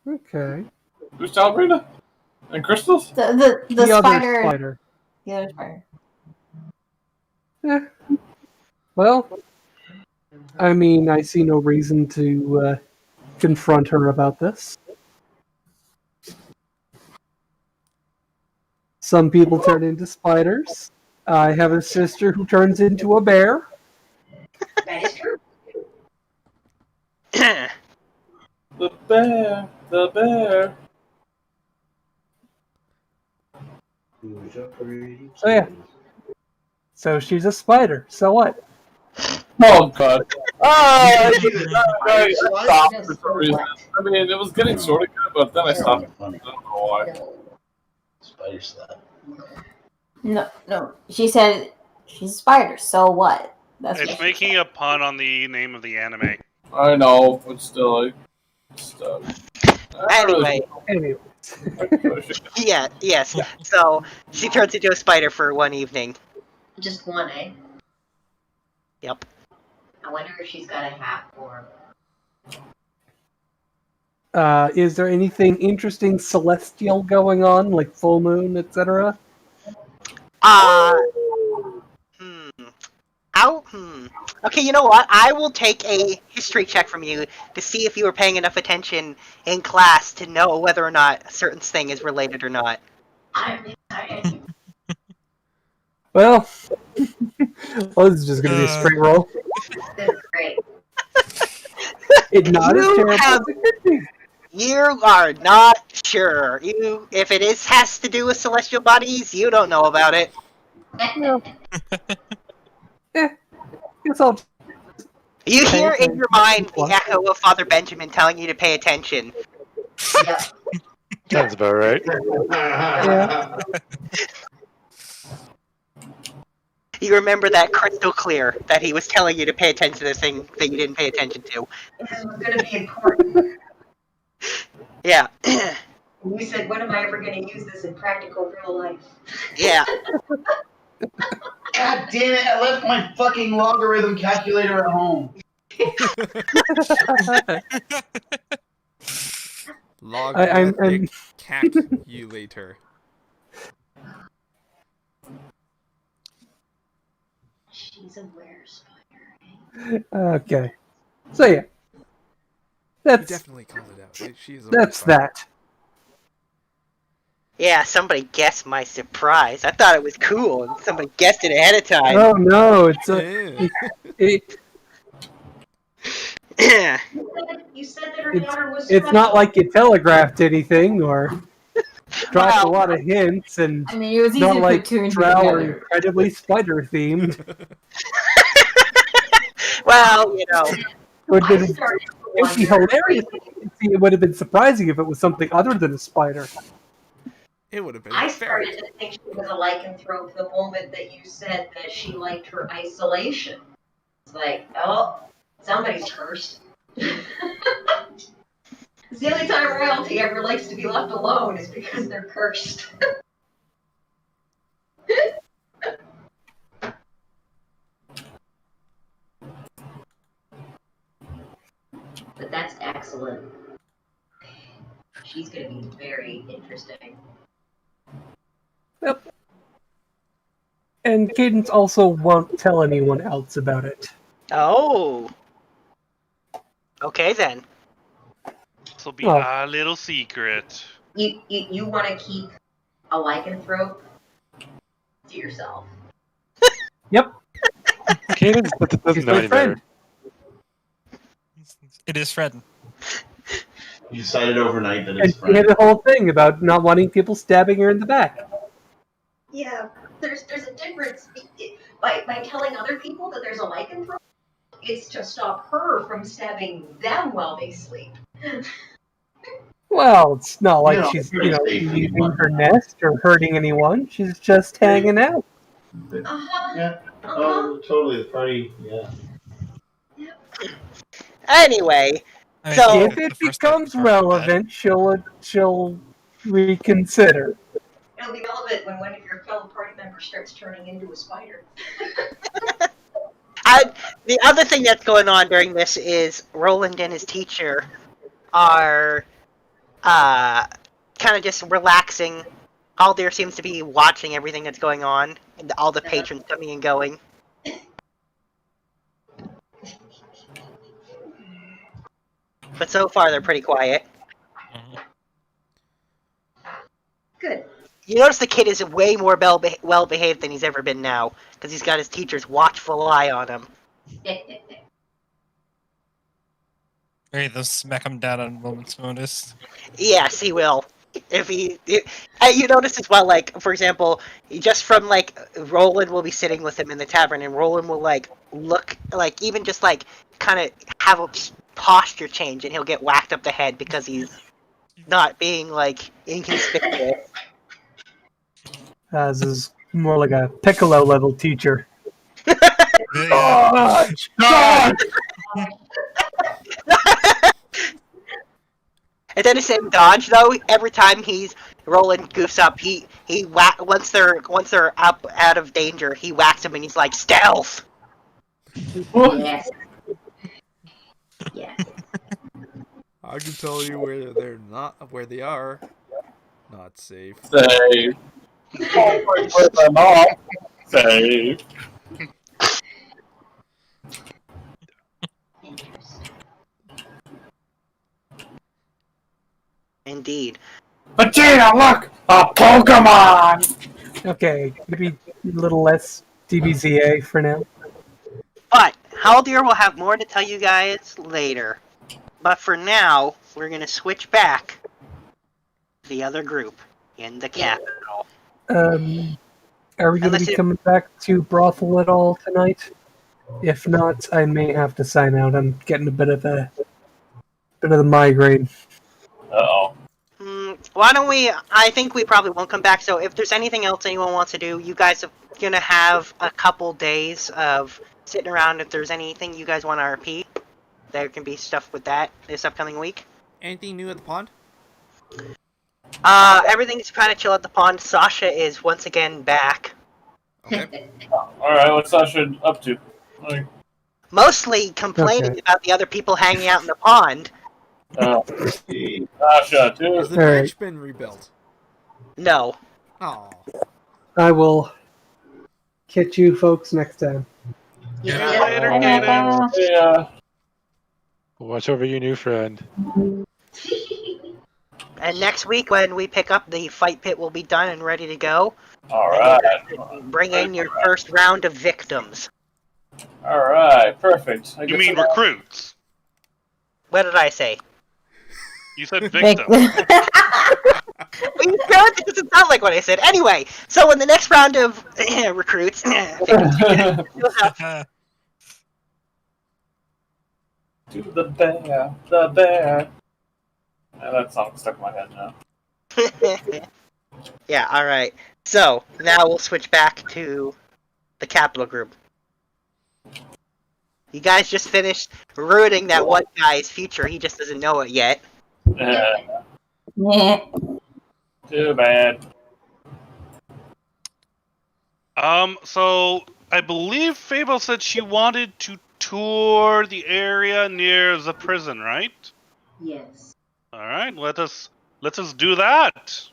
Okay.
Who's Sabrina? And crystals?
The
other
spider.
spider.
The other spider.
Yeah. Well, I mean, I see no reason to confront her about this. Some people turn into spiders. I have a sister who turns into a bear.
That is true.
The bear. The bear.
So yeah. So she's a spider. So what?
Oh god. I
What?
stopped for some reason. I mean, it was getting sort of good, but then I stopped. I don't know why.
Spider slap.
No. She said she's a spider. So what? That's
It's
what she
making
said.
a pun on the name of the anime.
I know, but still, like,
Anyway. Yeah. Yes. So she turns into a spider for one evening.
Just one, eh?
Yep.
I wonder if she's got a half form.
Is there anything interesting celestial going on, like full moon, etc.?
Okay, you know what? I will take a history check from you to see if you were paying enough attention in class to know whether or not a certain thing is related or not.
I'm excited.
Well, this is just going to be a straight roll.
This is great.
It's not as terrible as it could be.
You are not sure. If it has to do with celestial bodies, you don't know about it.
No. It's all.
You hear in your mind the echo of Father Benjamin telling you to pay attention.
Yep.
Sounds about right.
Yeah.
You remember that crystal clear that he was telling you to pay attention to the thing that you didn't pay attention to.
This was going to be important.
Yeah.
You said, when am I ever going to use this in practical real life?
Yeah.
God damn it! I left my fucking logarithm calculator at home.
Logarithmic calculator.
She's a were-spider.
Okay. So yeah.
You definitely called it out. She is a
That's
were-spider.
that.
Yeah, somebody guessed my surprise. I thought it was cool, and somebody guessed it ahead of time.
Oh no, it's a.
You said that her daughter was
It's not like you telegraphed anything or dropped a lot of hints, and
I mean, it was easy
not
to
like
put two and two
Drow are
together.
incredibly spider themed.
Well, you know.
It would be hilarious. It would have been surprising if it was something other than a spider.
It would have been
I
very
started to think she was a lycanthrope the moment that you said that she liked her isolation. It's like, oh, somebody's cursed. It's the only time royalty ever likes to be left alone is because they're cursed. But that's excellent. She's going to be very interesting.
Yep. And Cadence also won't tell anyone else about it.
Oh. Okay then.
This will be
Oh.
our little secret.
You want to keep a lycanthrope to yourself.
Yep.
Cadence doesn't
She's
know
my
any
friend.
better.
It is Fred.
You decided overnight that
And
it's
she had
friend.
a whole thing about not wanting people stabbing her in the back.
Yeah, there's a difference. By telling other people that there's a lycanthrope, it's to stop her from stabbing them while they sleep.
Well, it's not like
Yeah,
she's,
pretty safe when you
leaving
want
her
to.
nest or hurting anyone. She's just hanging out.
Uh-huh.
Yeah.
Uh-huh.
Oh, totally. The party. Yeah.
Anyway,
I mean,
So-
If
the
it
first night
becomes
was already bad.
relevant, she'll reconsider.
It'll be relevant when one of your fellow party members starts turning into a spider.
the other thing that's going on during this is Roland and his teacher are kind of just relaxing. Haldir seems to be watching everything that's going on, and all the patrons coming and going. But so far, they're pretty quiet.
Mhm.
Good.
You notice the kid is way more well behaved than he's ever been now, because he's got his teacher's watchful eye on him.
Hey, they'll smack him down on a moment's notice.
Yes, he will. You notice as well, like, for example, just from, like, Roland will be sitting with him in the tavern, and Roland will, like, look, like, even just, like, kind of have a posture change, and he'll get whacked up the head because he's not being, like, inconspicuous.
This is more like a Piccolo level teacher.
Yeah.
Dodge!
Instead of saying dodge, though, every time Roland goofs up, once they're up out of danger, he whacks him and he's like, stealth!
Yes. Yes.
I can tell you where they are not safe.
Safe. Where they're not safe.
Indeed.
Vegeta, look! A Pokemon!
Okay, maybe a little less DBZA for now.
But Haldir will have more to tell you guys later. But for now, we're gonna switch back to the other group in the capital.
Are we going to
Unless
be
it-
coming back to Brothel at all tonight? If not, I may have to sign out. I'm getting a bit of the migraine.
Uh-oh.
Why don't we? I think we probably won't come back. So if there's anything else anyone wants to do, you guys are gonna have a couple days of sitting around. If there's anything you guys want to RP, there can be stuff with that this upcoming week.
Anything new at the pond?
Everything's kind of chill at the pond. Sasha is once again back.
Okay.
Alright, what's Sasha up to? Like,
Mostly complaining
Okay.
about the other people hanging out in the pond.
Sasha,
Has
dude.
the
Alright.
bridge been rebuilt?
No.
Oh.
I will catch you folks next time.
Yeah, later,
Bye,
Cadence.
Michael.
Yeah.
Watch over your new friend.
And next week when we pick up, the fight pit will be done and ready to go.
Alright.
Bring in your first round of victims.
Alright, perfect.
You mean recruits?
What did I say?
You said
Vic-
victim.
Well, you know, it doesn't sound like what I said. Anyway, so in the next round of recruits, you'll have
To the bear. Yeah, that song's stuck in my head now.
yeah, alright. So, now we'll switch back to the capital group. You guys just finished ruining that one guy's future. He just doesn't know it yet.
Yeah.
Too bad.
So I believe Fable said she wanted to tour the area near the prison, right?
Yes.
All right, let us do that.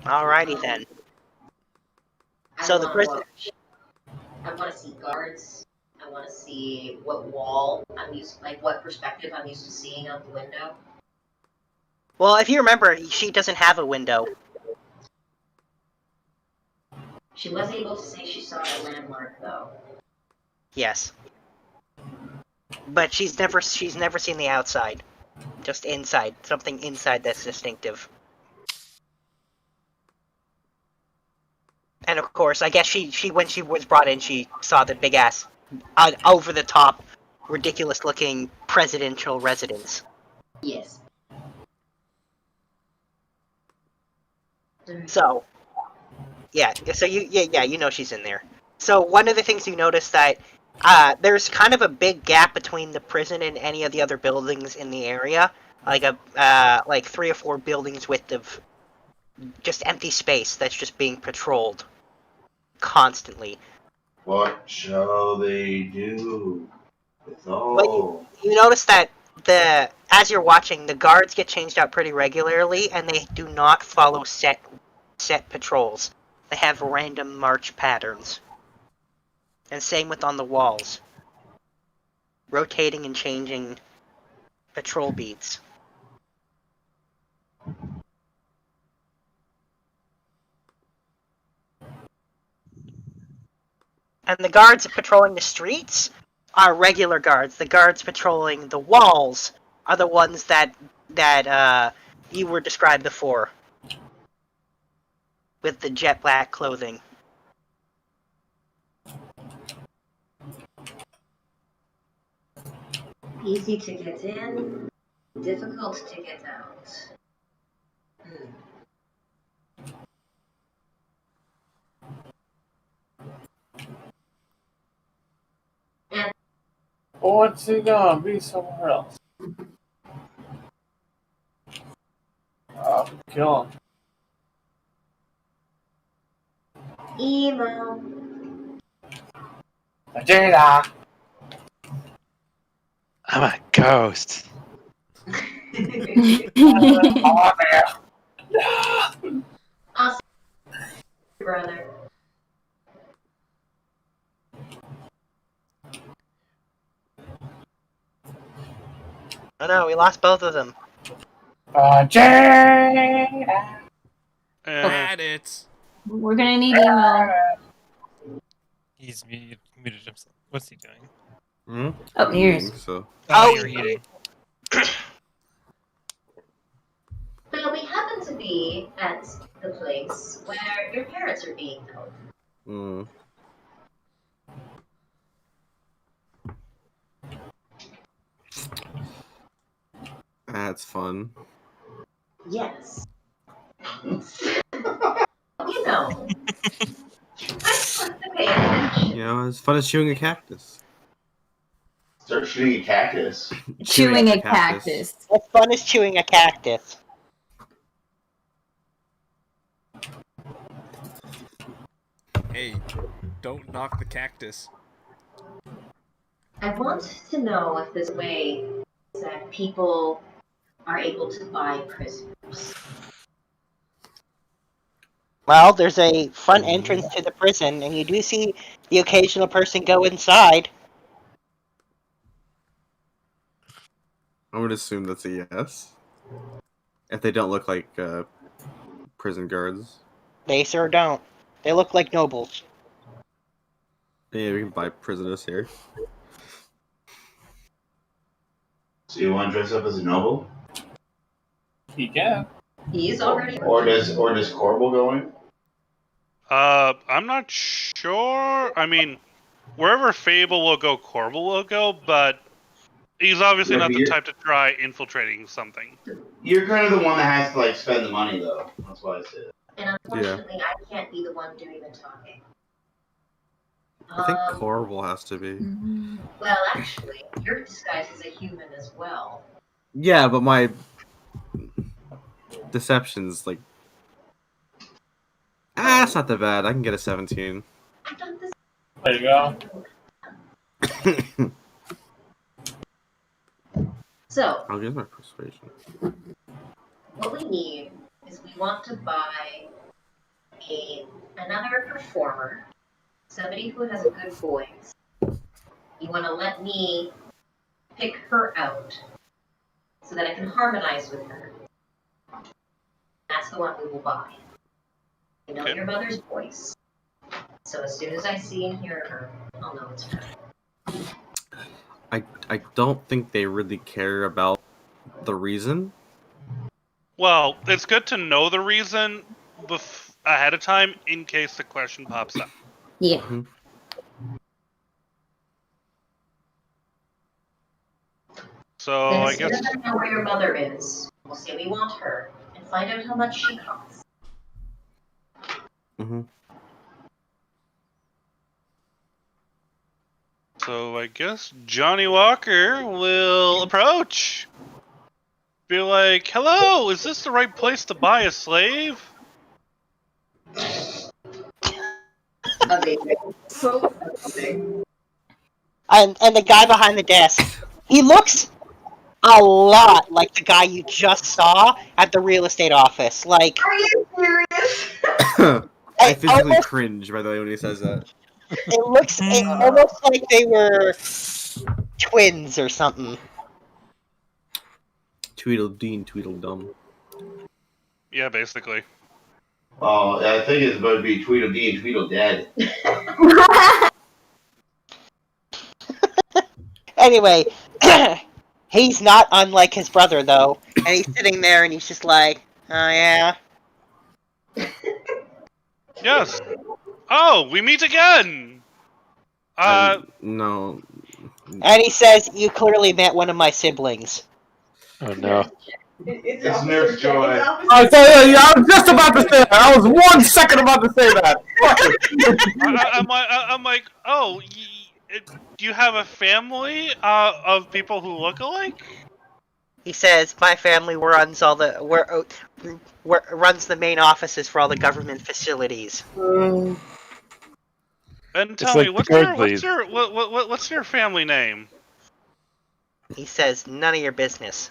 Alrighty then.
I
So the
wanna
prison-
watch. I want to see guards. I I want to see what wall I'm used, like what perspective I'm used to seeing out the window.
Well, if you remember, she doesn't have a window.
She was able to say she saw a landmark, though.
Yes. But she's never seen the outside. Just inside. Something inside that's distinctive. And of course, I guess she when she was brought in, she saw the big ass, over the top, ridiculous looking presidential residence.
Yes.
So, yeah, you know she's in there. So one of the things you notice that there's kind of a big gap between the prison and any of the other buildings in the area, like like 3 or 4 buildings width of just empty space that's just being patrolled constantly.
What shall they do with
But
all?
you notice that as you're watching, the guards get changed out pretty regularly, and they do not follow set patrols. They have random march patterns. And same with on the walls. Rotating and changing patrol beats. And the guards patrolling the streets are regular guards. The guards patrolling the walls are the ones that you were described before. With the jet black clothing.
Easy to get in, difficult to get out. And
What's he gonna be somewhere else? Kill him.
emo.
Vegeta!
I'm a ghost.
Oh, man.
Awesome, brother.
Oh no, we lost both of them.
Vegeta!
At it.
We're gonna need emo.
He's muted himself. What's he doing?
Oh,
I'm
here's.
eating, so.
Oh, you're eating.
Well, we happen to be at the place where your parents are being held.
That's fun.
Yes. You know. I'm supposed to pay attention.
You know, as fun as chewing a cactus.
Start shooting a cactus.
Chewing
at
a
the
cactus.
As fun as chewing a cactus.
Hey, don't knock the cactus.
I want to know if there's a way that people are able to buy prisoners.
Well, there's a front entrance to the prison, and you do see the occasional person go inside.
I would assume that's a yes. If they don't look like prison guards.
They sure don't. They look like nobles.
Yeah, we can buy prisoners here.
So you want to dress up as a noble?
He can.
He's already.
Or does Corbel go in?
I'm not sure. I mean, wherever Fable will go, Corbel will go, but he's obviously
Yeah,
not
but
the
you're-
type to try infiltrating something.
You're kind of the one that has to like spend the money, though. That's why I said it.
And unfortunately, I can't be the one doing the talking.
I think Corbel has to be.
Well, actually, you're disguised as a human as well.
Yeah, but my deception's like. That's not that bad. I can get a 17.
I've done this.
There you go.
So,
I'll use my persuasion.
what we need is we want to buy another performer, somebody who has a good voice, You want to let me pick her out so that I can harmonize with her. That's the one we will buy. I know your mother's voice. So as soon as I see and hear her, I'll know it's her.
I don't think they really care about the reason.
Well, it's good to know the reason ahead of time in case the question pops up.
Yeah.
Mm-hmm.
So
Then
I
as soon
guess
as I know where your mother is, we'll say we want her and find out how much she costs.
Mm-hmm.
So I guess Johnny Walker will approach. Be like, "Hello, is this the right place to buy a slave?"
So amazing.
And the guy behind the desk, he looks a lot like the guy you just saw at the real estate office. Like,
Are you serious?
I physically
almost,
cringe, by the way, when he says that.
it almost like they were twins or something.
Tweedledee, Tweedledum.
Yeah, basically.
Oh, I think it's going to be Tweedledee and Tweedledead.
Anyway, he's not unlike his brother, though. And he's sitting there and he's just like, oh, yeah.
Yes. Oh, we meet again.
No.
And he says, you clearly met one of my siblings.
Oh no.
It's Nurse Joy.
I tell you, I was just about to say that. I was 1 second about to say that.
I'm like, oh, do you have a family of people who look alike?
He says, my family runs all the runs the main offices for all the government facilities.
And
It's
tell
like
me,
the
what's your family name?
He says, none of your business.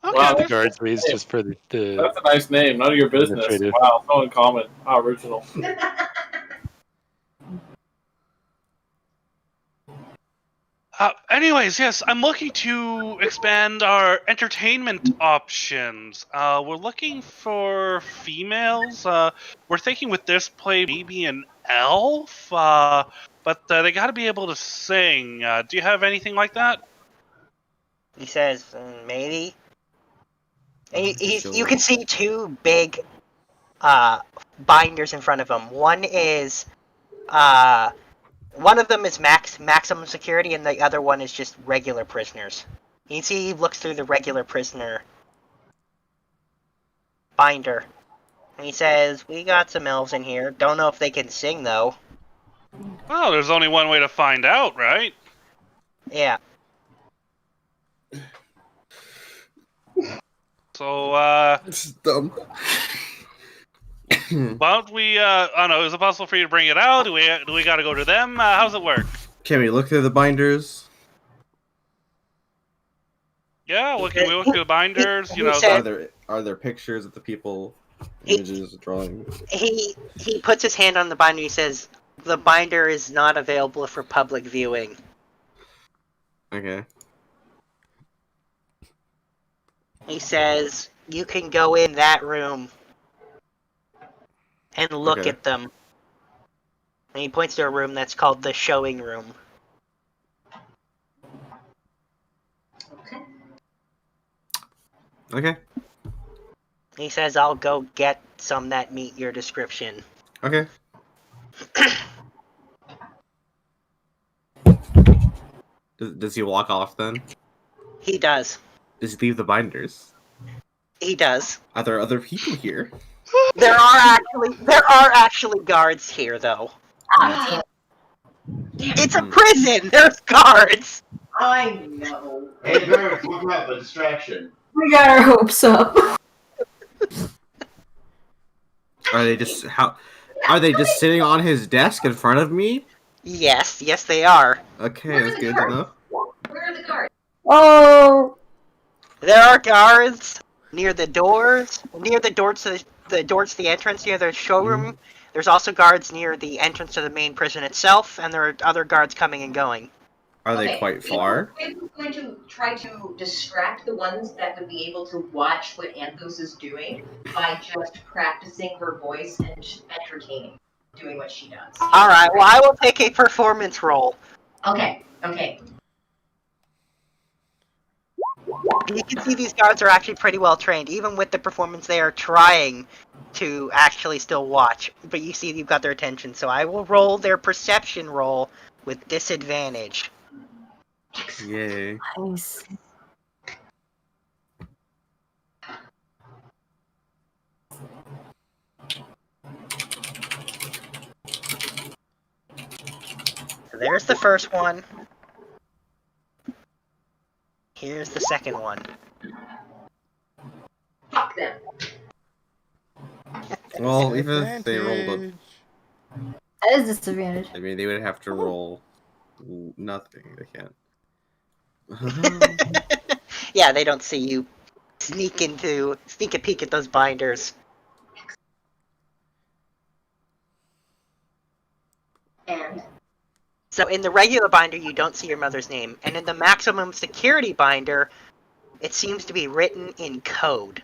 Okay.
Wow,
The guards leads just for the
that's a nice name. None of your business.
Administrative.
Wow, so uncommon. How original.
Anyways, yes, I'm looking to expand our entertainment options. We're looking for females. We're thinking with this play maybe an elf, but they got to be able to sing. Do you have anything like that?
He says, maybe. And you can see two big binders in front of him. One of them is maximum security, and the other one is just regular prisoners. You can see he looks through the regular prisoner binder. And he says, we got some elves in here. Don't know if they can sing, though.
Well, there's only one way to find out, right?
Yeah.
So,
It's dumb.
why don't we, I don't know, is it possible for you to bring it out? Do we gotta go to them? How's it work?
Can we look through the binders?
Yeah, can we look through the binders? You know,
Are there pictures of the people, images, drawings?
He puts his hand on the binder. He says, the binder is not available for public viewing.
Okay.
He says, you can go in that room and look
Okay.
at them. And he points to a room that's called the showing room.
Okay.
He says, I'll go get some that meet your description.
Okay. Does he walk off then?
He does.
Does he leave the binders?
He does.
Are there other people here?
There are actually guards here, though. It's a prison! There's guards!
I know.
Hey, guards, look up, a distraction.
We got our hopes up.
Are they just sitting on his desk in front of me?
Yes, they are.
Okay, that's good enough.
Where are the guards?
Oh.
There are guards near the doors to the entrance near the showroom. There's also guards near the entrance to the main prison itself, and there are other guards coming and going.
Are they quite far?
Fable's going to try to distract the ones that would be able to watch what Anthos is doing by just practicing her voice and entertaining, doing what she does.
All right. Well, I will take a performance roll.
Okay.
You can see these guards are actually pretty well trained. Even with the performance, they are trying to actually still watch. But you see you've got their attention, so I will roll their perception roll with disadvantage.
Yay.
Nice.
So there's the first one. Here's the second one.
Fuck them.
Well, even if they rolled a...
That is disadvantage.
I mean, they would have to roll nothing. They can't.
Yeah, they don't see you sneak a peek at those binders.
And
So in the regular binder, you don't see your mother's name, and in the maximum security binder, it seems to be written in code.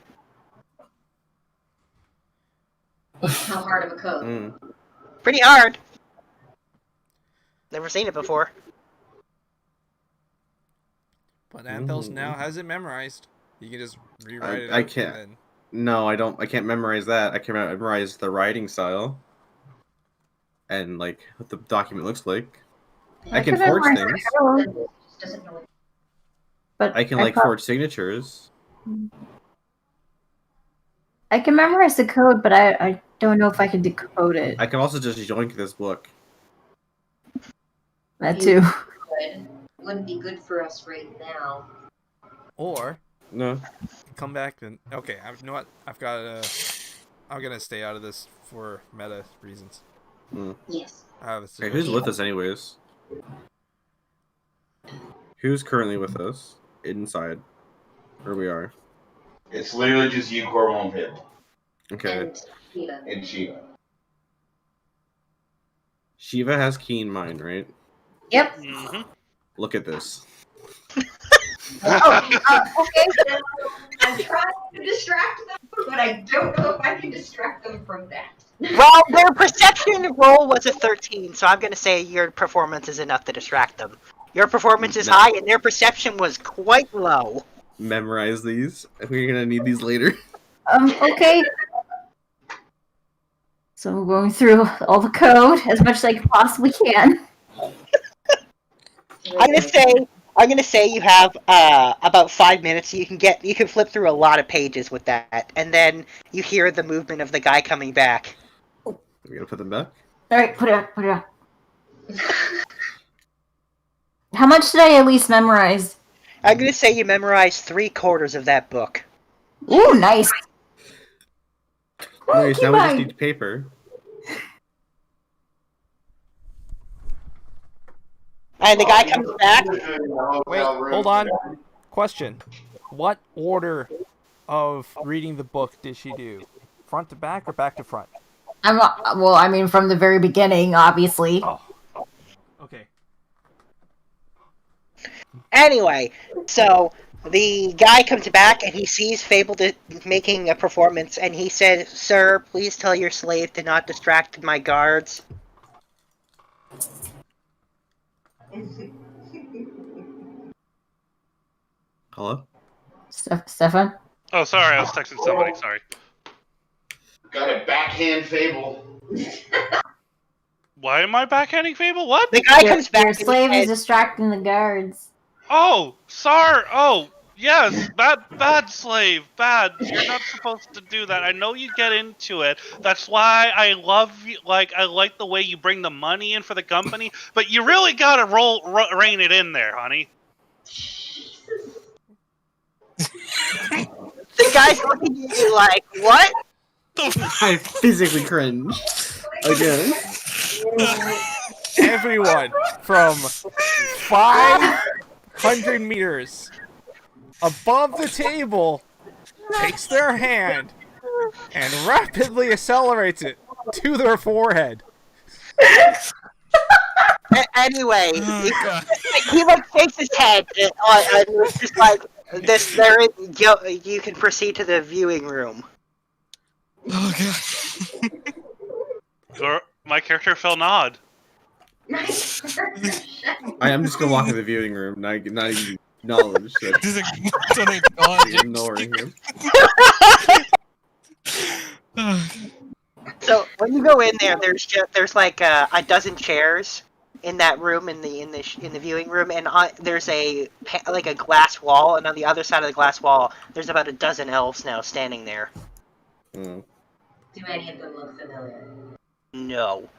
how hard of a code?
Pretty hard. Never seen it before.
But Anthos now has it memorized. You can just rewrite it.
I can't. No, I don't. I can't memorize that. I can memorize the writing style and like what the document looks like. I can forge things.
But
I can like forge signatures.
I can memorize the code, but I don't know if I can decode it.
I can also just yoink this book.
That too.
Wouldn't be good for us right now.
Or
no,
come back and okay. You know what? I'm gonna stay out of this for meta reasons.
Yes.
Okay, who's with us anyways? Who's currently with us inside where we are?
It's literally just you, Corvo, and Fable.
Okay.
And Shiva.
Shiva has keen mind, right?
Yep.
Mm-hmm.
Look at this.
Okay. I'm trying to distract them, but I don't know if I can distract them from that.
Well, their perception roll was a 13, so I'm going to say your performance is enough to distract them. Your performance is high, and their perception was quite low.
Memorize these. We're gonna need these later.
Okay. So I'm going through all the code as much as I possibly can.
I'm gonna say you have about 5 minutes. So you can flip through a lot of pages with that, and then you hear the movement of the guy coming back.
We're gonna put them back.
All right, put it on. How much did I at least memorize?
I'm gonna say you memorized 3/4 of that book.
Ooh, nice.
Nice. Now we just need paper.
And the guy comes back.
Wait, hold on. Question: what order of reading the book did she do? Front to back or back to front?
I mean, from the very beginning, obviously.
Oh. Okay.
Anyway, so the guy comes back and he sees Fable making a performance, and he said, "Sir, please tell your slave to not distract my guards."
Hello?
Stefan?
Oh, sorry, I was texting somebody. Sorry.
Got a backhand Fable.
Why am I backhanding Fable? What?
The guy comes back.
Your slave is distracting the guards.
Oh, sorry. Oh, yes. Bad slave. Bad. You're not supposed to do that. I know you get into it. That's why I love you. I like the way you bring the money in for the company. But you really gotta rein it in there, honey.
The guy's looking at you like, what?
I physically cringe. Again.
Everyone from 500 meters above the table takes their hand and rapidly accelerates it to their forehead.
Anyway,
Oh, God.
he like shakes his head and it's just like this. You can proceed to the viewing room.
Oh, God.
My character fell nod.
Nice.
I am just gonna walk in the viewing room, not even acknowledge that
Just don't acknowledge
you're
it.
ignoring him.
So when you go in there, there's like a dozen chairs in that room in the viewing room, and there's like a glass wall, and on the other side of the glass wall, there's about a dozen elves now standing there.
Oh.
Do any of them look familiar?
No.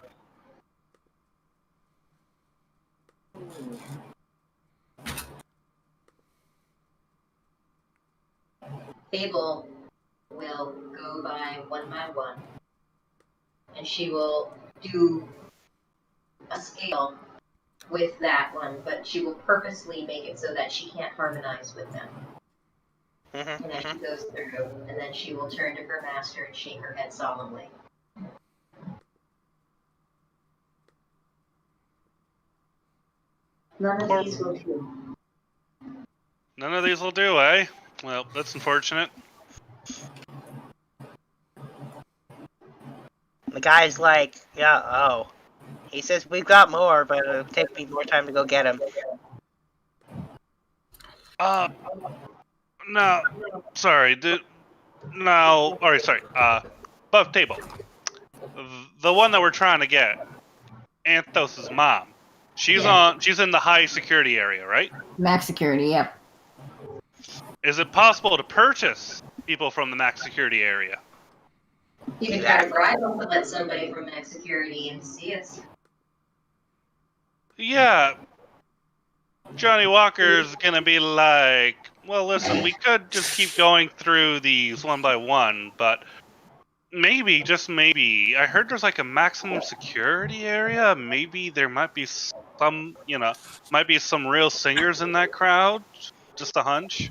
Fable will go by one, and she will do a scale with that one, but she will purposely make it so that she can't harmonize with them. And as she goes through, and then she will turn to her master and shake her head solemnly. None of these will do.
None of these will do, eh? Well, that's unfortunate.
The guy's like, yeah, oh. He says, we've got more, but it'll take me more time to go get him.
No. Sorry, no. Alright, sorry. Above table. The one that we're trying to get. Anthos' mom. She's in the high security area, right?
Max security, yep.
Is it possible to purchase people from the max security area?
You can try to bribe them to let somebody from max security in to see us.
Yeah. Johnny Walker's gonna be like, well, listen, we could just keep going through these one by one, but maybe, just maybe, I heard there's like a maximum security area. Maybe there might be some, might be some real singers in that crowd. Just a hunch.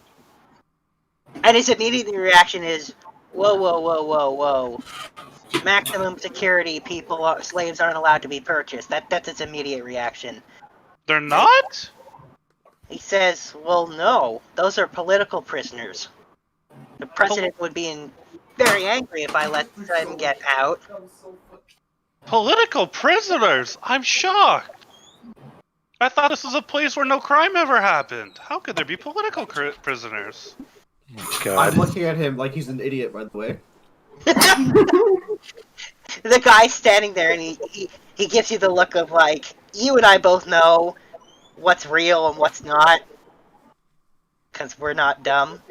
And his immediate reaction is, whoa, whoa, whoa, whoa, whoa. Maximum security slaves aren't allowed to be purchased. That's his immediate reaction.
They're not?
He says, well, no. Those are political prisoners. The president would be very angry if I let them get out.
Political prisoners? I'm shocked. I thought this was a place where no crime ever happened. How could there be political prisoners?
I'm looking at him like he's an idiot, by the way.
The guy's standing there and he gives you the look of like, you and I both know what's real and what's not. Because we're not dumb.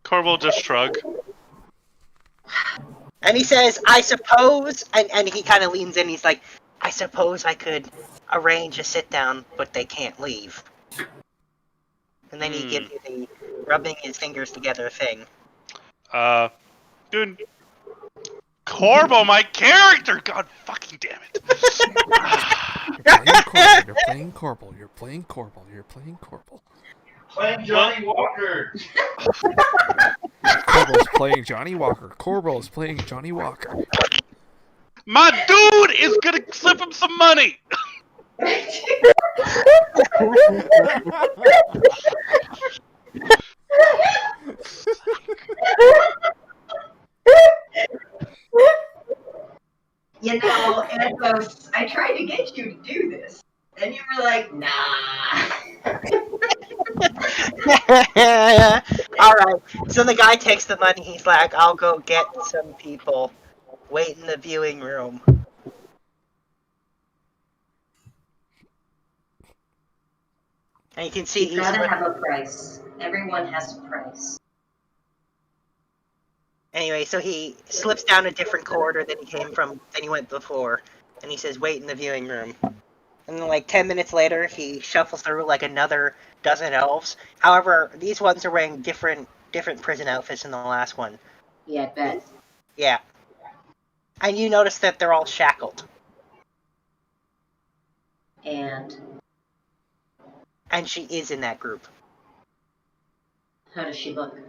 Corb will just shrug.
And he says, I suppose, and he kind of leans in, he's like, I suppose I could arrange a sit down, but they can't leave. And then he gives you the rubbing his fingers together thing.
Dude. Corbo, my character! God fucking damn it.
You're playing Corporal. You're playing Corporal.
Playing Johnny Walker.
Corporal's playing Johnny Walker. Corporal's playing Johnny Walker.
My dude is gonna slip him some money!
You know, Anthos, I tried to get you to do this, and you were like, nah.
Alright, so the guy takes the money, he's like, I'll go get some people. Wait in the viewing room. And you can see
You gotta have a price. Everyone has a price.
Anyway, so he slips down a different corridor than he went before. And he says, wait in the viewing room. And then like 10 minutes later, he shuffles through like another dozen elves. However, these ones are wearing different prison outfits than the last one.
Yeah, I bet.
Yeah. And you notice that they're all shackled.
And
she is in that group.
how does she look?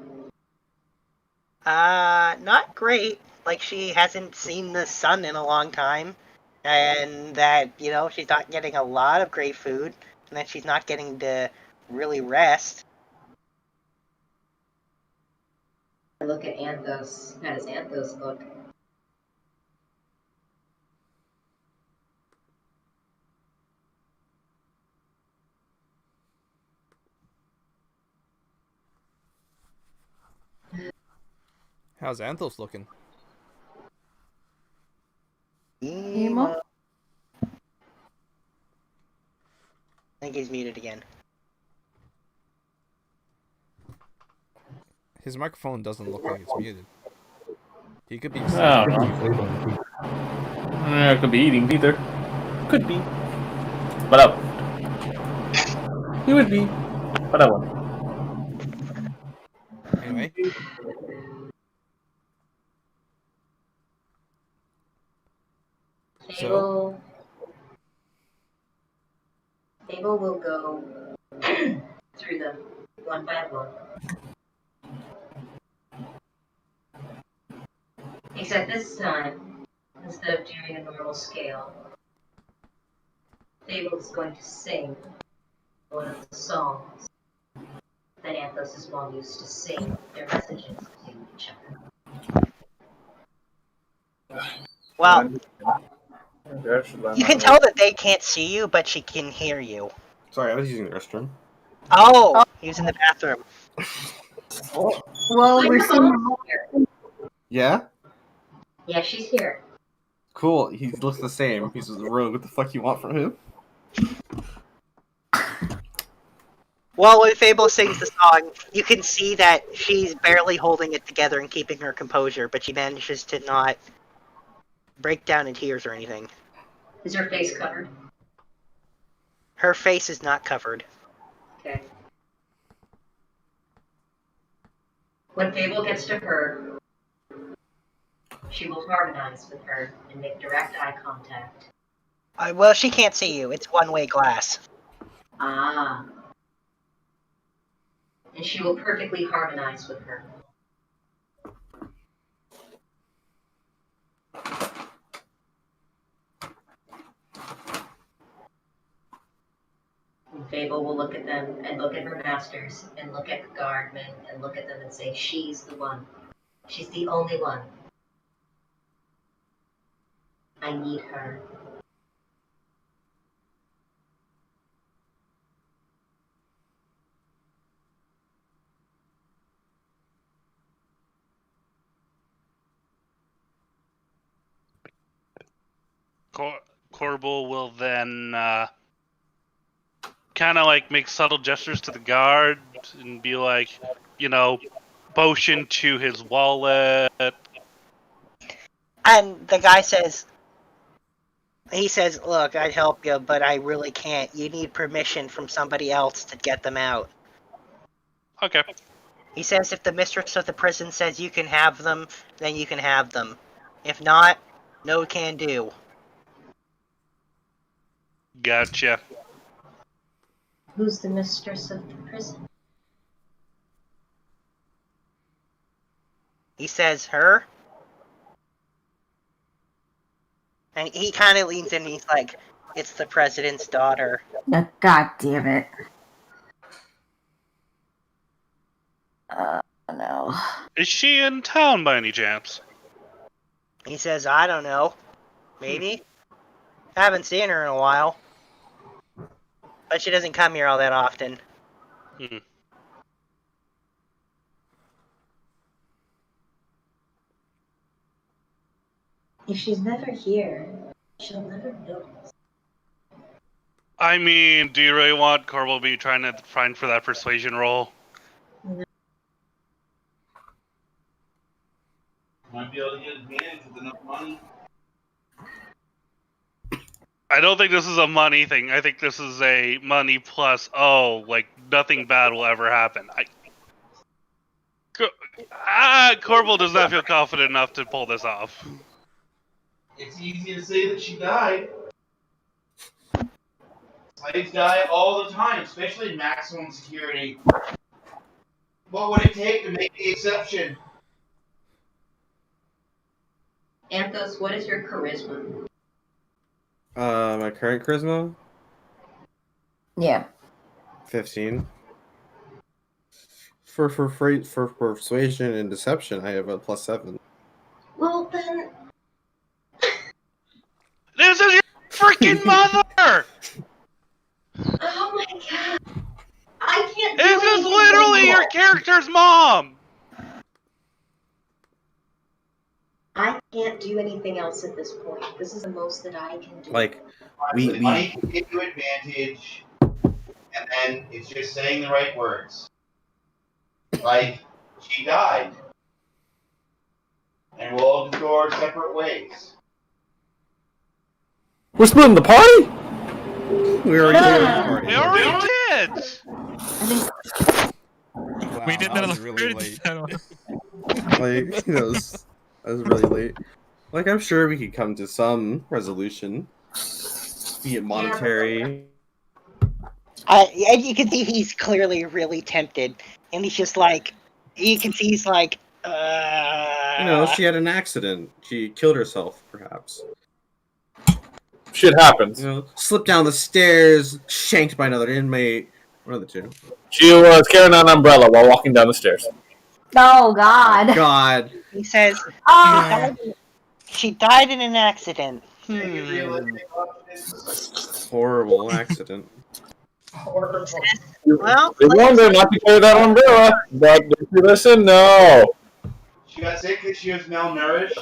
Not great. Like, she hasn't seen the sun in a long time. and that, she's not getting a lot of great food, and that she's not getting to really rest.
I look at Anthos. How does Anthos look?
How's Anthos looking?
Emo?
I think he's muted again.
His microphone doesn't look like it's muted. He could be
I
asleep.
don't know. I could be eating either. Could be. But I won't. He would be. But I won't.
Anyway. So?
Fable will go through them one by one. Except this time, instead of doing a normal scale, Fable is going to sing one of the songs that Anthos' mom used to sing their messages to each other.
Well, you can tell
Wait.
that they can't see you, but she can hear you.
Sorry, I was using the restroom.
Oh, he was in the bathroom.
Well, we're seeing.
Yeah?
Yeah, she's here.
Cool. He looks the same. He's a rogue. What the fuck you want from him?
Well, when Fable sings the song, you can see that she's barely holding it together and keeping her composure, but she manages to not break down in tears or anything.
Is her face covered?
Her face is not covered.
Okay. When Fable gets to her, she will harmonize with her and make direct eye contact.
Well, she can't see you. It's one-way glass.
Ah. And she will perfectly harmonize with her. And Fable will look at them and look at her masters and look at the guardmen and look at them and say, she's the one. She's the only one. I need her.
Corbel will then kind of like make subtle gestures to the guard and be like, motion to his wallet.
And the guy says, look, I'd help you, but I really can't. You need permission from somebody else to get them out.
Okay.
He says if the mistress of the prison says you can have them, then you can have them. If not, no can do.
Gotcha.
Who's the mistress of the prison?
He says, her? And he kind of leans in and he's like, it's the president's daughter.
God damn it. No.
Is she in town by any chance?
He says, I don't know. Maybe? Haven't seen her in a while. But she doesn't come here all that often.
If she's never here, she'll never notice.
I mean, do you really want Corbel to be trying to find for that persuasion roll?
Might be able to get advantage with enough money.
I don't think this is a money thing. I think this is a money plus, nothing bad will ever happen. Corbel does not feel confident enough to pull this off.
It's easy to say that she died. Slaves die all the time, especially in maximum security. What would it take to make the exception?
Anthos, what is your charisma?
My current charisma,
Yeah.
15. For persuasion and deception, I have a +7.
Well, then.
This is your freaking mother!
Oh my god. I can't do
This is
anything
literally your
anymore.
character's mom!
I can't do anything else at this point. This is the most that I can do.
Like,
Honestly, money can give you advantage, and then it's just saying the right words. Like, she died. And we'll all just go our separate ways.
We're splitting the party?
We already did the party.
We already did!
Wow,
We did
that
that
was really late.
Like, that was really late. Like, I'm sure we could come to some resolution, be it monetary.
And you can see he's clearly really tempted, and he's just like, you can see he's like,
She had an accident. She killed herself, perhaps.
Shit happens.
Slipped down the stairs, shanked by another inmate. One of the two.
She was carrying an umbrella while walking down the stairs.
Oh God.
God.
He says,
Oh.
she died in an accident.
Horrible accident.
Well,
They warned her not to carry that umbrella, but did you listen? No.
She got sick because she was malnourished.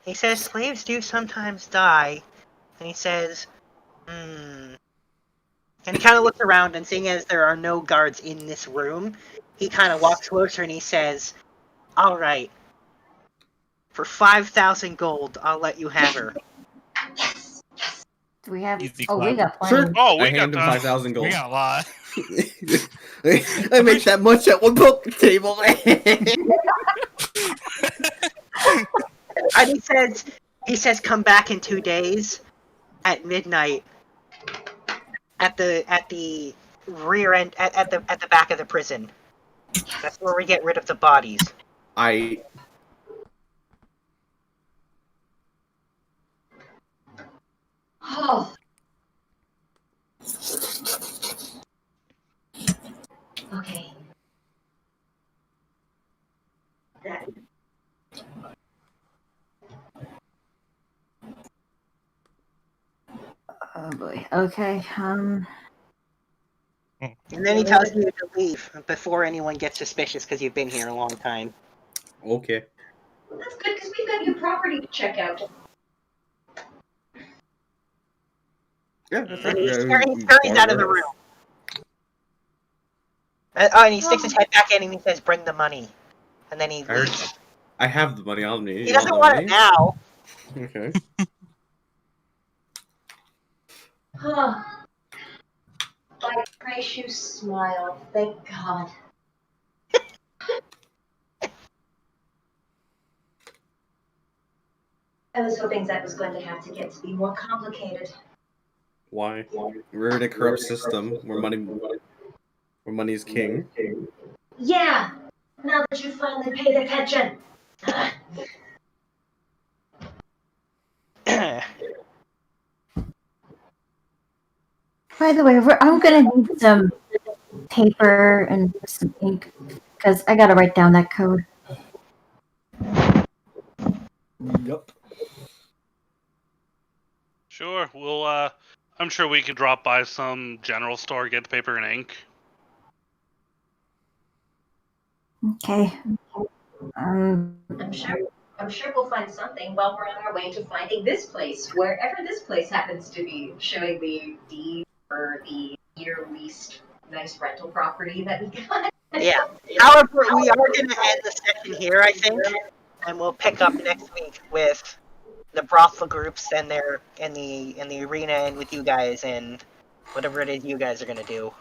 He says slaves do sometimes die, and he says, And he kind of looks around, and seeing as there are no guards in this room, he kind of walks closer and he says, "All right, for 5,000 gold, I'll let you have her."
Do we have?
Easy
Oh, we
clap.
got plenty.
Sure.
Oh, we
I
got
hand him
that.
5,000 gold.
We got a lot.
I make that much at one poker table.
And he says, "Come back in 2 days at midnight at the rear end at the back of the prison. That's where we get rid of the bodies."
Oh. Okay. That.
Oh boy. Okay.
And then he tells you to leave before anyone gets suspicious because you've been here a long time.
Okay.
Well, that's good because we've got new property to check out.
Yeah, that's
And
right.
he scurries out of the room. And he sticks his head back in and he says, "Bring the money." And then he leaves.
I have the money on me.
He doesn't want it now.
Okay.
Huh. Like Praishu smile. Thank God. I was hoping that was going to have to get to be more complicated.
Why? We're in a corrupt system where money's king.
Yeah. Now that you finally paid attention.
By the way, I'm gonna need some paper and some ink because I gotta write down that code.
Yep.
Sure, we'll, I'm sure we could drop by some general store, get the paper and ink.
Okay.
I'm sure we'll find something while we're on our way to finding this place, wherever this place happens to be, showing the deed for the year leased nice rental property that we got.
Yeah. However, we are going to end the session here, I think, and we'll pick up next week with the brothel groups and their in the arena and with you guys and whatever it is you guys are going to do.